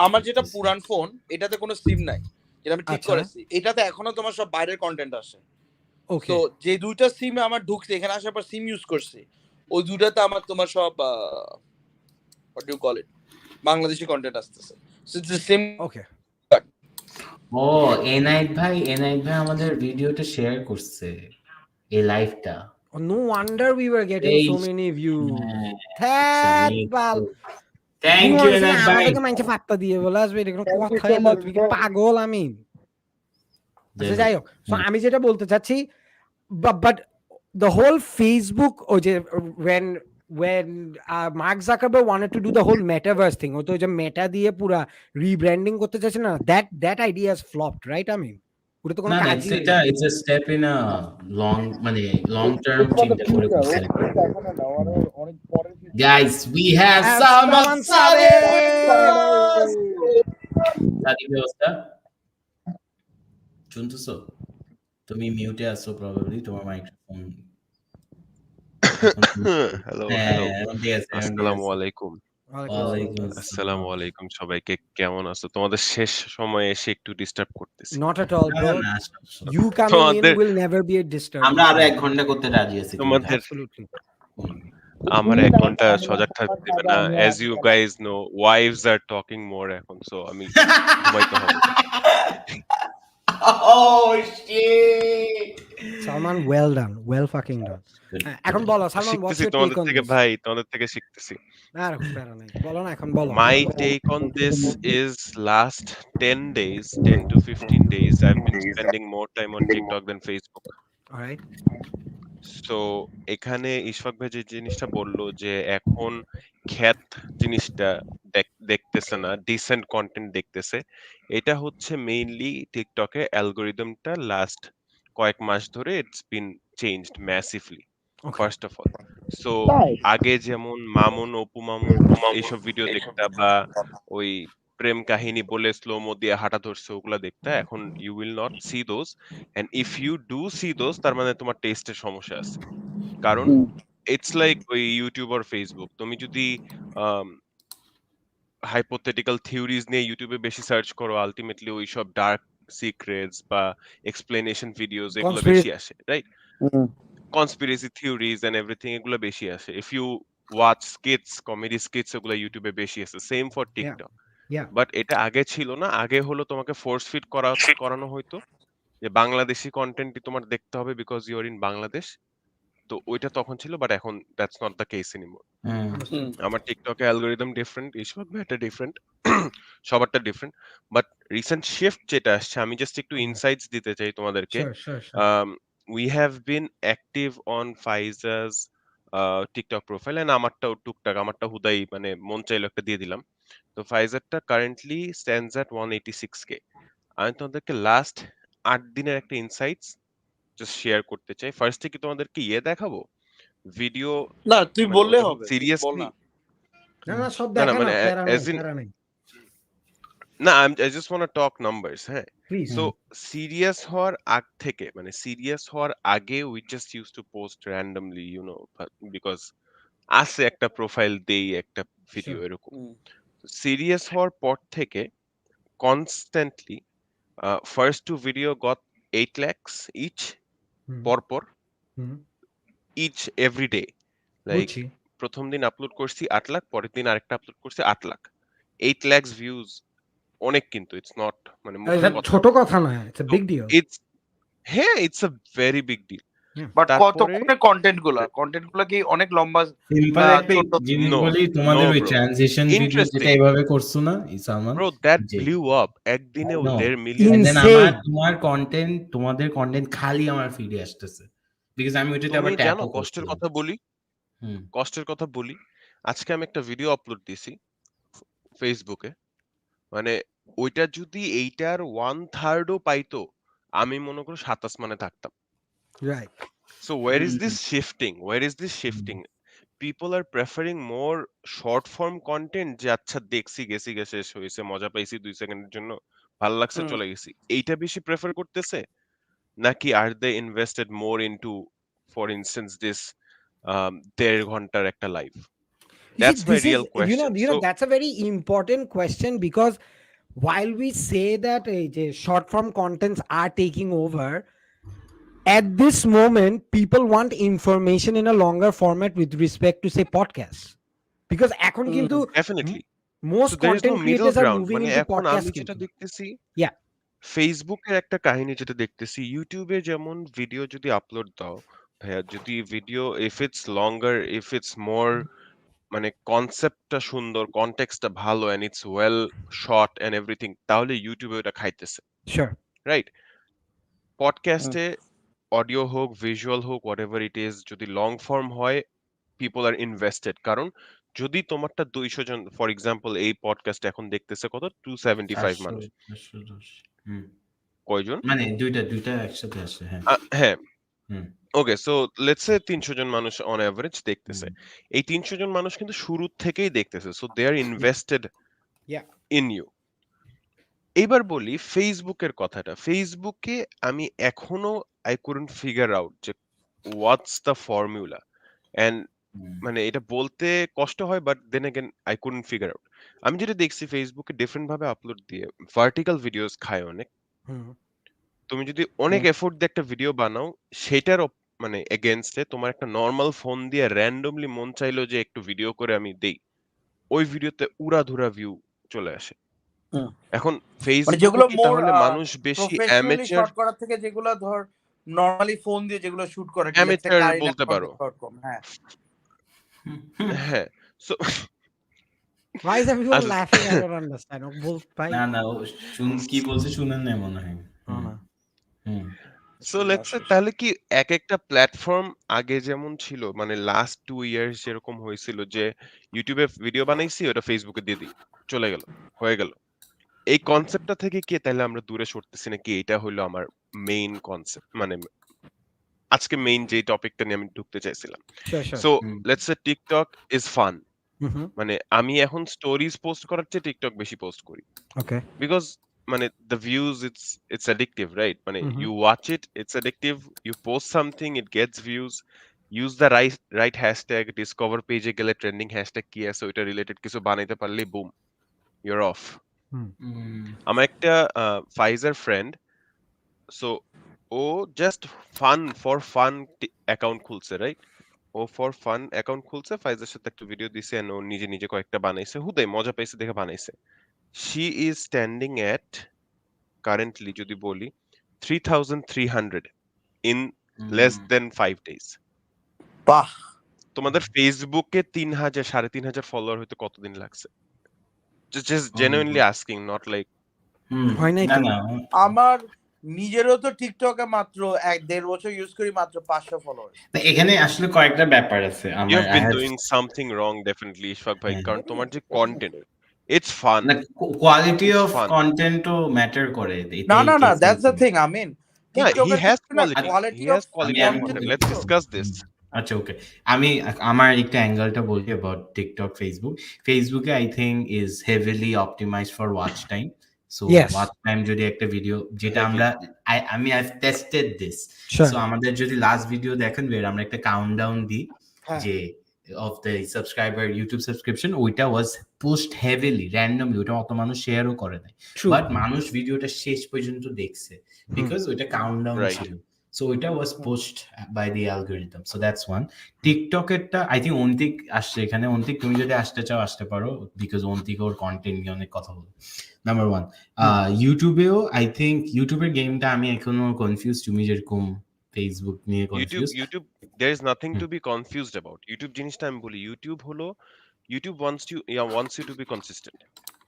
আমার যেটা পুরান ফোন এটাতে কোনো সিম নাই, যেটা আমি ঠিক আচ্ছা। করেছি, এটাতে এখনো তোমার সব বাইরের কন্টেন্ট আসে। Okay. তো যে দুইটা সিম আমার ঢুকছে, এখানে আসার পর সিম ইউজ করছি, ওই দুইটাতে আমার তোমার সব what do you call it, Bangladeshi content আসতেছে। So it's the same. Okay. ও এনায়েত ভাই আমাদের ভিডিওটা শেয়ার করছে, এই লাইভটা। Oh, no wonder we were getting so many views. হ্যাঁ, থ্যাংক ইউ এনায়েত ভাই। আমাদেরকে মাইন্ডে পাত্তা দিয়ে বলে আসবে, এটা কোনো কথা হলো? তুমি কি পাগল? আমি আচ্ছা যাই হোক, সো আমি যেটা বলতে চাচ্ছি, but the whole Facebook, when Mark Zuckerberg wanted to do the whole metaverse thing, ও তো যে মেটা দিয়ে পুরা রিব্র্যান্ডিং করতে চাইছে না, that idea has flopped, right? I mean, ওটা তো কোনো না, কাজই এটা it's a step in a long term চিন্তা করে করছে। Guys, we have Salman Sadi. সাদি ব্যবস্থা শুনতেছো? তুমি মিউটে আছো প্রবাবলি, তোমার মাইক্রোফোন। হ্যালো আসসালামু আলাইকুম। আসসালামু আলাইকুম সবাইকে, কেমন আছো? তোমাদের শেষ সময়ে এসে একটু ডিস্টার্ব করতেছি। Not at all, bro. না, You coming in will never be a disturbance. আমরা আরো 1 ঘন্টা করতে রাজি আছি। তোমাদের Absolutely. আমার 1 ঘন্টা সজাগ থাকতে দেবে না। as you guys know, wives are talking more এখন, সো আমি ঘুমাইতে হবে। Oh shit! Salman, well done, well fucking done. এখন বলো Salman, what's শিখতেছি your তোমাদের take on থেকে this? ভাই, তোমাদের থেকে শিখতেছি। না প্যারা নাই, বলো না এখন বলো। My take on this is last 10 days, 10 to 15 days, I've been spending more time on TikTok than Facebook. All right. So এখানে ইশফাক ভাই যে জিনিসটা বললো যে এখন খ্যাত জিনিসটা দেখতেছে না, ডিসেন্ট কন্টেন্ট দেখতেছে, এটা হচ্ছে মেইনলি টিকটকে অ্যালগোরিদমটা লাস্ট কয়েক মাস ধরে it's been changed massively. First of all, so আগে যেমন মামুন, অপু মামুন এইসব ভিডিও দেখতা, বা ওই প্রেম কাহিনী বলে স্লোমো দিয়ে হাঁটা ধরছে ওগুলা দেখতা, এখন you will not see those, and if you do see those তার মানে তোমার টেস্টের সমস্যা আছে। কারণ ইটস লাইক ওই ইউটিউব আর ফেসবুক, তুমি যদি হাইপোথেটিক্যাল থিওরিজ নিয়ে ইউটিউবে বেশি সার্চ করো, আলটিমেটলি ওই সব ডার্ক সিক্রেটস বা এক্সপ্লেনেশন ভিডিওস এগুলো বেশি আসে, right? Conspiracy theories and everything এগুলো বেশি আসে। If you watch skits, comedy skits, ওগুলো ইউটিউবে বেশি আসে। Same for TikTok. বাট এটা আগে ছিল না। আগে হলো তোমাকে ফোর্স ফিট করানো হয়তো যে বাংলাদেশি কন্টেন্টই তোমার দেখতে হবে because you are in Bangladesh. তো ওইটা তখন ছিল, বাট এখন that's not the case anymore. আমার টিকটকে অ্যালগোরিদম ডিফারেন্ট, ইশফাক ভাইটা ডিফারেন্ট, সবারটা ডিফারেন্ট। বাট রিসেন্ট শিফট যেটা আসছে, আমি জাস্ট একটু ইনসাইটস দিতে চাই তোমাদেরকে। We have been active on Faiza's TikTok profile, and আমারটাও টুকটাক, আমারটা হুদাই মানে মন চাইলো একটা দিয়ে দিলাম। তো ফাইজারটা কারেন্টলি স্ট্যান্ডস এট 186K। আমি তোমাদেরকে লাস্ট 8 দিনের একটা ইনসাইটস জাস্ট শেয়ার করতে চাই। ফার্স্টে কি তোমাদেরকে দেখাবো ভিডিও? না তুই বললে হবে, সিরিয়াসলি না সব দেখা না, মানে প্যারা as in নাই। না, I just want to talk numbers, হ্যাঁ। Please. সো সিরিয়াস হওয়ার আগ থেকে, মানে সিরিয়াস হওয়ার আগে we just used to post randomly, you know, because আছে একটা প্রোফাইল দেই, একটা ভিডিও এরকম। সিরিয়াস হওয়ার পর থেকে constantly first two video got 8 lakhs each, পরপর ইচ এভরি ডে। লাইক প্রথম দিন আপলোড করছি 8 লাখ, পরের দিন আরেকটা আপলোড করছি 8 লাখ। 8 lakhs ভিউজ অনেক, কিন্তু ইটস নট মানে ছোট কথা না, it's a big deal. It's হ্যাঁ, it's a very big deal. But তারপরে কতক্ষণে কন্টেন্ট গুলা কি অনেক লম্বা সিম্পল না একটা ছোট? জিনিস নো বলি তোমাদের নো ওই ব্রো, ট্রানজিশন ভিডিও যেটা ইন্টারেস্টিং এইভাবে করছো না সালমান, ব্রো, দ্যাট যে ব্লিউ আপ একদিনে নো 1.5 মিলিয়ন। and then আমার Insane. তোমাদের কন্টেন্ট খালি আমার ফিডে আসতেছে বিকজ আমি ওইটাতে তুমি আবার জানো ট্যাপও কষ্টের করছিলাম। কথা বলি, হুম কষ্টের কথা বলি, আজকে আমি একটা ভিডিও আপলোড দিছি ফেসবুকে, মানে ওইটা যদি এইটার 1/3ও পাইতো, আমি মনে করো 7 আসমানে থাকতাম। Right. So where is this shifting? Where is this shifting? People are preferring more short form content, যে আচ্ছা দেখছি গেছি গে শেষ হয়েছে, মজা পাইছি 2 সেকেন্ডের জন্য, ভালো লাগছে চলে গেছি, এইটা বেশি প্রেফার করতেছে, নাকি আর they invested more into for instance this 1.5 ঘন্টার একটা live? You see, That's my this is, real question. So that's a very important question, because while we say that short form contents are taking over, at this moment, people want information in a longer format with respect to, say, podcasts. Because এখন কিন্তু definitely, most so there is no content middle creators are ground, moving মানে into এখন podcasts আমি যেটা কিন্তু. দেখতেছি Yeah, ফেসবুকের একটা কাহিনী যেটা দেখতেছি, ইউটিউবে যেমন ভিডিও যদি আপলোড দাও ভাইয়া, যদি video if it's longer, if it's more, মানে কনসেপ্টটা সুন্দর, কনটেক্সটটা ভালো, and it's well shot and everything, তাহলে ইউটিউবে ওটা খাইতেছে, sure. রাইট? পডকাস্টে অডিও হোক, ভিজুয়াল হোক, হোয়াট এভার ইট ইজ, যদি লং ফর্ম হয়, পিপল আর ইনভেস্টেড। কারণ যদি তোমারটা 200 জন ফর এক্সাম্পল এই পডকাস্ট এখন দেখতেছে কত, 275 মানুষ, 410 হুম কয়জন? মানে দুইটা একসাথে আসে হ্যাঁ হ্যাঁ, হুম ওকে, সো লেটস সে 300 জন মানুষ অন এভারেজ দেখতেছে। হুম এই 300 জন মানুষ কিন্তু শুরু থেকেই দেখতেছে, so they are invested Yeah. In you. এবার বলি ফেসবুকের কথাটা, ফেসবুকে আমি এখনো আই কুডন্ট ফিগার আউট যে what's the formula, and hmm মানে এটা বলতে কষ্ট হয়, but then again I couldn't figure out. আমি যেটা দেখছি ফেসবুকে ডিফারেন্ট ভাবে আপলোড দিয়ে ভার্টিক্যাল ভিডিওস খায় অনেক। Hmm. তুমি যদি অনেক এফোর্ট দিয়ে একটা ভিডিও বানাও, সেটার মানে এগেইনস্টে তোমার একটা নরমাল ফোন দিয়ে র্যান্ডমলি মন চাইলো যে একটু ভিডিও করে আমি দেই, ওই ভিডিওতে উড়াধুরা ভিউ চলে আসে। এখন মানে ফেসবুকে যেগুলো কি মোর তাহলে মানুষ বেশি প্রফেশনালি শর্ট করার থেকে যেগুলো ধর নরমালি ফোন দিয়ে যেগুলো শুট করে, কি লেটস সে অ্যামেচার কারিনা বলতে পারো? Short form. হ্যাঁ, হ্যাঁ, সো Why is everyone আচ্ছা, laughing? I don't understand. Bhai. না না ও কি বলছে শুনেন না মনে হয় No, no. Hmm so let's say তাহলে কি এক একটা প্ল্যাটফর্ম আগে যেমন ছিল, মানে লাস্ট 2 ইয়ার্স যেরকম হয়েছিল যে ইউটিউবে ভিডিও বানাইছি ওটা ফেসবুকে দিয়ে দিই, চলে গেল, হয়ে গেল, এই কনসেপ্টটা থেকে কি তাহলে আমরা দূরে সরতেছি নাকি? এটা হলো আমার মেইন কনসেপ্ট, মানে আজকে মেইন যে টপিকটা নিয়ে আমি ঢুকতে চাইছিলাম। Sure, sure. So let's say TikTok is fun, Mm-hmm. মানে আমি এখন স্টোরিজ পোস্ট করার চেয়ে টিকটক বেশি পোস্ট করি, Okay. বিকজ মানে the views, it's addictive, right? মানে Mhm. You watch it, it's addictive, you post something, it gets views, use the right hashtag, discover পেজে গেলে ট্রেন্ডিং হ্যাশট্যাগ কি আছে ওইটা রিলেটেড কিছু বানাইতে পারলেই বুম, ইউর অফ। আমার একটা ফাইজার ফ্রেন্ড, সো ও জাস্ট ফান অ্যাকাউন্ট খুলছে, রাইট? ও ফর ফান অ্যাকাউন্ট খুলছে, ফাইজের সাথে একটা ভিডিও দিছে, and ও নিজে নিজে কয়েকটা বানাইছে, হুদাই মজা পাইছে দেখে বানাইছে। She is standing at currently যদি বলি 3300 ইন লেস দেন 5 ডেজ। বাহ। তোমাদের ফেসবুকে 3000 3500 ফলোয়ার হইতে কতদিন লাগছে? Just genuinely asking, not like হয় নাই না তো। না আমার নিজেরও তো টিকটকে মাত্র 1-1.5 বছর ইউজ করি, মাত্র 500 ফলোয়ার। এখানে আসলে কয়েকটা ব্যাপার আছে ইউ আমার have been doing something wrong definitely Ishfaq ভাই, কারণ তোমার যে content, it's fun, quality it's of fun. কন্টেন্টও ম্যাটার করে না না না, case দ্যাটস দ্য এরকম। Thing. I mean Yeah, he টিকটকের has ক্ষেত্রে না quality. Quality He of has quality. আমি One content. second. Let's discuss this. আচ্ছা ওকে আমি আমার একটা অ্যাঙ্গেলটা বলি অ্যাবাউট টিকটক ফেসবুকে I think is heavily optimize for watch time. So Yes. Watch time যদি একটা ভিডিও যেটা Heavy. আমরা আমি I tested this, Sure. So আমাদের যদি লাস্ট ভিডিও দেখেন আমরা একটা কাউন্টডাউন দিই হ্যাঁ। যে of the subscriber YouTube subscription, ওইটা was pushed heavily randomly, ওইটা অত মানুষ শেয়ারও করে নাই, True. বাট মানুষ ভিডিওটা শেষ পর্যন্ত দেখছে বিকজ ওইটা কাউন্টডাউন Right. ছিল। So এটা was pushed by the algorithm. So that's one. টিকটকেরটা আই থিঙ্ক অন্তিক আসছে এখানে। অন্তিক তুমি যদি আসতে চাও আসতে পারো, বিকজ অন্তিক ওর কন্টেন্ট নিয়ে অনেক কথা বলে। নাম্বার ওয়ান, ইউটিউবেও আই থিঙ্ক ইউটিউবের গেমটা আমি এখনো কনফিউজ, তুমি যেরকম ফেসবুক নিয়ে confuse. YouTube there is nothing to be confused about. YouTube জিনিসটা আমি বলি, ইউটিউব হলো YouTube wants you to be consistent.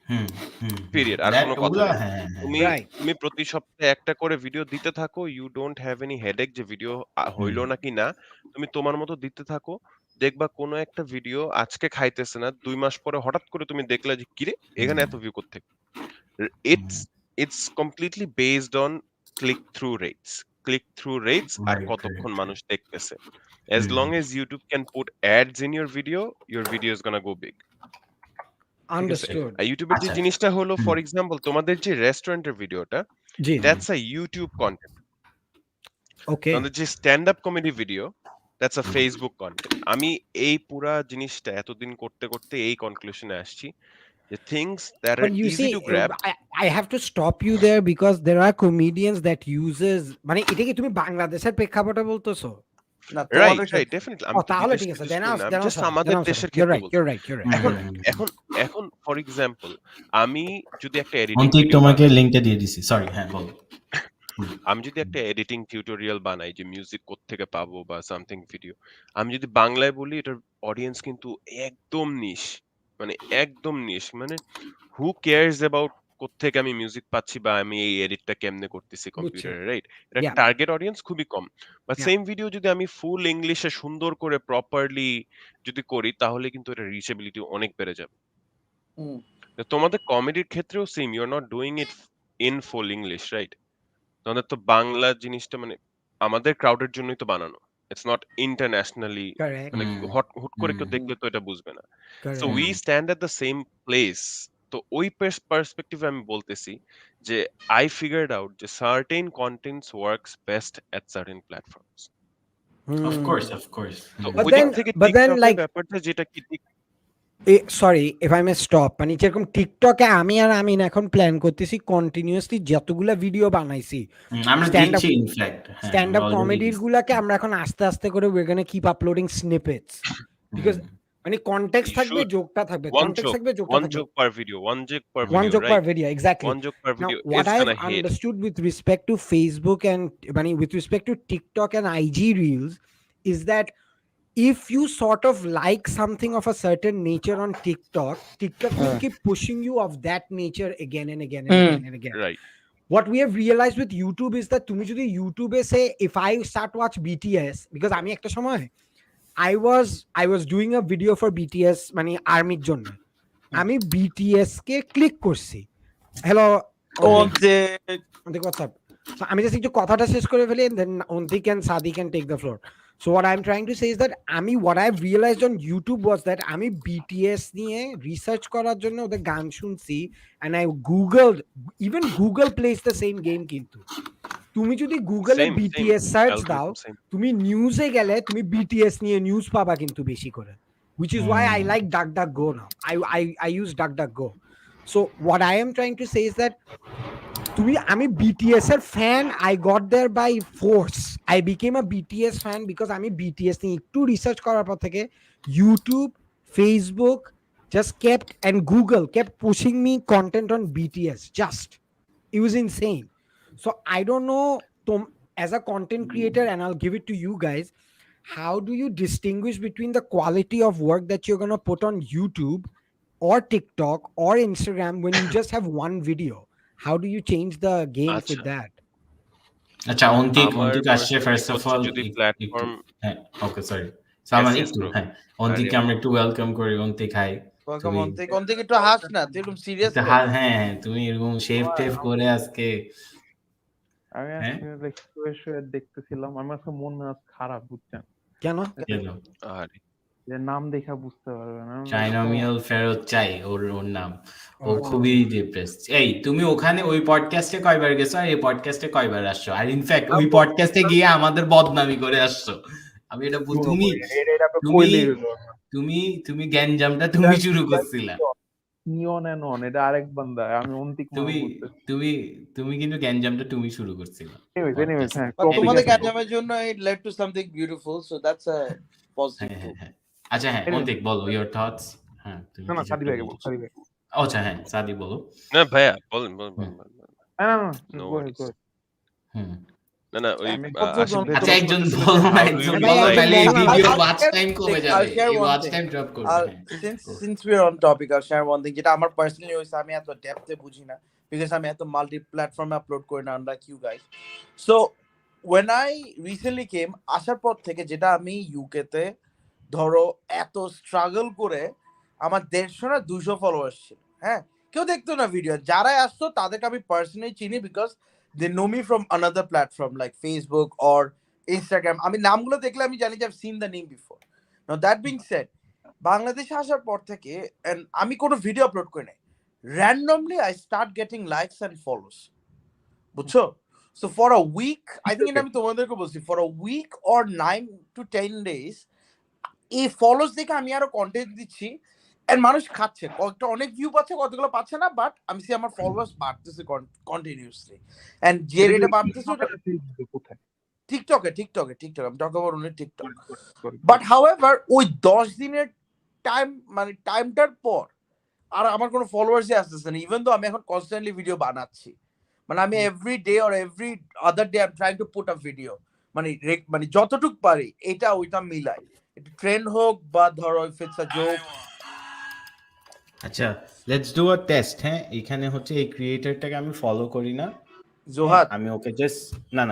Hmm hmm hmm period, আর দ্যাট কোনো কথা ওগুলা নেই। হ্যাঁ হ্যাঁ তুমি রাইট তুমি প্রতি সপ্তাহে একটা করে ভিডিও দিতে থাকো, you don't have any headache যে ভিডিও হইলো নাকি না। তুমি তোমার মতো দিতে থাকো, দেখবা কোনো একটা ভিডিও আজকে খাইতেছে না, 2 মাস পরে হঠাৎ করে তুমি দেখলা যে কিরে এখানে এত ভিউ কোত্থেকে। It's it's completely based on click through rates আর রাইট কতক্ষণ রাইট মানুষ দেখতেছে। As long as YouTube can put ads in your video is gonna go big. ঠিক আছে? আন্ডারস্টুড আর ইউটিউবের যে আচ্ছা জিনিসটা হলো, ফর এক্সাম্পল তোমাদের যে রেস্টুরেন্টের ভিডিওটা, জি দ্যাটস আ ইউটিউব কন্টেন্ট। ওকে তোমাদের যে stand up comedy video, that's a Facebook content. আমি এই পুরা জিনিসটা এতদিন করতে করতে এই কনক্লুশনে আসছি যে things that are But you easy see, to grab. I have to stop you there because there are comedians that uses মানে এটা কি তুমি বাংলাদেশের প্রেক্ষাপটে বলতেছো? না রাইট তোমাদের রাইট ক্ষেত্রে ডেফিনেটলি, ও আমি তো তাহলে বিদেশ ঠিক আছে, টিদেশ then করি I'll না, আমি then I'll just shut up, then আমাদের I'll shut দেশের up. You're ক্ষেত্রে right, বলছি। you're right, you're right. এখন এখন এখন ফর এক্সাম্পল আমি যদি একটা এডিটিং অন্তিক ভিডিও তোমাকে বানাই, লিংকটা দিয়ে দিছি, সরি হ্যাঁ বলো। আমি যদি একটা এডিটিং টিউটোরিয়াল বানাই যে মিউজিক কোত্থেকে পাবো বা সামথিং ভিডিও, আমি যদি বাংলায় বলি এটার অডিয়েন্স কিন্তু একদম নিশ, মানে একদম নিশ, মানে হু কেয়ারস অ্যাবাউট কোত্থেকে আমি মিউজিক পাচ্ছি বা আমি এই এডিটটা কেমনে করতেছি বুঝছি। কম্পিউটারে, রাইট? এটা Yeah, টার্গেট অডিয়েন্স খুবই কম। But yeah. সেম ভিডিও যদি আমি ফুল ইংলিশে সুন্দর করে প্রপারলি যদি করি, তাহলে কিন্তু এটা রিচেবিলিটি অনেক বেড়ে যাবে। হুম। তো তোমাদের কমেডির ক্ষেত্রেও same, you are not doing it in full English, right? তোমাদের তো বাংলা জিনিসটা মানে আমাদের ক্রাউডের জন্যই তো বানানো। ইটস নট ইন্টারন্যাশনালি, Correct, মানে হুট করে কেউ দেখলে তো এটা বুঝবে না। So correct. We stand at the same place. তো ওই পার্সপেক্টিভে আমি বলতেছি যে আই ফিগার্ড আউট যে certain contents works best at certain platforms. Of course Hmm. Of course তো But ওই দিক then, থেকে but then টিকটকের like, ব্যাপারটা যেটা কি sorry if I may stop. মানে যেরকম টিকটকে আমি আর আমিন এখন প্ল্যান করতেছি কন্টিনিউয়াসলি যতগুলা ভিডিও বানাইছি আমরা স্ট্যান্ড আপ দিচ্ছি ইনফ্যাক্ট, হ্যাঁ স্ট্যান্ড আপ অলরেডি কমেডির দিচ্ছি। গুলাকে আমরা এখন আস্তে আস্তে করে we're gonna keep uploading snippets because মানে কনটেক্সট You থাকবে, should. যোগটা থাকবে, কনটেক্সট থাকবে, যোগটা One থাকবে, joke per video, one joke per one video, joke per right? video, exactly. One joke per Now video what is I've gonna hit. understood with respect to Facebook and with respect to TikTok and IG reels is that if you sort of like something of a certain nature on TikTok will keep pushing you of that nature again and again and again and again. Right. What we have realized with YouTube is that তুমি যদি ইউটিউবে say if I start watch BTS, because আমি একটা সময় I was doing a video for BTS মানে আর্মির জন্য, আমি BTS কে ক্লিক করছি, হ্যালো হোয়াটসঅ্যাপ, আমি জাস্ট একটু কথাটা শেষ করে ফেলি and then Ontik and Sadi can take the floor. So what I'm trying to say is that what I've realized on YouTube was that আমি BTS নিয়ে রিসার্চ করার জন্য ওদের গান শুনছি and I googled, even Google plays the same game কিন্তু তুমি যদি গুগলে Same. BTS সার্চ দাও, Algorithm same. তুমি নিউজে গেলে তুমি BTS নিয়ে নিউজ পাবা কিন্তু বেশি করে, which is why I like DuckDuckGo now. I use DuckDuckGo. So what I am trying to say is that আমি BTS এর fan, I got there by force. I became a BTS fan because আমি BTS নিয়ে একটু research করার পর থেকে YouTube, Facebook just kept and Google kept pushing me content on BTS. Just it was insane. So I don't know, as a content creator, and I'll give it to you guys, how do you distinguish between the quality of work that you're going to put on YouTube or TikTok or Instagram when you just have one video? How do you change the game with আচ্ছা, that? আচ্ছা অন্তিক আমার আসছে perspective first of হচ্ছে all যদি একটু, platform হ্যাঁ ওকে sorry Salman yes, একটু, bro. হ্যাঁ অন্তিককে আমরা একটু ওয়েলকাম করি। অন্তিক হাই, ওয়েলকাম অন্তিক একটু হাস না, তুই এরকম সিরিয়াস কেন? হ্যাঁ হ্যাঁ তুমি এরকম শেভ টেভ করে আজকে। আমি আজকে শুয়ে দেখতেছিলাম, আমার আজকে মন মেজাজ খারাপ, বুঝছেন কেন? আরে যে নাম দেখা বুঝতে পারবে না। ট্রাইনোমিয়াল ফেরত চাই ওর নাম, ও খুবই ডিপ্রেসড। এই তুমি ওখানে ওই পডকাস্টে কয়বার গেছো আর এই পডকাস্টে কয়বার আসছো? আর ইনফ্যাক্ট ওই পডকাস্টে গিয়ে আমাদের বদনামি করে আসছো। আমি এটা তুমি তুমি তুমি গ্যাঞ্জামটা তুমি শুরু করছিলা। নিয়ন এন্ড অন এটা আরেক বান্দা, আমি অন্তিক তুমি তুমি তুমি কিন্তু গ্যাঞ্জামটা তুমি শুরু করছিলা। তোমাদের গ্যাঞ্জামের জন্য it led to something beautiful, so that's a positive too. আচ্ছা হ্যাঁ অন্তিক বলো your thoughts. হ্যাঁ তুমি না সাদি ভাই বল, সাদি ভাই। আচ্ছা হ্যাঁ সাদি বলো। না ভাইয়া বলেন। না No গো worries. গো। না ওই আমি আশিক ভাই আচ্ছা প্রশ্ন একজন করতেছিল বলো যে না, হাউ ডু একজন ইউ ভাই, বলো, একজন তাহলে এই বলো না ভিডিও ভাই। I'll watch share time one কমে thing. যাবে, I'll share এই one watch thing. Time drop করবে। হ্যাঁ Since we're on topic, I'll share one thing. যেটা আমার personally হয়েছে, আমি এত depth-এ বুঝি না because আমি এত multi-platform upload করি না unlike you guys. So when I recently came, আসার পর থেকে যেটা আমি ইউকেতে ধরো এত স্ট্রাগল করে আমার 150 না 200 ফলোয়ার্স ছিল, হ্যাঁ, কেউ দেখতো না ভিডিও, যারাই আসতো তাদেরকে আমি পার্সোনালি চিনি because they know me from another platform like Facebook or Instagram. আমি নামগুলো দেখলে আমি জানি যে I've seen the name before. Now that being said, বাংলাদেশে আসার পর থেকে আমি কোনো ভিডিও আপলোড করি নাই, randomly I start getting likes and follows, বুঝছো? So for a week, I think এটা আমি তোমাদেরকে বলছি, for a week or 9 to 10 days এই ফলোস দেখে আমি আরো কন্টেন্ট দিচ্ছি এন্ড মানুষ খাচ্ছে, কয়েকটা অনেক ভিউ পাচ্ছে, কতগুলো পাচ্ছে না, বাট আমি সে আমার ফলোয়ার্স বাড়তেছে কন্টিনিউয়াসলি। এন্ড যে রেটে বাড়তেছে ওটা কোথায়? টিকটকে আমি talk about only TikTok. Sorry. But however ওই 10 দিনের টাইম মানে টাইমটার পর আর আমার কোনো ফলোয়ার্সই আসতেছে না, ইভেন তো আমি এখন কনস্ট্যান্টলি ভিডিও বানাচ্ছি, মানে আমি every day or every other day I am trying to put a video, মানে যতটুক পারি এটা ওইটা মিলাই, একটু ট্রেন্ড হোক বা ধরো ইফ ইটস আ জোক। আচ্ছা লেটস ডু আ টেস্ট। হ্যাঁ এখানে হচ্ছে এই ক্রিয়েটরটাকে আমি ফলো করি না, জোহাত আমি ওকে জাস্ট না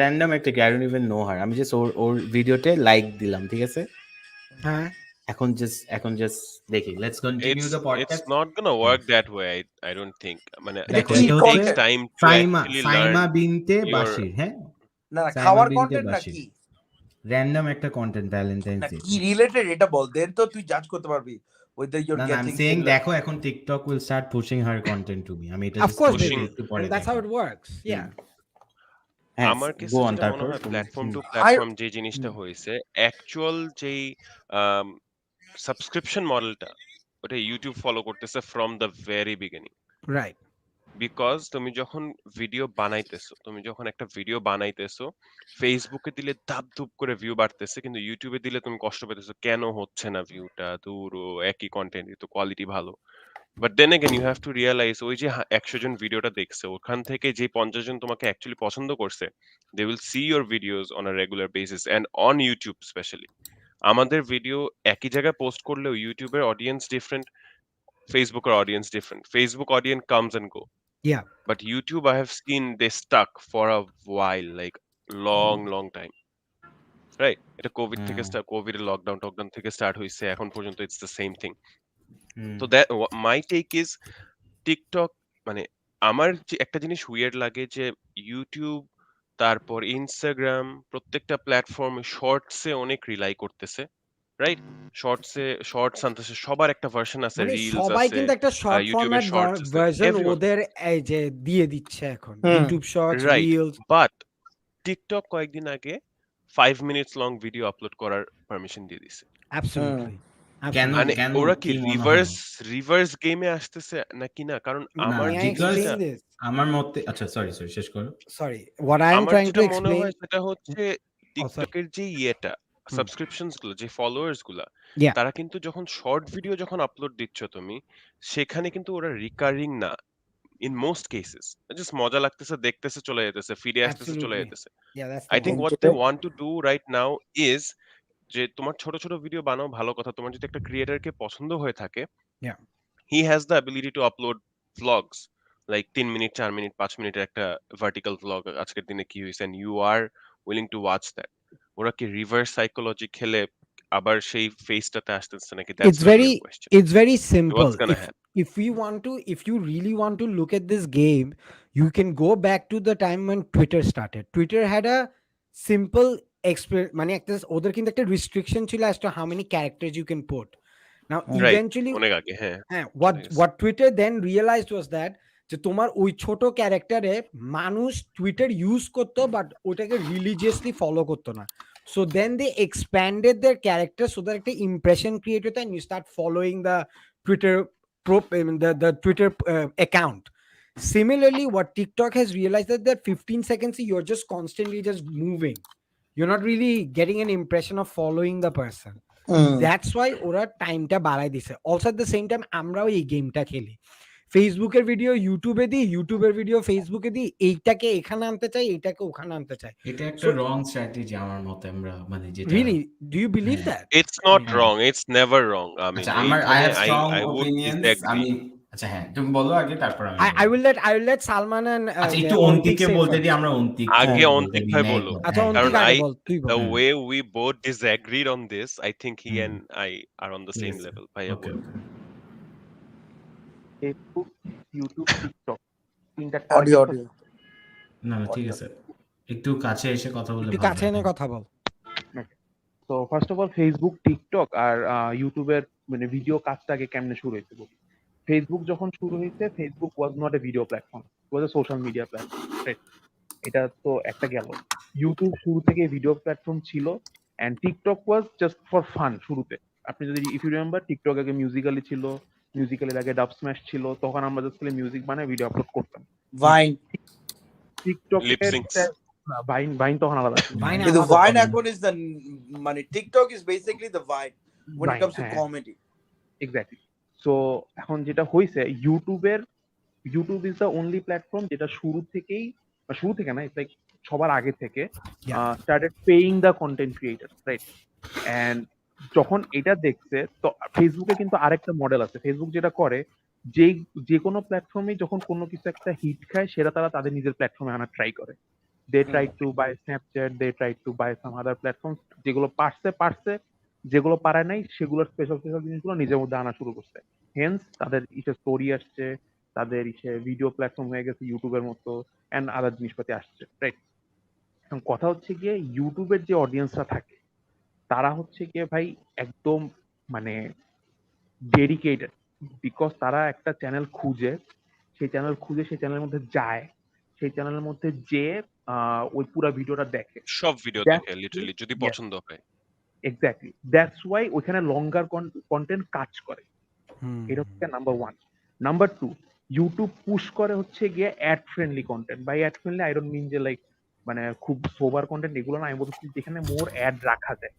র্যান্ডম একটা I don't even know her, আমি জাস্ট ওর ভিডিওতে লাইক দিলাম, ঠিক আছে? হ্যাঁ এখন জাস্ট দেখি, let's continue the it's podcast. not gonna work that way. I don't think মানে দেখো it এটা হচ্ছে takes time to actually learn Saima বিনতে your বাশির, হ্যাঁ না সাইমা খাওয়ার বিনতে কন্টেন্ট না বাশির, কি র্যান্ডম একটা কন্টেন্ট ভ্যালেন্টাইন্স না ডে। কি রিলেটেড এটা বল, দেন তো তুই জাজ করতে পারবি whether you're না I am getting saying similar. দেখো এখন TikTok will start pushing her content to me, আমি এটা of just course they pushing- will, একটু পরে and that's how it works. Yeah. হ্যাঁ আমার গো কাছে অন যেটা মনে তারপর হয় তুমি প্ল্যাটফর্ম টু প্ল্যাটফর্ম যে জিনিসটা হয়েছে, অ্যাকচুয়াল যেই সাবস্ক্রিপশন মডেলটা ওটা ইউটিউব ফলো করতেছে from the very beginning. Right. Because তুমি যখন একটা ভিডিও বানাইতেছো ফেসবুকে দিলে ধাপ ধুপ করে ভিউ বাড়তেছে, কিন্তু ইউটিউবে দিলে তুমি কষ্ট পেতেছো কেন হচ্ছে না ভিউটা, দূর একই কন্টেন্ট তো কোয়ালিটি ভালো। But then again you have to realize ওই যে 100 জন ভিডিওটা দেখছে ওখান থেকে যে 50 জন তোমাকে অ্যাকচুয়ালি পছন্দ করছে, they will see your videos on a regular basis and on YouTube specially. আমাদের ভিডিও একই জায়গায় পোস্ট করলেও ইউটিউবের অডিয়েন্স ডিফারেন্ট, ফেসবুকের audience different. Facebook audience comes and go, Yeah. but YouTube I have seen they stuck for a while, like long time, right? এটা Covid থেকে Covid এর lockdown টকডাউন থেকে স্টার্ট হইছে, এখন পর্যন্ত ইটস দ্য সেম থিং। তো that my take is TikTok মানে আমার যে একটা জিনিস উইয়ার্ড লাগে যে ইউটিউব তারপর ইনস্টাগ্রাম প্রত্যেকটা প্ল্যাটফর্মে শর্টসে অনেক রিলাই করতেছে, রাইট? শর্টস আনতেছে, সবার একটা ভার্সন আছে, মানে রিলস সবাই আছে, কিন্তু একটা শর্ট ইউটিউবের ফরম্যাট শর্টস আছে, ভার্সন এভরিওয়ান, ওদের এই যে দিয়ে দিচ্ছে এখন, YouTube shorts, right? Reels. But TikTok কয়েকদিন আগে 5 মিনিটস লং ভিডিও আপলোড করার পারমিশন দিয়ে দিছে। অ্যাবসলিউটলি কেন মানে কেন ওরা কি কি মনে হয়? রিভার্স গেমে আসতেছে নাকি না? কারণ না আমার May I because explain this? আমার মতে, আচ্ছা সরি শেষ করো। Sorry, what I am আমার trying to যেটা মনে explain. হয় সেটা হচ্ছে sorry. টিকটকের যে সাবস্ক্রিপশনস গুলো, যে ফলোয়ার্স গুলা, Yeah. তারা কিন্তু যখন শর্ট ভিডিও যখন আপলোড দিচ্ছ তুমি, সেখানে কিন্তু ওরা রিকারিং না ইন মোস্ট কেসেস, জাস্ট মজা লাগতেছে, দেখতেছে, চলে যেতেছে, ফিরে আসতেছে, চলে Absolutely. যেতেছে। Yeah, that's I the think point. What they want to do right now is যে তোমার ছোট ছোট ভিডিও বানাও, ভালো কথা, তোমার যদি একটা ক্রিয়েটরকে পছন্দ হয়ে থাকে, Yeah. he has the ability to upload vlogs like 3 minute 4 minute 5 মিনিটের একটা ভার্টিক্যাল ভ্লগ, আজকের দিনে কি হয়েছে, and you are willing to watch that। ওরা কি রিভার্স সাইকোলজি খেলে আবার সেই ফেসটাতে আসতেছে নাকি? It's that's real question. it's very simple. What's gonna happen? If you really want to look at this game, you can go back to the time when Twitter started. Twitter had a simple মানে একটা ওদের কিন্তু একটা restriction ছিল as to how many characters you can put. Now right, eventually অনেক আগে, হ্যাঁ, what Twitter then realized was that যে তোমার ওই ছোট ক্যারেক্টারে মানুষ টুইটার ইউজ করতো বাট ওটাকে রিলিজিয়াসলি ফলো করতো না, so then they expanded their character so that একটা ইমপ্রেশন ক্রিয়েট হতো and you start following the Twitter the Twitter account. Similarly, what TikTok has realized that 15 seconds you're just constantly just moving, you're not really getting an impression of following the person. That's why ওরা টাইমটা বাড়াই দিছে। Also at the same time আমরাও এই গেমটা খেলি। ফেসবুকের video ইউটিউবে দিই, ইউটিউবের ভিডিও ফেসবুকে দিই, এইটাকে এখানে আনতে চাই, এইটাকে ওখানে আনতে চাই। এটা একটা So রং স্ট্র্যাটেজি আমার মতে। আমরা মানে যেটা really, do you believe হ্যাঁ that? It's not হ্যাঁ wrong. It's never wrong. I mean, আচ্ছা আমার আই এইখানে have strong I would opinions. আমি disagree. আচ্ছা হ্যাঁ তুমি বলো আগে, তারপর আমি I বলবো। I will let Salman and আচ্ছা একটু Ontik অন্তিককে say বলতে first. দিই, আমরা অন্তিক আগে বলতে অন্তিক দিই ভাই না বলো। আচ্ছা হ্যাঁ অন্তিক কারণ আগে বল, তুই বল। the হ্যাঁ way we both disagreed on this, I think he hmm and I are on the ঠিক same আছে level. ভাইয়া ওকে বল। ওকে ফেসবুক, ইউটিউব, টিকটক তিনটা Audio, টার্গেট audio. না না ঠিক আছে, একটু কাছে এসে কথা বললে একটু ভালো কাছে হয়। এনে কথা বল। তো first of all Facebook, TikTok আর ইউটিউবের মানে ভিডিও কাজটা আগে কেমনে শুরু হয়েছে বলি। ফেসবুক যখন শুরু হয়েছে, Facebook was not a video platform, was a social media platform, right? এটা তো একটা গেল। ইউটিউব শুরু থেকে ভিডিও প্ল্যাটফর্ম ছিল, and TikTok was just for fun শুরুতে। আপনি যদি ইফ ইউ রিমেম্বার, টিকটক আগে মিউজিক্যালি ছিল, মিউজিক্যালের আগে ডাব স্ম্যাশ ছিল, তখন আমরা জাস্ট মিউজিক বানায় ভিডিও আপলোড করতাম। Vine. Lip টিকটকের syncs. ভাইন ভাইন তখন আলাদা ছিল। ভাই না With the আলাদা। Vine account is the money. TikTok is basically the Vine when it vine, comes to হ্যাঁ comedy. এক্স্যাক্টলি। সো এখন যেটা হয়েছে, YouTube is the only platform যেটা শুরু থেকেই, বা শুরু থেকে না, ইটস লাইক সবার আগে থেকে Yeah. Started paying the content creator, right? And যখন এটা দেখছে, তো ফেসবুকে কিন্তু আরেকটা মডেল আছে। ফেসবুক যেটা করে, যে যে কোনো প্ল্যাটফর্মে যখন কোনো কিছু একটা হিট খায়, সেটা তারা তাদের নিজের প্ল্যাটফর্মে আনার ট্রাই করে। They try to buy Snapchat, they try to buy some other platform. যেগুলো পারছে, যেগুলো পারে নাই, সেগুলোর স্পেশাল স্পেশাল জিনিসগুলো নিজের মধ্যে আনা শুরু করছে। হেন্স তাদের ইসে স্টোরি আসছে, তাদের ইসে ভিডিও প্ল্যাটফর্ম হয়ে গেছে ইউটিউবের মতো, এন্ড আদার জিনিসপাতি আসছে, রাইট? এখন কথা হচ্ছে গিয়ে, ইউটিউবের যে অডিয়েন্সরা থাকে, তারা হচ্ছে গিয়ে ভাই একদম মানে ডেডিকেটেড, বিকজ তারা একটা চ্যানেল খুঁজে, সেই চ্যানেলের মধ্যে যায়, সেই চ্যানেলের মধ্যে যে ওই পুরো ভিডিওটা দেখে। সব ভিডিও That's দেখে লিটারালি যদি yes, পছন্দ হয়। এক্স্যাক্টলি, দ্যাটস ওয়াই ওইখানে লঙ্গার কন্টেন্ট কাজ করে। হুম। এটা হচ্ছে number one. Number two, YouTube push করে হচ্ছে গিয়ে ad friendly content. By ad friendly I don't mean যে লাইক মানে খুব সোবার কন্টেন্ট এগুলো না, আমি বলছি যেখানে মোর অ্যাড রাখা যায়।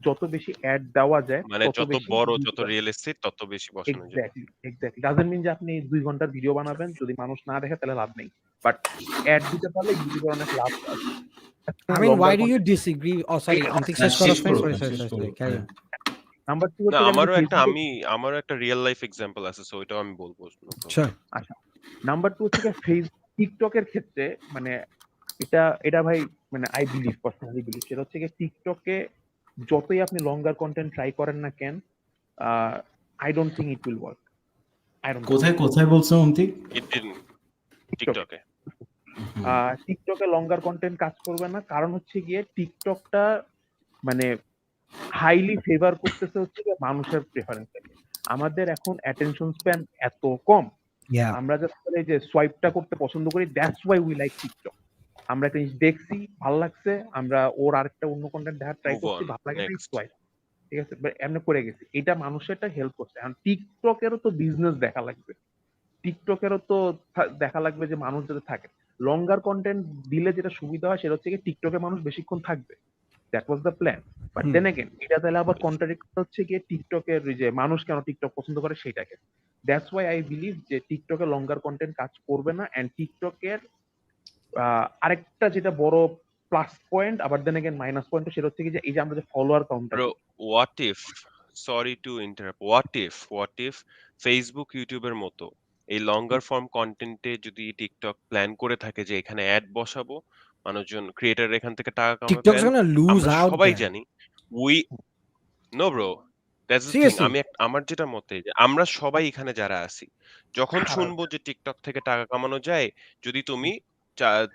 যত বেশি অ্যাড দেওয়া যায়, মানে তত যত বেশি বড়, views যত হয়। রিয়েলিস্টিক তত বেশি বসানো যায়। এক্স্যাক্টলি ডাজন্ট মিন যে আপনি 2 ঘন্টার ভিডিও বানাবেন, যদি মানুষ না দেখে তাহলে লাভ নেই। বাট অ্যাড দিতে পারলে ইউটিউবের অনেক লাভ আছে। I mean, why longer do you content. disagree? Oh, sorry, Ontik না শেষ শেষ করো। করো, Sorry, শেষ করো। carry হ্যাঁ on. নাম্বার টু না হচ্ছে যে আমারও একটা রিয়েল লাইফ এক্সাম্পল আছে, সো এটাও আমি বলবো। Sure. আচ্ছা, নাম্বার টু হচ্ছে টিকটকের ক্ষেত্রে মানে এটা ভাই মানে আই বিলিভ, পার্সোনালি বিলিভ, সেটা হচ্ছে টিকটকে যতই আপনি লঙ্গার কন্টেন্ট ট্রাই করেন না কেন, I don't think it will work. I don't কোথায় কোথায় বলছো অন্তিক? ইট ডিডন্ট। টিকটকে টিকটকে টিকটকে লঙ্গার কন্টেন্ট কাজ করবে না, কারণ হচ্ছে গিয়ে টিকটকটা মানে হাইলি ফেভার করতেছে হচ্ছে গিয়ে মানুষের প্রেফারেন্সটাকে। আমাদের এখন অ্যাটেনশন স্প্যান এত কম, Yeah. আমরা জাস্ট এই যে সোয়াইপটা করতে পছন্দ করি, that's why we like TikTok. আমরা একটা জিনিস দেখছি, ভালো লাগছে, আমরা ওর আরেকটা অন্য কন্টেন্ট দেখার ট্রাই মুভ করছি, অন ভালো লাগে নাই, নেক্সট। সোয়াইপ, ঠিক আছে, এমনি করে গেছি। এটা মানুষেরটা হেল্প করছে। এখন টিকটকেরও তো বিজনেস দেখা লাগবে, টিকটকেরও তো দেখা লাগবে যে মানুষ যাতে থাকে। লঙ্গার কন্টেন্ট দিলে যেটা সুবিধা হয়, সেটা হচ্ছে কি টিকটকে মানুষ বেশিক্ষণ থাকবে, that was the plan. But then again এটা তাহলে আবার কন্ট্রাডিক্ট হচ্ছে গিয়ে টিকটকের যে মানুষ কেন টিকটক পছন্দ করে সেটাকে। দ্যাটস ওয়াই আই বিলিভ যে টিকটকে লঙ্গার কন্টেন্ট কাজ করবে না। এন্ড টিকটকের আরেকটা যেটা বড় প্লাস পয়েন্ট, আবার দেন এগেন মাইনাস পয়েন্ট, সেটা হচ্ছে কি যে এই যে আমরা যে ফলোয়ার কাউন্টটা, bro, what if, sorry to interrupt, what if Facebook ইউটিউবের মতো এই লঙ্গার ফর্ম কন্টেন্টে যদি টিকটক প্ল্যান করে থাকে যে এখানে অ্যাড বসাবো, মানুষজন ক্রিয়েটার এখান থেকে টাকা কামাবে, TikTok's gonna lose আমরা out সবাই there. জানি we know bro, that's the thing. Seriously. আমার যেটা মতে যে আমরা সবাই এখানে যারা আছি, যখন খারাপ। শুনবো যে টিকটক থেকে টাকা কামানো যায়, যদি তুমি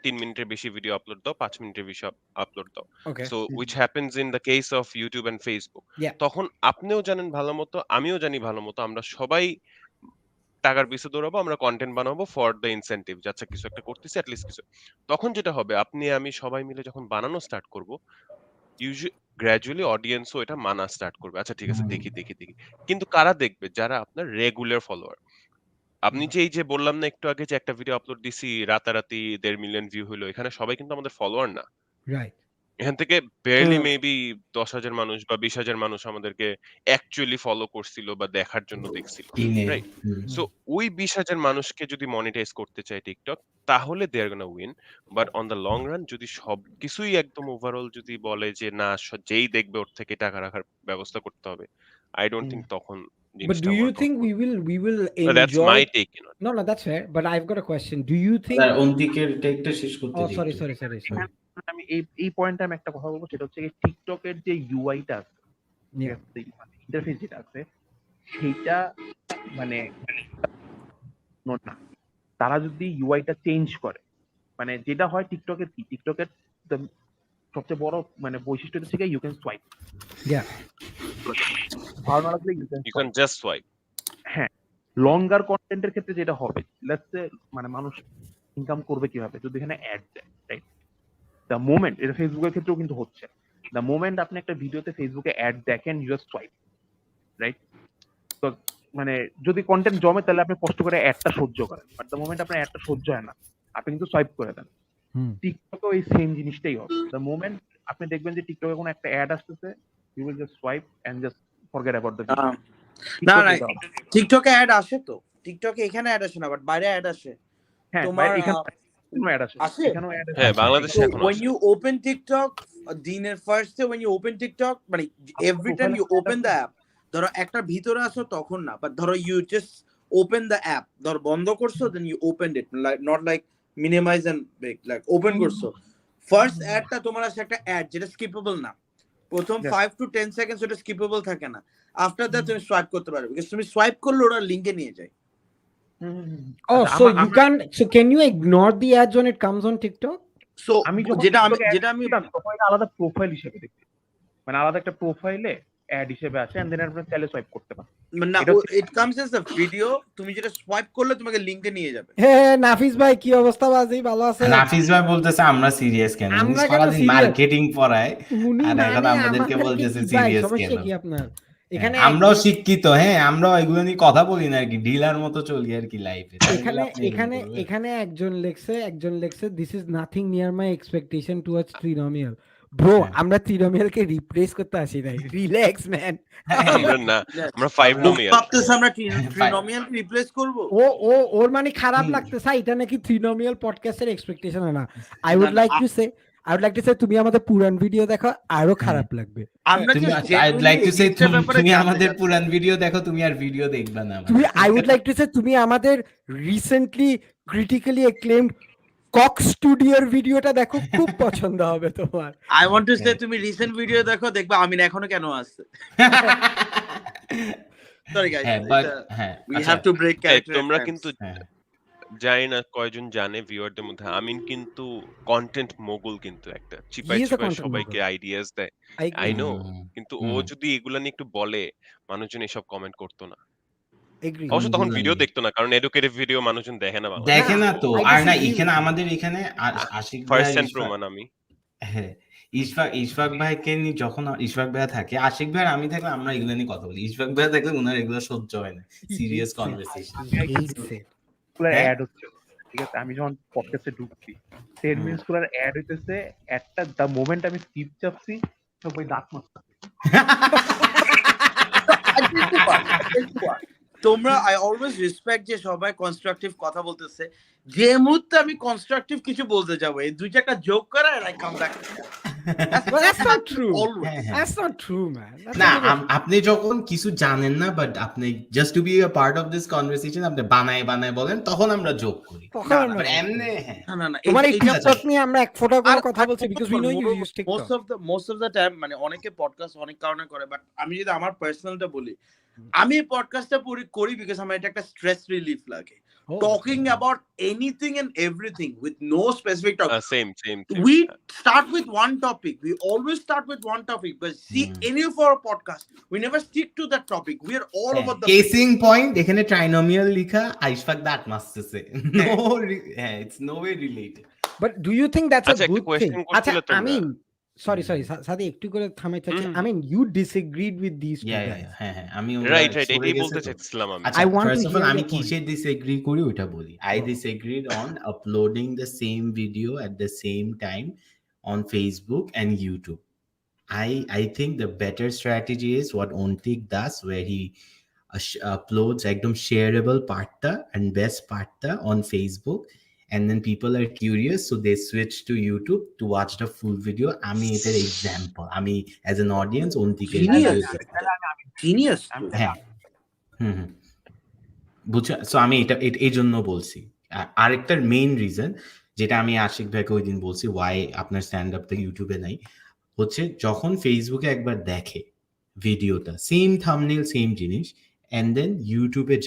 3 মিনিটের বেশি ভিডিও আপলোড দাও, 5 মিনিটের বেশি আপলোড দাও, Okay. So which happens in the case of YouTube and Facebook, Yeah. তখন আপনিও জানেন ভালো মতো, আমিও জানি ভালো মতো, আমরা সবাই টাকার পিছে দৌড়াবো, আমরা কন্টেন্ট বানাবো ফর দ্য ইনসেন্টিভ, আচ্ছা কিছু একটা করতেছি অ্যাটলিস্ট কিছু। তখন যেটা হবে, আপনি আমি সবাই মিলে যখন বানানো স্টার্ট করব, গ্র্যাজুয়ালি অডিয়েন্সও এটা মানা স্টার্ট করবে, আচ্ছা ঠিক আছে দেখি দেখি দেখি। কিন্তু কারা দেখবে? যারা আপনার রেগুলার ফলোয়ার। আপনি যে এই যে বললাম না একটু আগে যে একটা ভিডিও আপলোড দিছি রাতারাতি 1.5 মিলিয়ন ভিউ হলো, এখানে সবাই কিন্তু আমাদের ফলোয়ার না। Right. এখান থেকে barely maybe 10,000 মানুষ বা 20,000 মানুষ আমাদেরকে actually follow করছিল বা দেখার জন্য দেখছিল। কিনে Right? So ওই 20,000 মানুষকে যদি monetize করতে চায় TikTok তাহলে they are gonna win. But on the long run যদি সবকিছুই একদম overall যদি বলে যে না যেই দেখবে ওর থেকে টাকা রাখার ব্যবস্থা করতে হবে, I don't think তখন But জিনিসটা do you work out think করবে। we will But that's enjoy? my take on it. No, that's fair. But I've got a question. Do you think? অন্তিকের টেকটা শেষ করতে Oh, দিই sorry. একটু। আমি এই পয়েন্টে আমি একটা কথা বলবো, সেটা হচ্ছে টিকটকের যে ইউআইটা আছে, Yeah. ইন্টারফেস যেটা আছে, সেইটা মানে না, তারা যদি ইউআইটা চেঞ্জ করে, মানে যেটা হয় টিকটকের কি, টিকটকের সবচেয়ে বড় মানে বৈশিষ্ট্য হচ্ছে ইউ ক্যান সোয়াইপ। Yeah. ভালো না লাগলে you You can just swipe. হ্যাঁ, লঙ্গার কন্টেন্টের ক্ষেত্রে যেটা হবে, লেটস সে মানে মানুষ ইনকাম করবে কিভাবে, যদি এখানে অ্যাড দেয়, রাইট? দ্য মোমেন্ট, এটা ফেসবুকের ক্ষেত্রেও কিন্তু হচ্ছে, দ্য মোমেন্ট আপনি একটা ভিডিওতে ফেসবুকে অ্যাড দেখেন, ইউ জাস্ট সোয়াইপ, রাইট? তো মানে যদি কন্টেন্ট জমে তাহলে আপনি কষ্ট করে অ্যাডটা সহ্য করেন, বাট দ্য মোমেন্ট আপনার অ্যাডটা সহ্য হয় না, আপনি কিন্তু সোয়াইপ করে দেন। টিকটকেও এই সেম জিনিসটাই হবে। দ্য মোমেন্ট আপনি দেখবেন যে টিকটকে কোনো একটা অ্যাড আসতেছে, you will just swipe and just forget about the video. না টিকটকে অ্যাড আসে তো, টিকটকে এখানে অ্যাড আসে না, বাট বাইরে অ্যাড আসে। হ্যাঁ, তোমার এখানেও অ্যাড আসে, আসে? এখানেও অ্যাড আসে। হ্যাঁ, বাংলাদেশে এখনো when আসে। you open TikTok দিনের first day when you open TikTok মানে every time you open the app, ধরো একটা ভিতরে আসো তখন না, বাট ধরো you just open the app, ধরো বন্ধ করছো then you opened it, like not like minimize and break, like open করছো, ফার্স্ট অ্যাডটা তোমার আসে একটা অ্যাড যেটা স্কিপেবল না, প্রথম 5 to 10 সেকেন্ডস ওটা স্কিপেবল থাকে না, আফটার দ্যাট তুমি সোয়াইপ করতে পারবে, বিকজ তুমি সোয়াইপ করলে ওরা লিংকে নিয়ে যায়। Oh, so you can't. So can you ignore the ads when it comes on TikTok? So আমি যেটা আমি তখন এটা আলাদা প্রোফাইল হিসেবে দেখি, মানে আলাদা একটা প্রোফাইলে অ্যাড হিসেবে আসে, এন্ড দেন আপনি চাইলে সোয়াইপ করতে পারেন। না, it comes as a video, তুমি যেটা সোয়াইপ করলে তোমাকে লিংকে নিয়ে যাবে। হ্যাঁ, নাফিস ভাই কি অবস্থা? বাজি ভালো আছে? নাফিস ভাই বলতেছে আমরা সিরিয়াস কেন, উনি আমরা কেন সারাদিন serious? মার্কেটিং পড়ায় উনি আর এখন মানে আমাদেরকে আমাদেরকে বলতেছে কি ভাই, সিরিয়াস সমস্যা কেন। কি আপনার? এখানে আমরাও শিক্ষিত, হ্যাঁ আমরাও এগুলো নিয়ে কথা বলি না আর কি, ঢিলার মতো চলি আর কি লাইফে। এখানে একজন লেখছে this is nothing near my expectation towards trinomial. ব্রো, আমরা ট্রিনোমিয়ালকে রিপ্লেস করতে আসি নাই, রিল্যাক্স ম্যান। আমরা 5 নোমিয়াল ভাবতেছ আমরা ট্রিনোমিয়ালকে রিপ্লেস করব। ওর মানে খারাপ লাগতেছে এটা নাকি ট্রিনোমিয়াল পডকাস্টের এক্সপেকটেশন না। I would like to say তুমি আমাদের পুরান ভিডিও দেখো, আরো খারাপ লাগবে। তুমি আমাদের পুরান ভিডিও দেখো, তুমি আর ভিডিও দেখবা না। I would like to say তুমি আমাদের রিসেন্টলি ক্রিটিক্যালি অ্যাক্লেমড কক স্টুডিওর ভিডিওটা দেখো, খুব পছন্দ হবে তোমার। আই ওয়ান্ট টু সে তুমি রিসেন্ট ভিডিও দেখো, দেখবা আমিন এখনো কেন আসছে। Sorry guys, we have to break character. তোমরা কিন্তু জানি না কয়জন জানে ভিউয়ারদের মধ্যে, আমিন কিন্তু কন্টেন্ট মোগুল, কিন্তু একটা চিপাই সবাইকে আইডিয়াস দেয়, আই নো, কিন্তু ও যদি এগুলা নিয়ে একটু বলে মানুষজন এসব কমেন্ট করতো না। অবশ্য তখন ভিডিও দেখতো না, কারণ এডুকেটিভ ভিডিও মানুষজন দেখে না তো। আর না এখানে আমাদের এখানে আশিক ভাই ফার্স্ট হ্যান্ড প্রমাণ আমি। হ্যাঁ, ইশফাক ভাইকে নিয়ে যখন ইশফাক ভাই থাকে, আশিক ভাই আমি থাকলে আমরা এগুলো নিয়ে কথা বলি, ইশফাক ভাই থাকলে ওনার এগুলো সহ্য হয় না, সিরিয়াস কনভারসেশন। অ্যাড হচ্ছে, ঠিক আছে, আমি যখন পডকাস্টে ঢুকছি 10 মিনিটস পুরো অ্যাড হইতেছে, একটা দ্য মোমেন্ট আমি স্কিপ চাপছি সবাই দাঁত মারছে। তোমরা আই অলওয়েজ রেসপেক্ট যে সবাই কনস্ট্রাকটিভ কথা বলতেছে, যে মুহূর্তে আমি কনস্ট্রাকটিভ কিছু বলতে যাব এই দুই চারটা জোক করে আর I come back. That's not true. That's not true, man. না, আপনি যখন কিছু জানেন না বাট আপনি just to be a part of this conversation আপনি বানায় বলেন, তখন আমরা জোক করি। এমনি না তোমার এই টিকটক নিয়ে আমরা এক ফোঁটা করে কথা বলছি because we know you use TikTok. Most of the time মানে অনেকে পডকাস্ট অনেক কারণে করে, বাট আমি যদি আমার পার্সোনালটা বলি, আমি পডকাস্টটা করি বিকজ আমার এটা একটা স্ট্রেস রিলিফ লাগে, talking about anything and everything with no specific topic. Same. We start with one topic. We always start with one topic. But see, any of our podcast, we never stick to that topic. We are all over the casing point. এখানে trinomial লিখা, আইশফাক দাঁত মারতেছে। No, it's no way related. But do you think that's a good thing? আচ্ছা, I mean, sorry, সাদি একটু করে থামাই চাচ্ছি। I mean, you disagreed with these two guys. হ্যাঁ, আমি রাইট এটাই বলতে চাইছিলাম আমি। আচ্ছা, ফার্স্ট অফ অল আমি কিসে ডিসএগ্রি করি ওটা বলি। I disagreed on uploading the same video at the same time on Facebook and YouTube. I think the better strategy is what Ontik does, where he uploads একদম shareable partটা and best partটা on Facebook, and then people are curious, so they switch to YouTube to watch the full video. আমি এটার example, আমি as an audience অন্তিকের Genius. video দেখতে। Genius. হ্যাঁ, হুম, বুঝছো? So আমি এটা এই জন্য বলছি। আরেকটার মেইন রিজন, যেটা আমি আশিক ভাইকে ওই দিন বলছি ওয়াই আপনার স্ট্যান্ড আপটা ইউটিউবে নাই, হচ্ছে যখন ফেসবুকে একবার দেখে ভিডিওটা সেম থাম্বনেল সেম জিনিস, অ্যান্ড দেন ইউটিউবে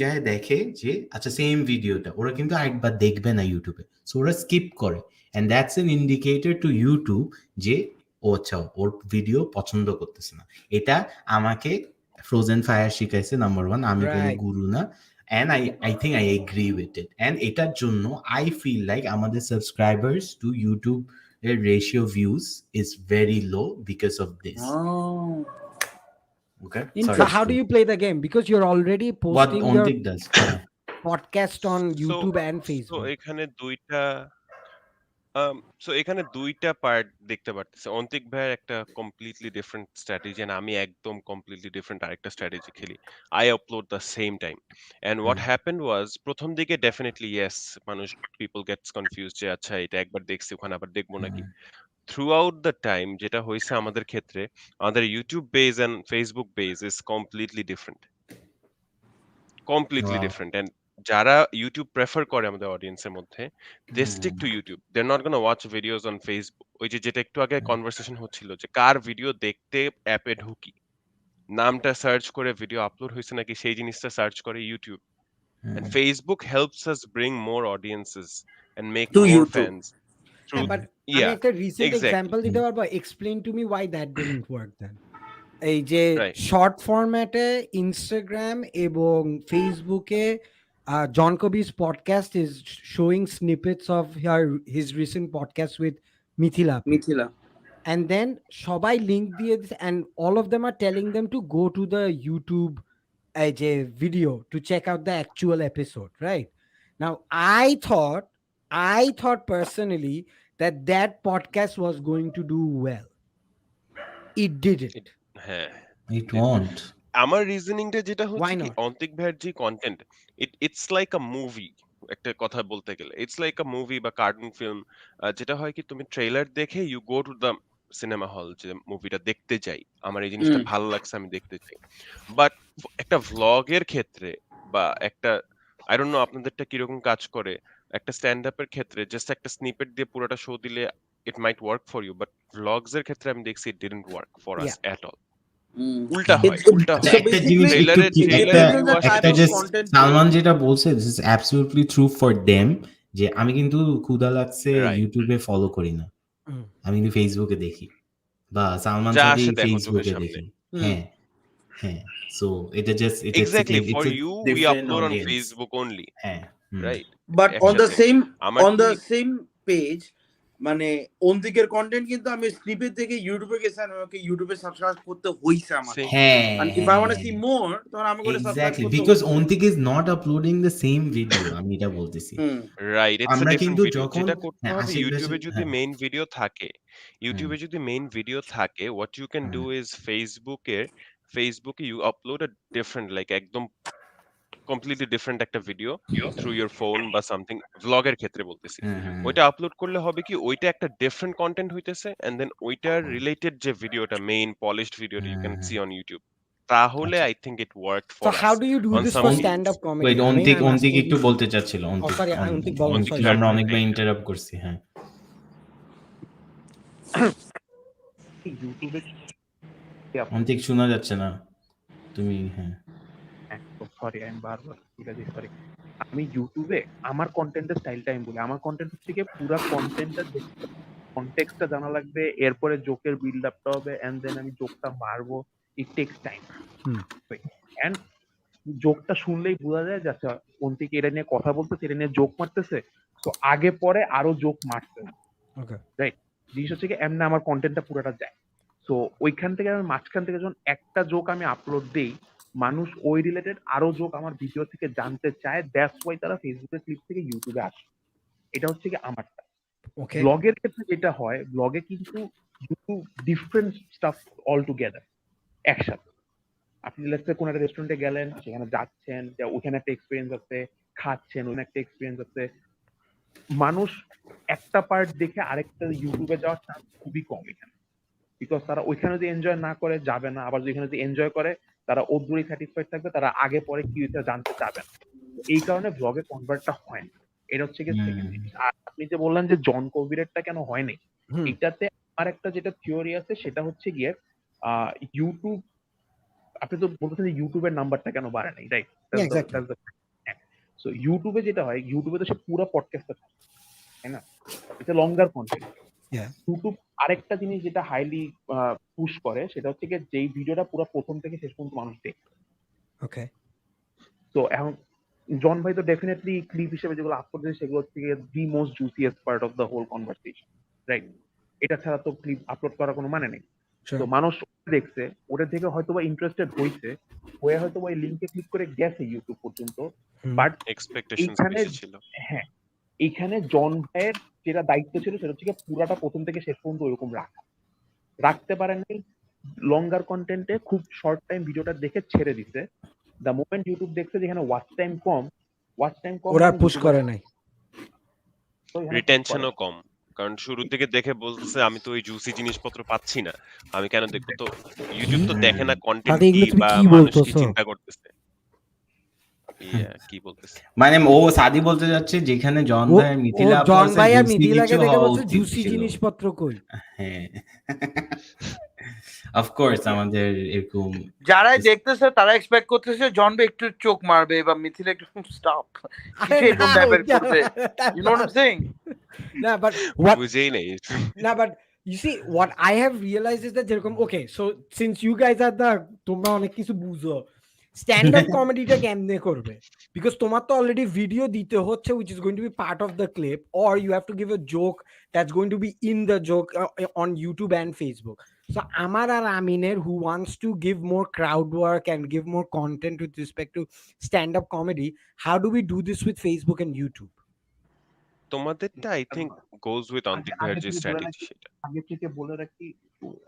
যায় দেখে যে আচ্ছা সেম ভিডিওটা, ওরা কিন্তু আরেকবার দেখবে না ইউটিউবে, সো ওরা স্কিপ করে, and that's an indicator to YouTube যে ও আচ্ছা ওর ভিডিও পছন্দ করতেছে না। এটা আমাকে ফ্রোজেন ফায়ার শিখাইছে, নাম্বার ওয়ান। আমি কোনো গুরু না, and I think I agree with it, and এটার জন্য I feel like আমাদের subscribers to YouTube ratio views is very low because of this. Okay, So how do you play the game? Because you're already what posting your Ontik does? podcast on YouTube and So Facebook. এখানে দুইটা part দেখতে পারতেছে। অন্তিক ভাইয়ের একটা completely different strategy, and আমি একদম completely different আরেকটা strategy খেলি। I upload the same time, and what happened was, প্রথম দিকে ডেফিনেটলি ইয়েস, মানুষ পিপল গেটস কনফিউজ যে আচ্ছা এটা একবার দেখছি ওখানে আবার দেখবো নাকি। থ্রু আউট দ্য টাইম যেটা হয়েছে আমাদের ক্ষেত্রে, আমাদের YouTube base and Facebook base is completely different, completely different. And যারা ইউটিউব প্রেফার করে আমাদের অডিয়েন্সের মধ্যে, they stick to YouTube, they are not gonna watch videos on Facebook. ওই যে যেটা একটু আগে কনভারসেশন হচ্ছিল যে কার ভিডিও দেখতে অ্যাপে ঢুকি, নামটা সার্চ করে ভিডিও আপলোড হয়েছে নাকি সেই জিনিসটা সার্চ করে YouTube. And Facebook helps us bring more audiences and make To more YouTube. Fans through, But I yeah mean, একটা recent এক্স্যাক্টলি, example দিতে পারবো? Explain to me why that didn't work then. এই যে right. Short ফরম্যাটে Instagram এবং ফেসবুকে জন কবি's podcast is showing snippets of his recent podcast with Mithila. And then সবাই link দিয়ে দিচ্ছে, and all of them are telling them to go to the YouTube যে video to check out the actual episode, right? Now I thought personally that podcast was going to do well. It didn't. হ্যাঁ, It won't. আমার রিজনিংটা যেটা হচ্ছে Why কি, not? Antik ভাইয়ের যে content, it's like a movie. একটা কথা বলতে গেলে ইটস লাইক আ মুভি বা কার্টুন ফিল্ম। যেটা হয় কি, তুমি ট্রেলার দেখে you go to the cinema hall, যে মুভিটা দেখতে যাই, আমার এই জিনিসটা ভালো লাগছে আমি দেখতে চাই। বাট একটা ভ্লগের ক্ষেত্রে বা একটা, আই ডোন্ট নো আপনাদেরটা কিরকম কাজ করে, একটা স্ট্যান্ড আপের ক্ষেত্রে জাস্ট একটা স্নিপেট দিয়ে পুরোটা শো দিলে it might work for you, but vlogs এর ক্ষেত্রে আমি দেখছি it didn't work for us at all. উল্টা হয়। একটা জিনিস একটা যে সালমান যেটা বলছে, this is absolutely true for them, যে আমি কিন্তু ক্ষুধা লাগছে ইউটিউবে ফলো করি না, আমি কিন্তু ফেসবুকে দেখি, বা সালমান সাদি ফেসবুকে দেখি। হ্যাঁ হ্যাঁ, সো এটা just exactly for you we upload on Facebook only, হ্যাঁ, right? But on the same page, মানে অন্তিকের কন্টেন্ট কিন্তু আমি স্নিপেট থেকে ইউটিউবে গেছি, আমাকে ইউটিউবে সাবস্ক্রাইব করতে হইছে আমাকে। হ্যাঁ, and if I want to see more, তখন আমাকে সাবস্ক্রাইব করতে because Ontik is not uploading the same video, আমি এটা বলতেছি। Right, it's a different video. যেটা করতে হবে, আশিক ইউটিউবে যদি হ্যাঁ, মেইন ভিডিও থাকে, what you can do is ফেসবুকে you upload a different, like একদম কমপ্লিটলি ডিফারেন্ট একটা ভিডিও থ্রু ইওর ফোন বা সামথিং, ভ্লগের ক্ষেত্রে বলতেছি। ওইটা আপলোড করলে হবে কি, ওইটা একটা ডিফারেন্ট কন্টেন্ট হইতেছে, এন্ড দেন ওইটার রিলেটেড যে ভিডিওটা, মেইন পলিশড ভিডিওটা you can see on YouTube, তাহলে I think it worked for So us. how do you do On this some for videos. stand-up comedy? Wait, I mean, I'm Antik asking একটু you- বলতে চাচ্ছিল। Oh, sorry, Antik বলো, Antik, sorry. আমরা অনেকবার interrupt করছি। হ্যাঁ, ইউটিউবে অন্তিক শোনা যাচ্ছে না তুমি। হ্যাঁ, সরি, আমি বারবার সরি। আমি ইউটিউবে আমার কন্টেন্টের স্টাইলটা আমি বলি, আমার কন্টেন্ট হচ্ছে কি পুরো কন্টেন্টটা কনটেক্সটটা জানা লাগবে, এরপরে জোকের বিল্ড আপটা হবে, এন্ড দেন আমি জোকটা মারবো। ইট টেকস টাইম, এন্ড জোকটা শুনলেই বোঝা যায় যে আচ্ছা অন্তিক এটা নিয়ে কথা বলতেছে, এটা নিয়ে জোক মারতেছে, তো আগে পরে আরো জোক মারতে হবে, রাইট? জিনিস হচ্ছে কি এমনি আমার কন্টেন্টটা পুরোটা যায়। তো ওইখান থেকে আমি মাঝখান থেকে যখন একটা জোক আমি আপলোড দেই, মানুষ ওই রিলেটেড আরো জোক আমার ভিডিও থেকে জানতে চায়, দ্যাটস ওয়াই তারা ফেসবুকের ক্লিপ থেকে ইউটিউবে আসে। এটা হচ্ছে কি আমারটা। ওকে ব্লগের ক্ষেত্রে যেটা হয়, ব্লগে কিন্তু ডিফারেন্ট স্টাফ অল টুগেদার একসাথে। আপনি লেটস সে কোন একটা রেস্টুরেন্টে গেলেন, সেখানে যাচ্ছেন, যে ওখানে একটা এক্সপিরিয়েন্স আছে, খাচ্ছেন, ওখানে একটা এক্সপিরিয়েন্স আছে। মানুষ একটা পার্ট দেখে আরেকটা ইউটিউবে যাওয়ার চান্স খুবই কম এখানে, বিকজ তারা ওইখানে যদি এনজয় না করে যাবে না, আবার যেখানে যদি এনজয় করে তারা ওর দূরেই স্যাটিসফাইড থাকবে, তারা আগে পরে কি হয়েছে জানতে চাবে না। এই কারণে ব্লগে কনভার্টটা হয় না। এটা হচ্ছে কি সেকেন্ড জিনিস। আর আপনি যে বললেন যে জন কোভিডেরটা কেন হয়নি, এটাতে আমার একটা যেটা থিওরি আছে সেটা হচ্ছে গিয়ে ইউটিউব, আপনি তো বলতেছেন যে ইউটিউবের নাম্বারটা কেন বাড়ে নাই, রাইট? সো ইউটিউবে যেটা হয়, ইউটিউবে তো সে পুরো পডকাস্টটা থাকে, তাই না? এটা লঙ্গার কন্টেন্ট। ইউটিউব আরেকটা জিনিস যেটা হাইলি পুশ করে সেটা হচ্ছে কি যেই ভিডিওটা পুরো প্রথম থেকে শেষ পর্যন্ত মানুষ দেখে। ওকে তো এখন জন ভাই তো ডেফিনেটলি ক্লিপ হিসেবে যেগুলো আপলোড দিয়েছে সেগুলো হচ্ছে the most juiciest part of the whole conversation, right? এটা ছাড়া তো ক্লিপ আপলোড করার কোনো মানে নেই। তো মানুষ দেখছে, ওটা থেকে হয়তো বা ইন্টারেস্টেড হয়েছে, হয়ে হয়তো ওই লিঙ্কে ক্লিক করে গেছে ইউটিউব পর্যন্ত, বাট এক্সপেকটেশনস এইখানে বেশি ছিল। হ্যাঁ, এইখানে জন ভাইয়ের যেটা দায়িত্ব ছিল সেটা হচ্ছে পুরাটা প্রথম থেকে শেষ পর্যন্ত ওইরকম রাখতে পারেননি। লঙ্গার কন্টেন্টে খুব শর্ট টাইম ভিডিওটা দেখে ছেড়ে দিছে। দ্য মোমেন্ট ইউটিউব দেখছে যেখানে ওয়াচ টাইম কম ওরা পুশ করে নাই, রিটেনশনও কম, কারণ শুরুর দিকে দেখে বলতেছে আমি তো ওই জুসি জিনিসপত্র পাচ্ছি না, আমি কেন দেখবো? তো ইউটিউব তো দেখে না কন্টেন্ট তাতে কি এগুলো তুমি বা কি মানুষ কি বলতেছো? চিন্তা করতেছে। কি বলতেছে মানে ও সাদি বলতে যাচ্ছে যেখানে জন ভাই আর ও মিথিলা আপু জন আছে, ভাই আর জুসি মিথিলাকে কিছু দেখে হওয়া বলছে উচিত জুসি ছিল। জিনিসপত্র কই। হ্যাঁ, অফকোর্স আমাদের এরকম যারাই দেখতেছে তারা এক্সপেক্ট করতেছে জন বে একটু চোখ মারবে বা মিথিলা একটু স্টপ কিছু এরকম টাইপের করবে, you know what I am saying. না বাট হোয়াট বুঝেই নেই। না but you see what I have realized is that যেরকম okay so since you guys are the তোমরা অনেক কিছু বুঝো, স্ট্যান্ড আপ কমেডিটা কেমনে করবে? বিকজ তোমার তো অলরেডি ভিডিও দিতে হচ্ছে which is going to be part of the clip, or you have to give a joke that's going to be in the joke on YouTube and Facebook. So Amar আর Aminer who wants to give more crowd work and give more content with respect to stand up comedy, how do we do this with Facebook and YouTube? তোমাদেরটা I think goes with Antik ভাইয়ের যে strategy সেটা। আগে থেকে বলে রাখি,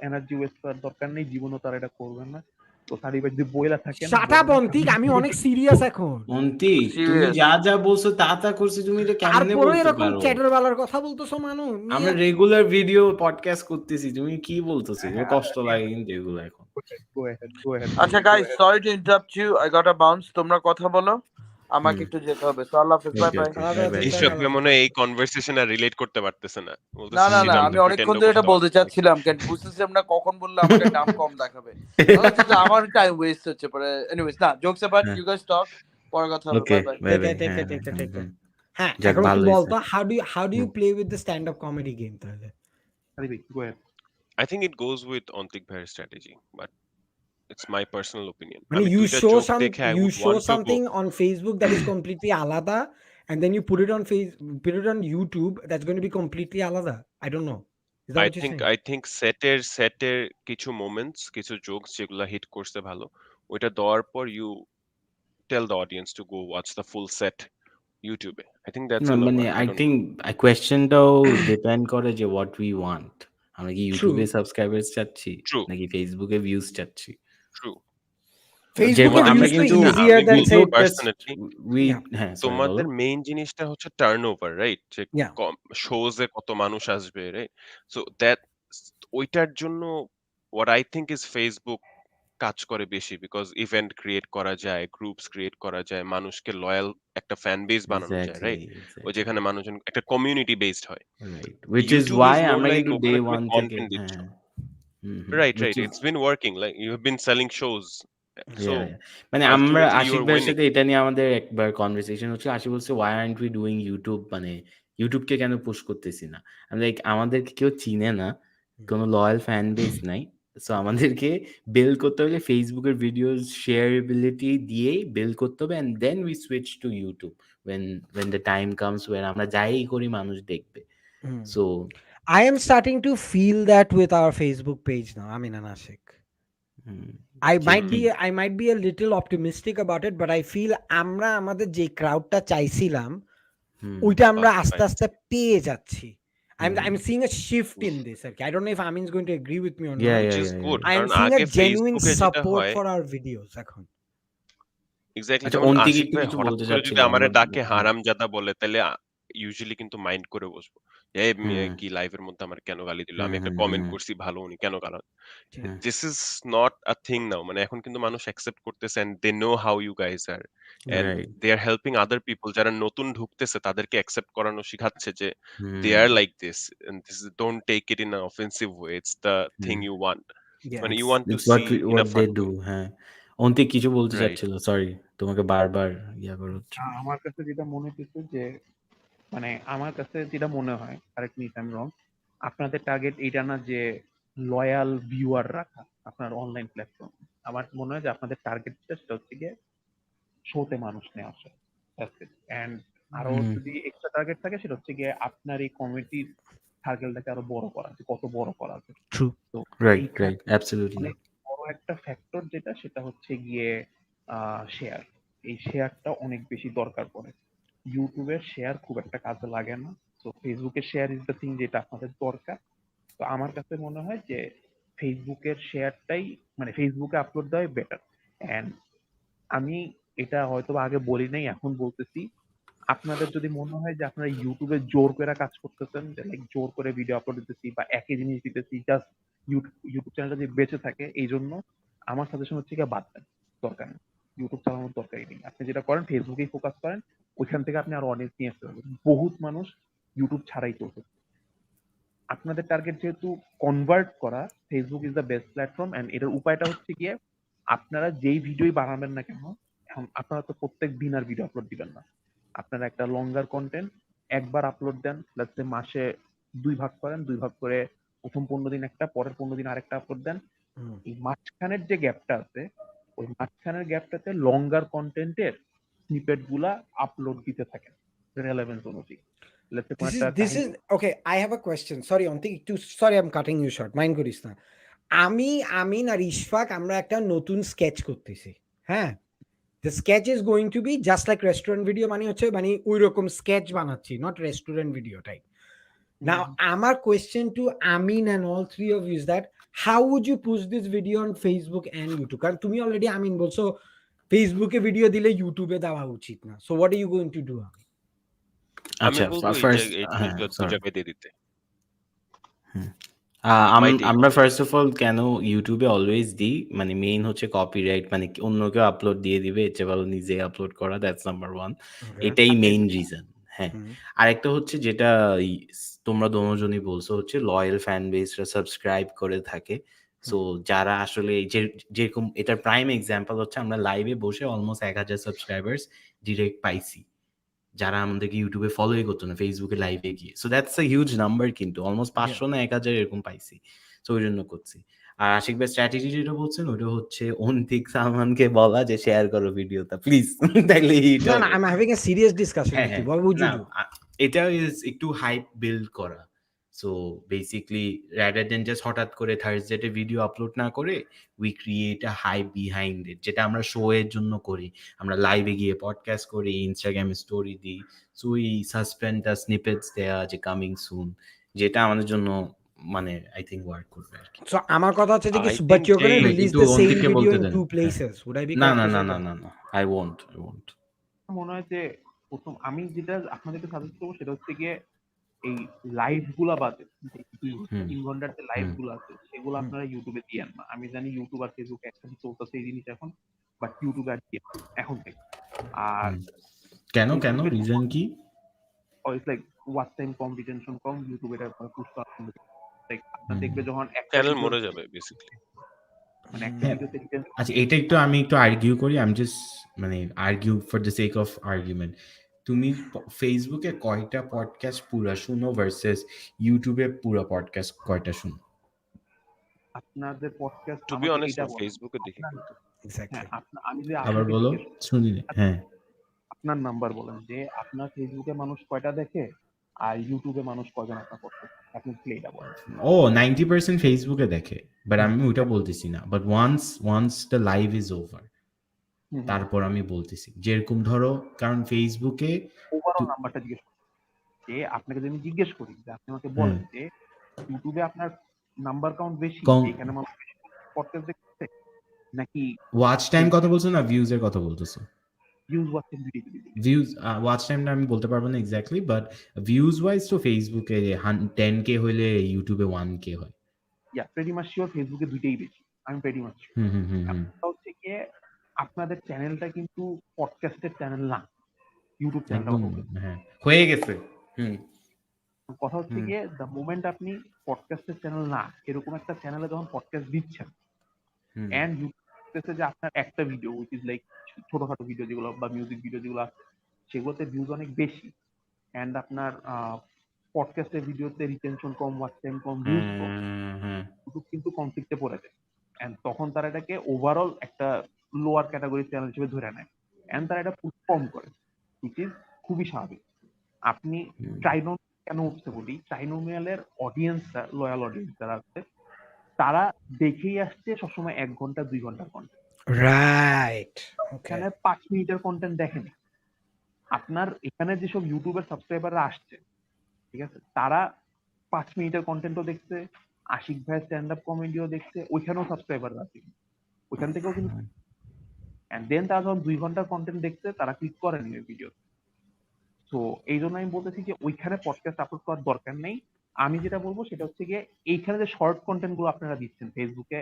energy waste করার দরকার নেই, জীবনও তারা এটা করবেন না। তো সারি ভাই যদি বইলা থাকেন, শাট আপ অন্তিক, আমি অনেক সিরিয়াস এখন। অন্তিক তুমি যা যা বলছো তা করছি, তুমি এটা কেমনে তারপরে বলতে এরকম পারো? চ্যাটার বালার কথা বলতেছো মানুষ। আমরা রেগুলার ভিডিও পডকাস্ট করতেছি, তুমি কি বলতেছো? তোমার কষ্ট লাগে কিন্তু এগুলো এখন। আচ্ছা guys, sorry to interrupt you, I got a bounce. তোমরা কথা বলো, আমাকে একটু যেতে হবে। সো আল্লাহ হাফেজ, বাই বাই। এইসব মনে হয় এই কনভারসেশন আর রিলেট করতে পারতেছে না। না না না, আমি অনেকক্ষণ ধরে এটা বলতে চাচ্ছিলাম, কেন বুঝতেছিলাম না কখন বললে আমাকে নাম কম দেখাবে। আমার টাইম ওয়েস্ট হচ্ছে পরে। এনিওয়েজ, না জোকস অ্যাবাউট, ইউ গাইস টক, পরে কথা হবে। Bye bye. হ্যাঁ, এখন একটু বলতো how do you play with the stand up comedy game তাহলে? সারি ভাই go ahead. I think it goes with Antik ভাইয়ের strategy, but it's my personal opinion. মানে আমি you দুইটা show জোক some দেখে I you would show want to go. something on Facebook that is completely আলাদা, and then you put it on YouTube that's going to be completely আলাদা. I don't know. Is that what you're saying? I think সেটের কিছু moments, কিছু jokes যেগুলা hit করছে ভালো, ওইটা দেওয়ার পর you tell the audience to go watch the full set YouTube A. I think that's all মানে over. আই থিঙ্ক কোয়েশ্চেনটাও ডিপেন্ড করে যে হোয়াট উই ওয়ান্ট। আমরা কি ইউটিউবে সাবস্ক্রাইবার্স চাচ্ছি নাকি ফেসবুকে ভিউজ চাচ্ছি? True. Facebook আমরা views to কিন্তু easier than say personally তোমাদের বলো। মেইন জিনিসটা হচ্ছে টার্নওভার, রাইট? যে Yeah. শোজে কত মানুষ আসবে, রাইট? সো দ্যাট ওইটার জন্য what I think is Facebook কাজ করে বেশি, বিকজ ইভেন্ট ক্রিয়েট করা যায়, গ্রুপস ক্রিয়েট করা যায়, মানুষকে লয়াল একটা ফ্যান বেস বানানো যায়, রাইট? ওই যেখানে মানুষজন একটা কমিউনিটি বেসড হয়, right, which is YouTube why is more আমরা লাইক কিন্তু ডে ওখানে তুমি 1 থেকে কন্টেন্ট দিচ্ছ, right? It's been working, like you have been selling shows. So মানে আমরা ultimately you আশিক are ভাইয়ের winning. সাথে এটা নিয়ে আমাদের একবার কনভারসেশন হচ্ছে। আশিক বলছে why aren't we doing YouTube, মানে ইউটিউবকে কেন পুশ করতেছি না? আমি লাইক আমাদেরকে কেউ চিনে না, কোনো লয়াল ফ্যান বেস নাই, সো আমাদেরকে বিল্ড করতে হবে ফেসবুকের ভিডিওস শেয়ারেবিলিটি দিয়ে বিল্ড করতে হবে, and then we switch to YouTube when the time comes where আমরা যাই করি মানুষ দেখবে। So I am starting to feel that with our Facebook page now. I mean, Anashik. I might be a little optimistic about it, but I feel আমরা আমাদের যে ক্রাউডটা চাইছিলাম ওইটা আমরা আস্তে আস্তে পেয়ে যাচ্ছি। I'm seeing a shift in this. Okay, I don't know if Amin's going to agree with me or Yeah, not. which yeah, is yeah, good, yeah. I am কারণ seeing a আগে genuine ফেসবুকে যেটা support হয় for our videos এখন। Exactly, আচ্ছা, যেমন অন্তিক আশিক একটু ভাই কিছু হঠাৎ বলতে করে যদি চাচ্ছিল আমারে আমার। ডাকে হারামজাদা বলে, তাহলে ইউজুয়ালি কিন্তু মাইন্ড করে বসবো, এই মেয়ে হুম কি লাইভের মধ্যে আমার কেন গালি দিল, হুম আমি একটা হুম কমেন্ট হুম করছি ভালো, উনি কেন গাল। Hmm. This is not a thing now, মানে এখন কিন্তু মানুষ অ্যাকসেপ্ট করতেছে, and they know how you guys are, and right. They are helping other people, যারা নতুন ঢুকতেছে তাদেরকে অ্যাকসেপ্ট করানো শিখাচ্ছে যে they hmm are like this, and this don't take it in a offensive way, it's the thing hmm. You want, মানে Yeah. You want to it's see in a what they fun do. Way, হ্যাঁ, অন্তিক কিছু বলতে right? চাচ্ছিল, sorry তোমাকে বারবার ইয়া করে হচ্ছে। আমার কাছে যেটা মনে হচ্ছে যে মানে আমার কাছে যেটা মনে হয়, correct me if I am রং, আপনাদের টার্গেট এইটা না যে লয়াল ভিউয়ার রাখা আপনার অনলাইন প্ল্যাটফর্ম। আমার মনে হয় যে আপনাদের টার্গেটটা সেটা হচ্ছে গিয়ে শোতে মানুষ নিয়ে আসে, অ্যান্ড আরো হুম যদি এক্সট্রা টার্গেট থাকে সেটা হচ্ছে গিয়ে আপনার এই কমিউনিটির সার্কেলটাকে আরো বড় করা, যে কত বড় করা যায়। True. তো রাইট এইখানে রাইট অ্যাবসলিউটলি। অনেক বড় একটা ফ্যাক্টর যেটা, সেটা হচ্ছে গিয়ে শেয়ার। এই শেয়ারটা অনেক বেশি দরকার পড়ে। ইউটিউবের শেয়ার খুব একটা কাজে লাগে না, তো ফেসবুকের শেয়ার ইজ দ্য থিং যেটা আপনাদের দরকার। তো আমার কাছে মনে হয় যে ফেসবুকের শেয়ারটাই, মানে ফেসবুকে আপলোড দেওয়াই বেটার। অ্যান্ড আমি এটা হয়তো বা আগে বলি নাই, এখন বলতেছি, আপনাদের যদি মনে হয় যে আপনারা ইউটিউবে জোর করে কাজ করতেছেন, যে লাইক জোর করে ভিডিও আপলোড দিতেছি বা একই জিনিস দিতেছি জাস্ট ইউটিউব চ্যানেলটা যদি বেঁচে থাকে এই জন্য, আমার সাজেশন হচ্ছে গিয়ে বাদ দেন, দরকার নেই, ইউটিউব চালানোর দরকারই নেই। আপনি যেটা করেন ফেসবুকেই ফোকাস করেন, ওইখান থেকে আপনি আরো অডিয়েন্স নিয়ে আসতে পারবেন। বহুত মানুষ ইউটিউব ছাড়াই চলছে। আপনাদের টার্গেট যেহেতু কনভার্ট করা, Facebook is the best platform. And এটার উপায়টা হচ্ছে গিয়ে আপনারা যেই ভিডিওই বানাবেন না কেন, এখন আপনারা তো প্রত্যেক দিন আর ভিডিও আপলোড দিবেন না, আপনারা একটা লঙ্গার কন্টেন্ট একবার আপলোড দেন, লেটস সে মাসে 2 ভাগ করেন, 2 ভাগ করে প্রথম 15 দিন একটা, পরের 15 দিন আরেকটা আপলোড দেন। Hmm. এই মাঝখানের যে গ্যাপটা আছে, ওই মাঝখানের গ্যাপটাতে লঙ্গার কন্টেন্টের স্নিপেট গুলা আপলোড দিতে থাকেন রেলেভেন্স অনুযায়ী। লেটস সে কোন একটা This is কাহিনী। okay. I have a question. Sorry, Ontik, sorry, I'm cutting you short. Mind করিস না। আমিন আর ইশফাক আমরা একটা নতুন স্কেচ করতেছি। হ্যাঁ, the sketch is going to be just like restaurant video, মানে হচ্ছে মানে ওই রকম sketch বানাচ্ছি, not restaurant video type. Now, আমার question to Amin and all three of you is that how would you push this video on Facebook and YouTube? কারণ তুমি already Amin বলছো ফেসবুকে ভিডিও দিলে ইউটিউবে দেওয়া উচিত না। So what are you going to do? আমি আচ্ছা, বলবো এই ফার্স্ট এই হ্যাঁ জিনিসগুলো দু সরি। জায়গায় দিয়ে দিতে, হুম। মাই টেক। আমরা ফার্স্ট অফ অল কেন ইউটিউবে অলওয়েজ দিই, মানে মেইন হচ্ছে কপিরাইট, মানে অন্য কেউ আপলোড দিয়ে দিবে, এর চেয়ে ভালো নিজে আপলোড করা, দ্যাটস নাম্বার ওয়ান। Okay. এটাই মেইন রিজন। হ্যাঁ, হুম। আরেকটা হচ্ছে যেটা তোমরা দোনোজনই বলছো, হচ্ছে লয়াল ফ্যান বেসরা সাবস্ক্রাইব করে থাকে। সো যারা আসলে যেরকম, এটার প্রাইম এক্সাম্পল হচ্ছে আমরা লাইভে বসে অলমোস্ট 1000 সাবস্ক্রাইবার্স ডিরেক্ট পাইছি, যারা আমাদেরকে ইউটিউবে ফলোই করতো না, ফেসবুকে লাইভে গিয়ে। So that's a huge number, কিন্তু অলমোস্ট 500 না 1000 এরকম পাইছি। সো ওই জন্য করছি। আর আশিক ভাই স্ট্র্যাটেজি যেটা বলছেন, ওটা হচ্ছে অন্তিক সালমানকে বলা যে শেয়ার করো ভিডিওটা প্লিজ, তাহলে হিট No, হবে। I'm having a serious discussion হ্যাঁ with you. হ্যাঁ, What would you না do? এটা ইজ একটু হাইপ বিল্ড করা। So basically rather than just হঠাৎ করে থার্সডেতে ভিডিও আপলোড না করে, we create a hype behind it, যেটা আমরা শো এর জন্য করি। আমরা লাইভে গিয়ে পডকাস্ট করি, ইনস্টাগ্রামে স্টোরি দিই, সো ওই সাসপেন্স আর স্নিপেটস দেয়া যে কামিং সুন, যেটা আমাদের জন্য মানে আই থিঙ্ক ওয়ার্ক করবে আর কি। So আমার কথা হচ্ছে যে I but think you're going to যেই release একটু the same অন্তিককে video বলতে in দেন। 2 হ্যাঁ। places. Would I be না correct না to না say না that? না না, আই ওয়ন্ট। মনে হয় যে প্রথম আমি যেটা আপনাদেরকে সাজেস্ট করবো সেটা হচ্ছে গিয়ে এই লাইভ গুলা বাদে, যে 3 ঘন্টার যে লাইভ গুলো আছে সেগুলো আপনারা ইউটিউবে দিয়েন না। আমি জানি ইউটিউব আর ফেসবুক একসাথে চলতেছে এই জিনিস এখন, বাট ইউটিউবে আর দিয়েন না এখন থেকে। আর কেন কেন ফেসবুকে রিজন কি? ইটস লাইক ওয়াচ টাইম কম, রিটেনশন কম, ইউটিউবে এটা পুশ করা লাইক আপনার দেখবে যখন একটা চ্যানেল ভিডিও, মরে যাবে বেসিক্যালি। মানে একটা হ্যাঁ, ভিডিওতে আচ্ছা এটা একটু আমি একটু আর্গিউ করি, আমি জাস্ট মানে argue for the sake of argument. তুমি ফেসবুকে কয়টা পডকাস্ট পুরা শুনো ভার্সেস ইউটিউবে পুরা পডকাস্ট কয়টা শুনো? আপনাদের পডকাস্ট টু বি আমাকে অনেস্ট, এটা বলেন। ফেসবুকে দেখি আপনার- কিন্তু। Exactly. হ্যাঁ, আমি যদি আবার আপনাকে বলো, জিজ্ঞেস করি, শুনি না। হ্যাঁ, আপনার নাম্বার বলেন যে আপনার ফেসবুকে মানুষ কয়টা দেখে আর ইউটিউবে মানুষ কয়জন আপনার পড়ছে, আপনি প্লে এটা বলেন। ও 90% ফেসবুকে দেখে, বাট আমি ওইটা বলতেছি না। But once the live is over, তারপর আমি বলতেছি যেরকম ধরো, কারণ ফেসবুকে ওভারঅল নাম্বারটা জিজ্ঞেস করুন। যে আপনাকে যদি আমি জিজ্ঞেস করি যে আপনি আমাকে হুম বলেন যে ইউটিউবে আপনার নাম্বার কাউন্ট বেশি, কম এখানে মানুষ বেশি পডকাস্ট দেখতেছে নাকি ওয়াচ টাইম কথা ফেসবুকে বলছো না ভিউজ এর কথা বলতেছো? ভিউজ ওয়াচিং ভিডিও যদি বলি? ভিউজ ওয়াচ টাইমটা আমি বলতে পারবো না এক্স্যাক্টলি, বাট ভিউজ ওয়াইজ তো ফেসবুকে 10K হইলে ইউটিউবে 1K হয়। ইয়া প্রেটি মাচ শিওর ফেসবুকে দুইটাই বেশি, আমি প্রেটি মাচ শিওর। হুম হুম হুম হুম হচ্ছে গিয়ে আপনাদের চ্যানেলটা কিন্তু পডকাস্টের চ্যানেল না, ইউটিউব চ্যানেলটা একদম কথা বলছি। হ্যাঁ হয়ে গেছে। হুম কথা হচ্ছে হুম গিয়ে দ্য মোমেন্ট আপনি পডকাস্টের চ্যানেল না এরকম একটা চ্যানেলে যখন পডকাস্ট দিচ্ছেন হুম এন্ড ইউটিউব যে আপনার একটা ভিডিও উইচ ইজ লাইক ছোটখাটো ভিডিও যেগুলো বা মিউজিক ভিডিও যেগুলো আছে সেগুলোতে ভিউজ অনেক বেশি, এন্ড আপনার পডকাস্টের ভিডিওতে রিটেনশন কম, ওয়াচ টাইম কম, ভিউজ কম, হুম হুম ইউটিউব কিন্তু কনফ্লিক্টে পড়ে যায়। এন্ড তখন তারা এটাকে ওভারঅল একটা লোয়ার ক্যাটাগরি চ্যানেল হিসেবে ধরে নেয় এন্ড তারা এটা কম করে, which is খুবই স্বাভাবিক। আপনি হুম ট্রাইনোমিয়াল কেন উঠতে বলি, ট্রাইনোমিয়ালের অডিয়েন্সটা, লয়াল অডিয়েন্স যারা আছে তারা দেখেই আসছে সবসময় 1 ঘন্টা 2 ঘন্টার কন্টেন্ট, রাইট, ওকে, এখানে 5 মিনিটের কন্টেন্ট দেখেনি। আপনার এখানে যেসব ইউটিউবের সাবস্ক্রাইবাররা আসছে, ঠিক আছে, তারা 5 মিনিটের কন্টেন্টও দেখছে, আশিক ভাই স্ট্যান্ড আপ কমেডিও দেখছে, ওইখানেও সাবস্ক্রাইবাররা আছে, ওইখান থেকেও কিন্তু, এন্ড দেন তারা যখন 2 ঘন্টার কন্টেন্ট দেখছে তারা ক্লিক করেনি ওই ভিডিও। তো এই জন্য আমি বলতেছি যে ওইখানে পডকাস্ট আপলোড করার দরকার নেই। আমি যেটা বলবো সেটা হচ্ছে গিয়ে এইখানে যে শর্ট কন্টেন্ট গুলো আপনারা দিচ্ছেন ফেসবুকে,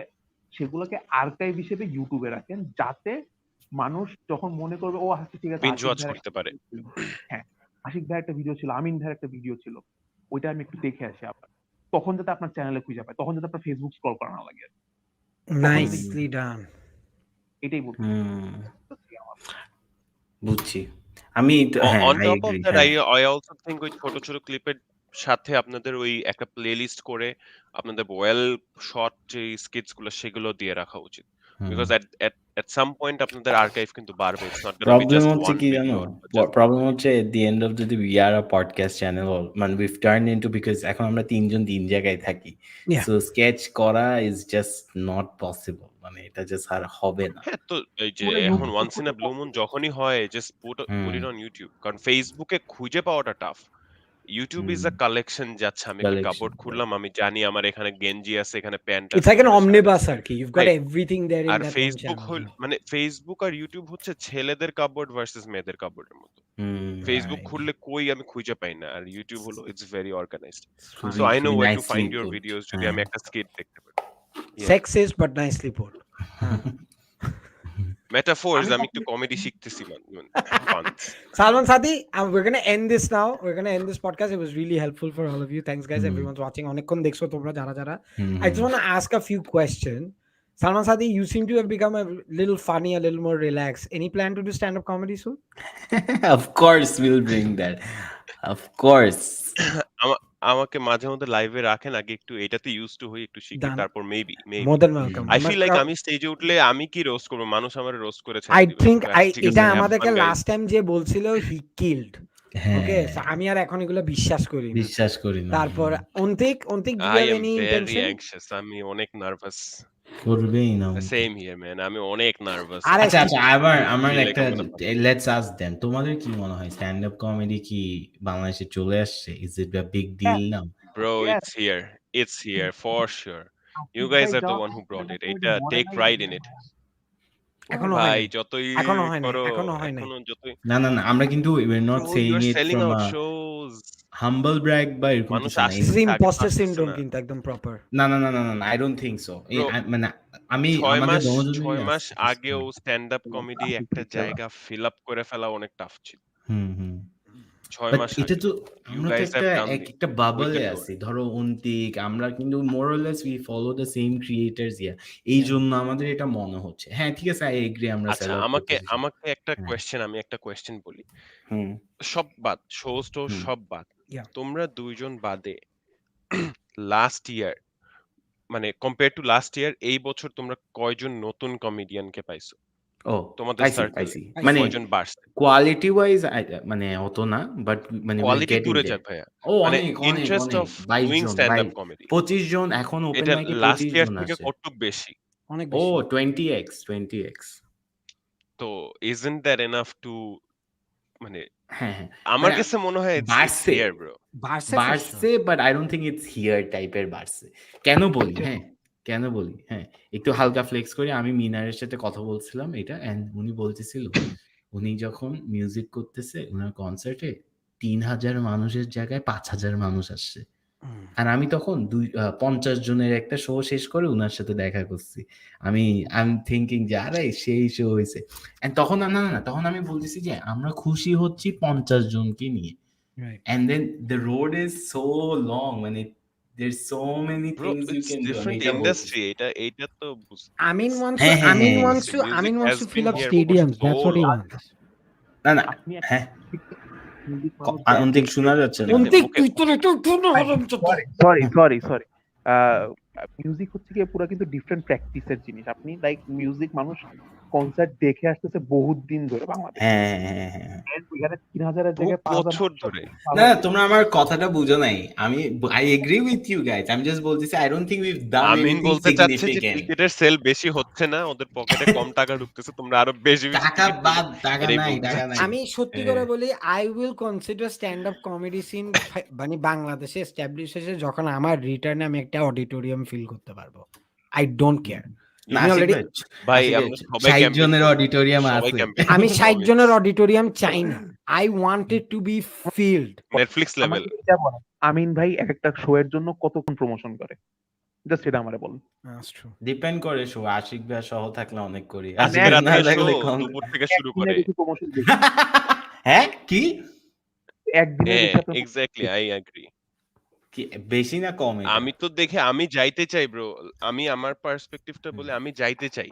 সেগুলোকে আর্কাইভ হিসেবে ইউটিউবে রাখেন, যাতে মানুষ যখন মনে করবে ও আচ্ছা ঠিক আছে বিঞ্জ আশিক ওয়াচ ভাইয়ের করতে একটা পারে। ভিডিও ছিল, হ্যাঁ আশিক ভাইয়ের একটা ভিডিও ছিল, আমিন ভাইয়ের একটা ভিডিও ছিল, ওইটা আমি একটু দেখে আসি আবার, তখন যাতে আপনার চ্যানেলে খুঁজে পায়, তখন যাতে আপনার ফেসবুক স্ক্রল করা না লাগে, তখন যাতে নাইসলি ডান। এটাই বলতে হুম আমার। বুঝছি। আমি হ্যাঁ on I top of agri that হ্যাঁ আই অলসো থিঙ্ক ওই ছোট ছোট ক্লিপের সাথে আপনাদের ওই একটা প্লে লিস্ট করে আপনাদের ওয়েল শর্ট যে স্কিটস গুলো সেগুলো দিয়ে রাখা উচিত, হুম বিকজ এট সাম পয়েন্ট আপনাদের আর্কাইভ কিন্তু বাড়বে, it's not gonna be problem just হচ্ছে ওয়ান কি জানো, ভিডিও জাস্ট। প্রবলেম হচ্ছে এট দি এন্ড অফ যদি we are a podcast channel, মানে উইভ টার্ন ইনটু, বিকজ এখন আমরা তিনজন তিন জায়গায় থাকি, Yeah. সো স্কেচ করা ইজ জাস্ট নট পসিবল, মানে এটা জাস্ট আর হবে না। হ্যাঁ, তো এই যে ওরা এখন ইউটিউবে ওয়ান্স ইন খুঁজে আ ব্লু মুন যখনই হয় just put hmm it on YouTube, কারণ ফেসবুকে খুঁজে পাওয়াটা tough. YouTube is hmm a collection, যাচ্ছে আমি একটা কালেকশন কাপড় খুললাম, আমি জানি আমার এখানে গেঞ্জি আছে, এখানে প্যান্ট It's আছে, like an এখানে শার্ট omnibus, আছে, Arki. You've got right? everything there in আর that one ফেসবুক channel. হল Yeah. মানে ফেসবুক আর ইউটিউব হচ্ছে ছেলেদের কাপড় ভার্সেস মেয়েদের কাপড়ের মতো। হুম ফেসবুক Right. খুললে কই আমি খুঁজে পাই না, আর ইউটিউব হলো ইটস ভেরি অর্গানাইজড। সো খুবই আই নো খুবই where to nicely find your put. Videos যদি হ্যাঁ আমি একটা স্কিট দেখতে পারি। ইয়া Sexist but nicely put. Huh. মেটাফোরস, আমি আমি একটু কমেডি শিখতেছি punch. Salman Sadi, we're gonna end this now. We're gonna end this podcast. It was really helpful for all of you. Thanks, guys. Hmm Everyone's watching. অনেকক্ষণ দেখছো তোমরা যারা যারা। হুম I just want to ask a few questions. Salman Sadi, you seem to have become a little funny, a little more relaxed. Any plan to do stand-up comedy soon? of course we'll bring that, of course. আমাকে মাঝে মধ্যে লাইভে রাখেন, আগে একটু এটাতে use to হই, একটু শিখি, Done. তারপর maybe More than welcome. I আমার ফিল লাইক crowd- আমি স্টেজে উঠলে আমি কি রোস্ট করবো, মানুষ আমার রোস্ট করে I ছেড়ে দিবে, think বলবে, আচ্ছা ঠিক এটা আছে, হ্যাভ আমাদেরকে ফান গাইস। লাস্ট টাইম যে বলছিল he killed. ওকে, হ্যাঁ আমি আর এখন এগুলো বিশ্বাস করি না। বিশ্বাস করি না। তারপর Antik, do you I have am any very intention? Anxious, আমি অনেক নার্ভাস। করবেই না। সেম হিয়ার ম্যান, আমি অনেক নার্ভাস। আরে আচ্ছা আচ্ছা, আমার ফিল লাইক একটা I am gonna. Let's ask then, তোমাদের কি মনে হয় স্ট্যান্ড আপ কমেডি কি বাংলাদেশে চলে আসছে? Is it a big deal now? Bro Yes. it's here for sure. You Ashik guys ভাই are the যখন one who brought it. stand-up এটা comedy take modernize pride in হয়েছে it. ভাইয়া। এখনো ভাই হয়নি, যতই এখনো হয় নাই, করো, এখনো হয় নাই। এখনো যতই, না না না, আমরা কিন্তু we're not bro, you saying are it selling from out a shows. humble brag বা এরকম মানুষ কিছু না। This is আসতেছে, আগে imposter পারতেছে syndrome না। কিন্তু একদম প্রপার। না না না না না না, I don't think so. Bro, মানে আমি 6 আমাদের মাস দোনোজনেরই 6 মাস আছে। আগেও স্ট্যান্ড আপ কমেডি একটা জায়গা ফিল আপ করে ফেলা অনেক টাফ ছিল। হুম হুম 6 বাট মাস এটা আগে তো you আমরা তো guys have done একটা with বাবলে the door. আছি, ধরো অন্তিক, আমরা কিন্তু more or less we follow the same creators, এই জন্য আমাদের এটা মনে হচ্ছে। হ্যাঁ ঠিক আছে, আই এগ্রি, আমরা আচ্ছা, সেল আউট আমাকে করতেছি। আমাকে একটা হ্যাঁ কোয়েশ্চেন, আমি একটা কোয়েশ্চেন বলি। হুম সব বাদ, শোজ টো হুম সব বাদ, Yeah. তোমরা দুইজন বাদে লাস্ট ইয়ার, মানে কম্পেয়ার টু লাস্ট ইয়ার, এই বছর তোমরা কয়জন নতুন কমেডিয়ানকে পাইছো ও তোমাদের পাইছি সার্কেলে? পাইছি, মানে কয়জন বাড়ছে? কোয়ালিটি ওয়াইজ মানে অত না, বাট মানে উই আর কোয়ালিটি গেটিং দূরে দেয়ার। যাক ভাইয়া, ও মানে অনেক অনেক ইন্টারেস্ট অনেক, অফ 22 ডুইং জন, স্ট্যান্ড আপ কমেডি, 25 জন, এখন ওপেন এটা মাইকে লাস্ট 25 ইয়ার জন থেকে আসে। কতটুক বেশি? অনেক ও বেশি। 20x 20x। তো isn't that enough to, মানে হ্যাঁ, হ্যাঁ। আমার মানে কাছে মনে হয় it's বাড়ছে, here bro. বাড়ছে, but I don't think it's here টাইপের বাড়ছে। কেন বলি? হ্যাঁ, কেন বলি? হ্যাঁ, একটু হালকা ফ্লেক্স করি। আমি মিনারের সাথে কথা বলছিলাম এটা, অ্যান্ড উনি বলতেছিল, উনি যখন মিউজিক করতেছে উনার কনসার্টে ৩,০০০ মানুষের জায়গায় ৫,০০০ মানুষ আসছে। আর আমি তখন ৫০ জনের একটা শো শেষ করে উনার সাথে দেখা করছি। আই এম থিংকিং যে আরে সেই শো হইছে। অ্যান্ড তখন না, তখন আমি বলতেছি যে আমরা খুশি হচ্ছি ৫০ জনকে নিয়ে। Right. And then the road is so long, মানে there's so many Bro, things you it's can do. আমি different এটা industry. বলতেছি। এটা তো Amin wants to হ্যাঁ, হ্যাঁ, Amin হ্যাঁ। wants to music Amin wants has to been fill up here for stadiums. so That's what he long. wants. না, আপনি হ্যাঁ, মিউজিক মানুষ ব্যান্ড অন্তিক শোনা যাচ্ছে না। Listen, Antik okay. তুই তো এটা কোনো হারামজাদা। সরি মিউজিক হচ্ছে গিয়ে পুরো কিন্তু ডিফারেন্ট প্র্যাকটিসের জিনিস। আপনি লাইক মিউজিক মানুষ কনসার্ট দেখে আসতেছে বহুত দিন ধরে বাংলাদেশে, হ্যাঁ, হ্যাঁ, হ্যাঁ। And ওইখানে ৩,০০০ এর বহু জায়গায় ৫,০০০ বছর মানুষ ধরে। না, স্বাভাবিক। তোমরা আমার কথাটা বুঝো নাই। I agree with you guys. আমি জাস্ট বলতেছি I don't think we've done Amin anything বলতে চাচ্ছে যে significant. টিকেটের সেল বেশি হচ্ছে না, ওদের পকেটে কম টাকা ঢুকতেছে, তোমরা আরো বেশি বেশি টাকা টিকিট কিনো, বাদ, টাকা এটাই নাই, বলতে টাকা চাচ্ছি। নাই। আমি সত্যি হ্যাঁ। করে বলি I will consider stand up comedy scene মানে বাংলাদেশে এস্টাবলিশ হয়েছে যখন আমার রিটার্নে আমি একটা অডিটোরিয়াম ফিল করতে পারবো। I don't care. না, আমি আশিক অলরেডি ভাই, ভাই আশিক ভাই, আমরা সবাই ৬০ ক্যাম্পেইন জনের করব, অডিটোরিয়াম সবাই আছে। ক্যাম্পেইন আমি করব ৬০ জনের always. অডিটোরিয়াম চাই না। I want it to be filled. Netflix level. আমাকে এটা বলেন, আমিন ভাই এক একটা শো এর জন্য কতক্ষণ প্রমোশন করে? জাস্ট এটা আমারে বলুন। That's true. ডিপেন্ড করে শো। আশিক ভাই সহ থাকলে অনেক করি। আমি আশিক আজকে ভাই না রাত্রে শো থাকলে কম। দুপুর থেকে শুরু একদিনে করে। বেশি প্রমোশন দেখি, হ্যাঁ, কি? একদিনে হ্যাঁ, বেশি আপনার এক্স্যাক্টলি, আই এগ্রি। কি বেশি না কম এটা? আমি তো দেখে আমি যাইতে চাই ব্রো। আমি আমার পার্সপেক্টিভটা বলে আমি যাইতে চাই।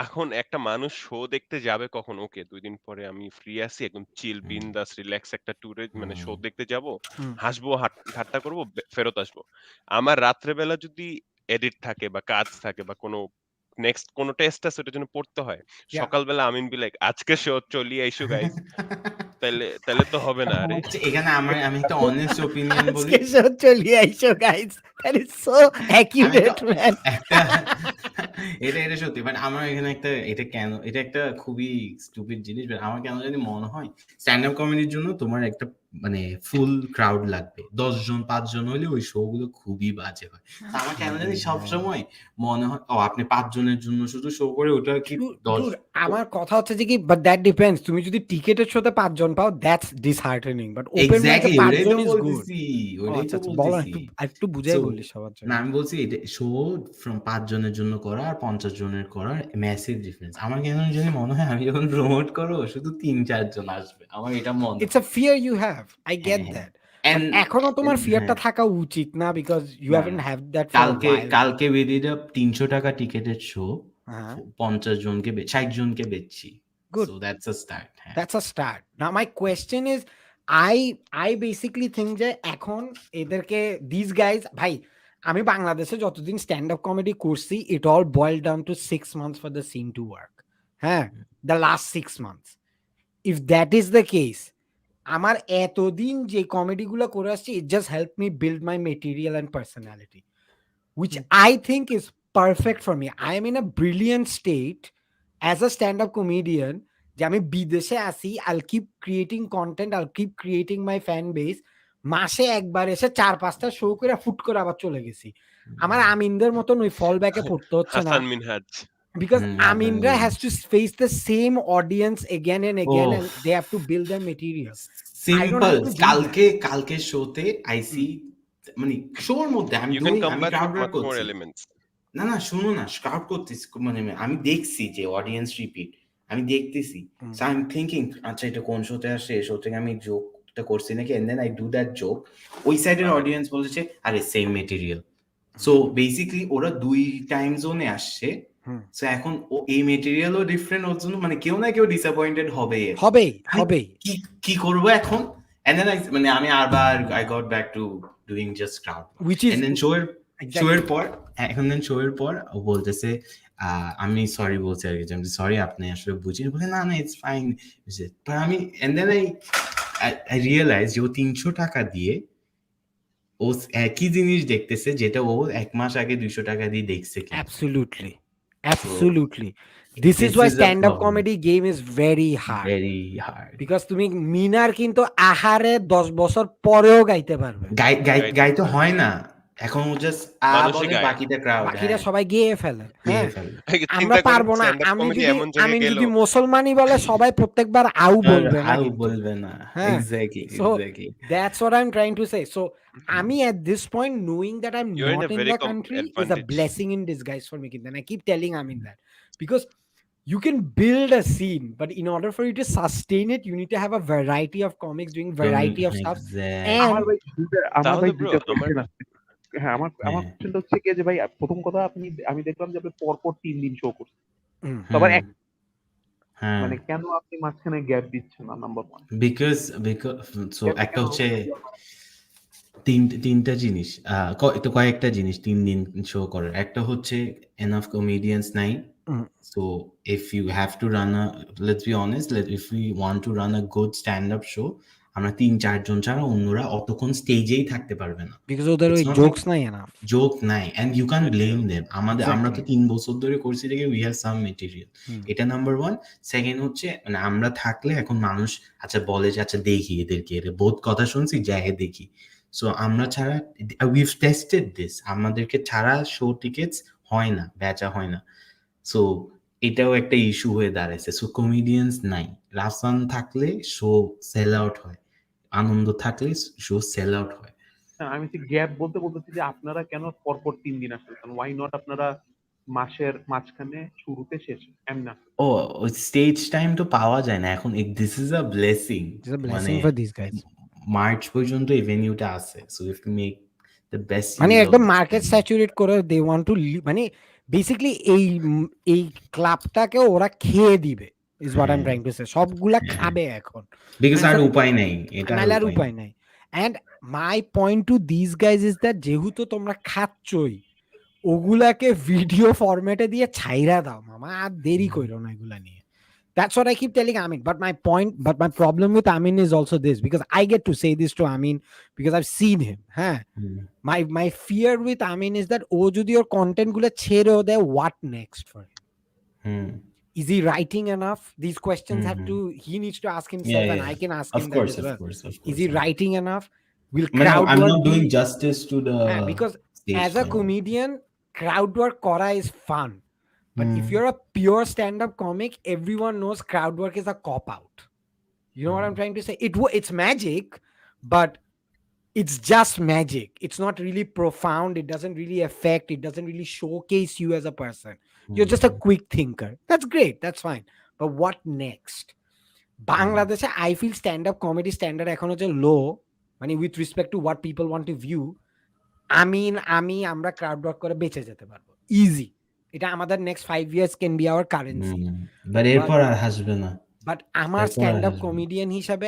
এখন একটা মানুষ শো দেখতে যাবে কখন? ওকে ২ দিন পরে আমি ফ্রি আছি, একদম চিল বিন্দাস রিল্যাক্স একটা ট্যুরে মানে শো দেখতে যাব। হুম। হাসবো, ঠাট্টা করব, ফেরত আসবো। আমার রাত্রেবেলা যদি এডিট থাকে বা কাজ থাকে বা কোনো নেক্সট কোনো টেস্ট আছে ওটার জন্য পড়তে হয়। Yeah. সকালবেলা আমিন বি লাইক আজকে শো চলিয়ে আইসো গাইস। তাইলে তো হবে না আরে। আচ্ছা, এখানে আমি একটা অনেস্ট ওপিনিয়ন বলি। আজকে শো চলিয়ে আইসো গাইস। That is so আমি একটা accurate, man. একটা এটা সত্যি। বাট আমার এখানে এটা একটা খুবই স্টুপিড জিনিস। বাট আমার কেন জানি মনে হয় স্ট্যান্ড আপ কমেডির জন্য তোমার একটা মানে ফুল ক্রাউড লাগবে। ১০ জন ৫ জন হলে ওই শো গুলো খুবই বাজে হয়। তো আমার কেন জানি সবসময় মনে হয় আপনি ৫ জনের জন্য শুধু শো করে ওটা কি ১০ Dude, আমার কথা হচ্ছে যে কি বাট দ্যাট ডিপেন্ডস। তুমি যদি টিকেটের শোতে ৫ জন পাও দ্যাটস ডিসহার্টেনিং। বাট ওপেন মাইকে এক্স্যাক্টলি ৫ ওইটাই জন তো ইজ গুড। বলতেছি, ওইটাই তো বলো বলতেছি। একটু বুঝাই So, বললি সবার জন্য। না আমি বলছি এটা শো ফ্রম ৫ জনের জন্য করা আর ৫০ জনের করার ম্যাসিভ ডিফারেন্স। আমার কেন জানি মনে হয় আমি যখন প্রমোট করবো শুধু ৩-৪ জন আসবে। আমার এটা মনে it's a fear you have. I get হ্যাঁ, দ্যাট। And এখনো তোমার ফিয়ারটা হ্যাঁ, থাকা উচিত না বিকজ ইউ না, হ্যাভেন্ট না। Have that for a while. কালকে বেরিয়ে ৳৩০০ টিকেটের শো হ্যাঁ। ৫০ জনকে ৬০ জনকে বেচছি। Good. So that's a start. হ্যাঁ। That's a start. Now my question is, I basically think যে এখন এদেরকে these guys ভাই আমি বাংলাদেশে যতদিন স্ট্যান্ড আপ কমেডি করছি it all boiled down to 6 months for the scene to work. হ্যাঁ, the last 6 months. If that is the case, আমার এতদিন যে কমেডিগুলো করে আসছি it just helped me build my material and personality, which I think is perfect for me. I am in a brilliant state as a stand-up comedian যে আমি বিদেশে আসি, I'll keep creating content, I'll keep creating my fan base. মাসে একবার এসে ৪-৫টা show করে foot করে আবার চলে গেছি। আমার আমিনদের মতন ওই ফল ব্যাকে পড়তে হচ্ছে না Hasan Minhaj. because Hasan Amindra has to face the same audience again and again and Oh. they have to build their material. I don't simple. have to do that. কালকে শোতে আই সি মানে শোর মধ্যে আমি You can come আমি back crowd with work much more করছি। elements. না শুনো না, ক্রাউড করতেছি মানে আমি দেখছি যে অডিয়েন্স রিপিট আমি দেখতেছি। সো আই এম থিংকিং আচ্ছা এটা কোন শোতে আসে, শো থেকে আমি জোকটা করছি নাকি, and then I do that joke. ওই সাইডের অডিয়েন্স বলছে আরে সেম মেটেরিয়াল। সো বেসিক্যালি ওরা ২ টাইম জোনে আসছে। সো এখন এই মেটেরিয়ালও ডিফারেন্ট, ওর জন্য মানে কেউ না কেউ ডিসঅ্যাপয়েন্টেড হবেই। কি করবো এখন? এন্ড দেন মানে আমি আবার I got back to doing just crowd, and then show এর পর ও বলতেছে আমি সরি বলছি আর কি, সরি আপনি আসলে বুঝিনি। বলে না ইটস ফাইন। আমি এন্ড দেন আই রিয়েলাইজ যে ও ৳৩০০ দিয়ে ও একই জিনিস দেখতেছে যেটা ও ১ মাস আগে ৳২০০ দিয়ে দেখছে। Absolutely. This is this why is the stand-up problem. comedy game is very hard. Very hard. Because তুমি মিনার কিন্তু আহারে 10 বছর পরেও গাইতে পারবে। গাইতে হয় না এখন, জাস্ট মানুষই বলে গায়। বাকিটা ক্রাউড বাকিরা সবাই গেয়ে ফেলে। গেয়ে হ্যাঁ, ফেলে। আমরা চিন্তা করেন পারবো না। stand up comedy এমন জায়গায় আমি গেল যদি মুসলমানই বলে সবাই প্রত্যেকবার আউ বলবে না আউ কিন্তু। বলবে না। হ্যাঁ, exactly so exactly that's what I'm trying to say. So আমি at this point knowing that I'm You're in not a in very the country is a advantage. blessing in disguise for me. And I keep telling Amin that because you can build a scene, but in order for you to sustain it, you need to have a variety of comics doing variety of stuff. আমার And ভাই তাহলে bro, দুইটা আমার question আছে। হ্যাঁ, আমার কোশ্চেনটা হচ্ছে কি যে ভাই প্রথম কথা আমি দেখলাম যে আপনি পরপর 3 দিন শো করছেন। আবার মানে কেন আপনি মাঝখানে গ্যাপ দিচ্ছেন না, নাম্বার 1? বিকজ সো একটা হচ্ছে তিনটা জিনিস, কয়েকটা জিনিস 3 দিন শো করার। একটা হচ্ছে এনাফ কমেডিয়ান্স নাই। So if you have to run let's be honest, if we want to run a good stand-up show, আমরা 3-4 জন ছাড়া অন্যরা অতক্ষণ স্টেজেই থাকতে পারবে না। because ওদের ওই জোকস নাই enough. জোক নাই, and you can't blame them. আমরা তো 3 বছর ধরে করছি দেখে we have some material. এটা নাম্বার 1। সেকেন্ড হচ্ছে মানে আমরা থাকলে এখন মানুষ আচ্ছা বলে যে আচ্ছা দেখি এদেরকে, বহুত কথা শুনছি যাই দেখি। সো আমরা ছাড়া we've tested this, আমাদেরকে ছাড়া শো টিকেটস হয় না, বেচা হয় না। সো এটাও একটা ইস্যু হয়ে দাঁড়াইছে। সো কমেডিয়ান্স নাই, রাফসান থাকলে শো সেল আউট হয়, আনন্দ থাকলে শো সেল আউট হয়। আমি গ্যাপ বলতেছি যে আপনারা কেন পরপর 3 দিন আসতেছেন? ওয়াই নট আপনারা মাসের মাঝখানে শুরুতে শেষে এমন? ও স্টেজ টাইম তো পাওয়া যায় না এখন। This is a blessing, It's a blessing for these guys. March পর্যন্ত এই ভেনিউটা আছে। So if you make the best মানে একদম মার্কেট স্যাচুরেট করে দে ওয়ান্ট টু মানে বেসিক্যালি এই ক্লাবটাকে ওরা খেয়ে দিবে is what I am trying to say. সবগুলা খাবে এখন, বিকজ আর উপায় নাই, এটা আর উপায় নাই। And my point to this guys is that যেহেতু তোমরা খাচ্ছই, ওগুলাকে ভিডিও ফরম্যাটে দিয়ে ছাইরা দাও মামা, আর দেরি কইরো না এগুলা নিয়ে। That's what I keep telling Amin. But my problem with Amin is also this, because I get to say this to Amin because I've seen him. Huh? My fear with Amin is that oh, jodi your content gula chhere there, what next for him? Is he writing enough? These questions he needs to ask himself, and I can ask him that as well. Is he writing enough? Will crowd work? I'm not doing justice to the because as a comedian, crowd work kora is fun. But if you're a pure stand-up comic, everyone knows crowd work is a cop-out. You know what I'm trying to say? It's magic, but it's just magic. It's not really profound. It doesn't really affect. It doesn't really showcase you as a person. You're just a quick thinker. That's great. That's fine. But what next? Bangladesh, I feel stand-up comedy standard এখন হচ্ছে low. মানে with respect to what people want to view. আমরা crowd work করে বেঁচে যেতে পারবো. Easy. এটা আমাদের next 5 years can be our currency. But এরপর আর হাসবে না। But আমার stand-up comedian হিসাবে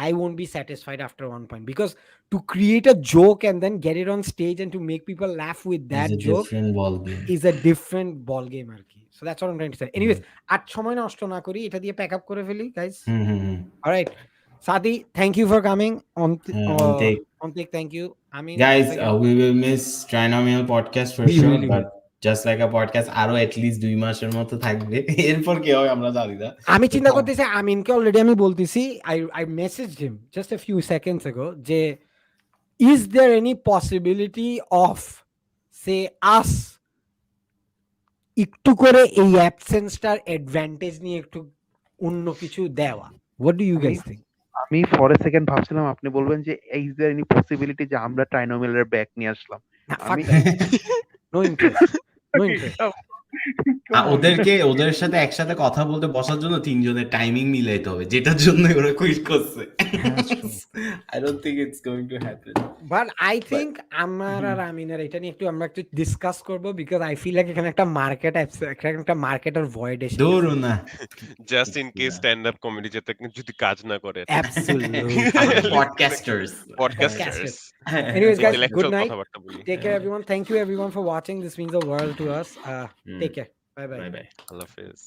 I won't be satisfied after one point, because to create a joke and then get it on stage and to make people laugh with that joke is a different ball game আর কি. So that's what I'm trying to say. Anyways, আর সময় নষ্ট না করি, এটা দিয়ে pack up করে ফেলি guys. All right. Sadi, thank you for coming on take. Thank you. I mean, guys, we will miss Trinomial podcast for sure, but just like a podcast আরো at least 2 মাসের মতো থাকবে। এরপর কি হবে আমরা জানি না। আমি চিন্তা করতেছি আমিনকে অলরেডি আমি বলতেছি, I messaged him just a few seconds ago যে is there any possibility of say us একটু করে এই অ্যাবসেন্সটার অ্যাডভান্টেজ নিয়ে একটু অন্য কিছু দেওয়া? What do you guys think? আমি ফর এ সেকেন্ড ভাবছিলাম আপনি বলবেন যে is there any possibility যে আমরা ট্রাইনোমিয়ালের ব্যাক নিয়ে আসলাম। No interest. ওদের সাথে একসাথে কথা বলতে বসার জন্য 3 জনের টাইমিং মিলাইতে হবে, যেটার জন্য ওরা কুইট করছে। I don't think it's going to happen. But I think আমার আর আমিনের এটা নিয়ে আমরা একটু ডিসকাস করব, because I feel like এখানে একটা মার্কেট আছে, একটা মার্কেটের ভয়েড এসে দূর না, just in case stand up comedy যদি কাজ না করে। Absolutely. Podcasters. Anyways guys, good night. Take care everyone. Thank you everyone for watching. This means the world to us. Take care. Bye bye. Bye bye. Allah Hafiz.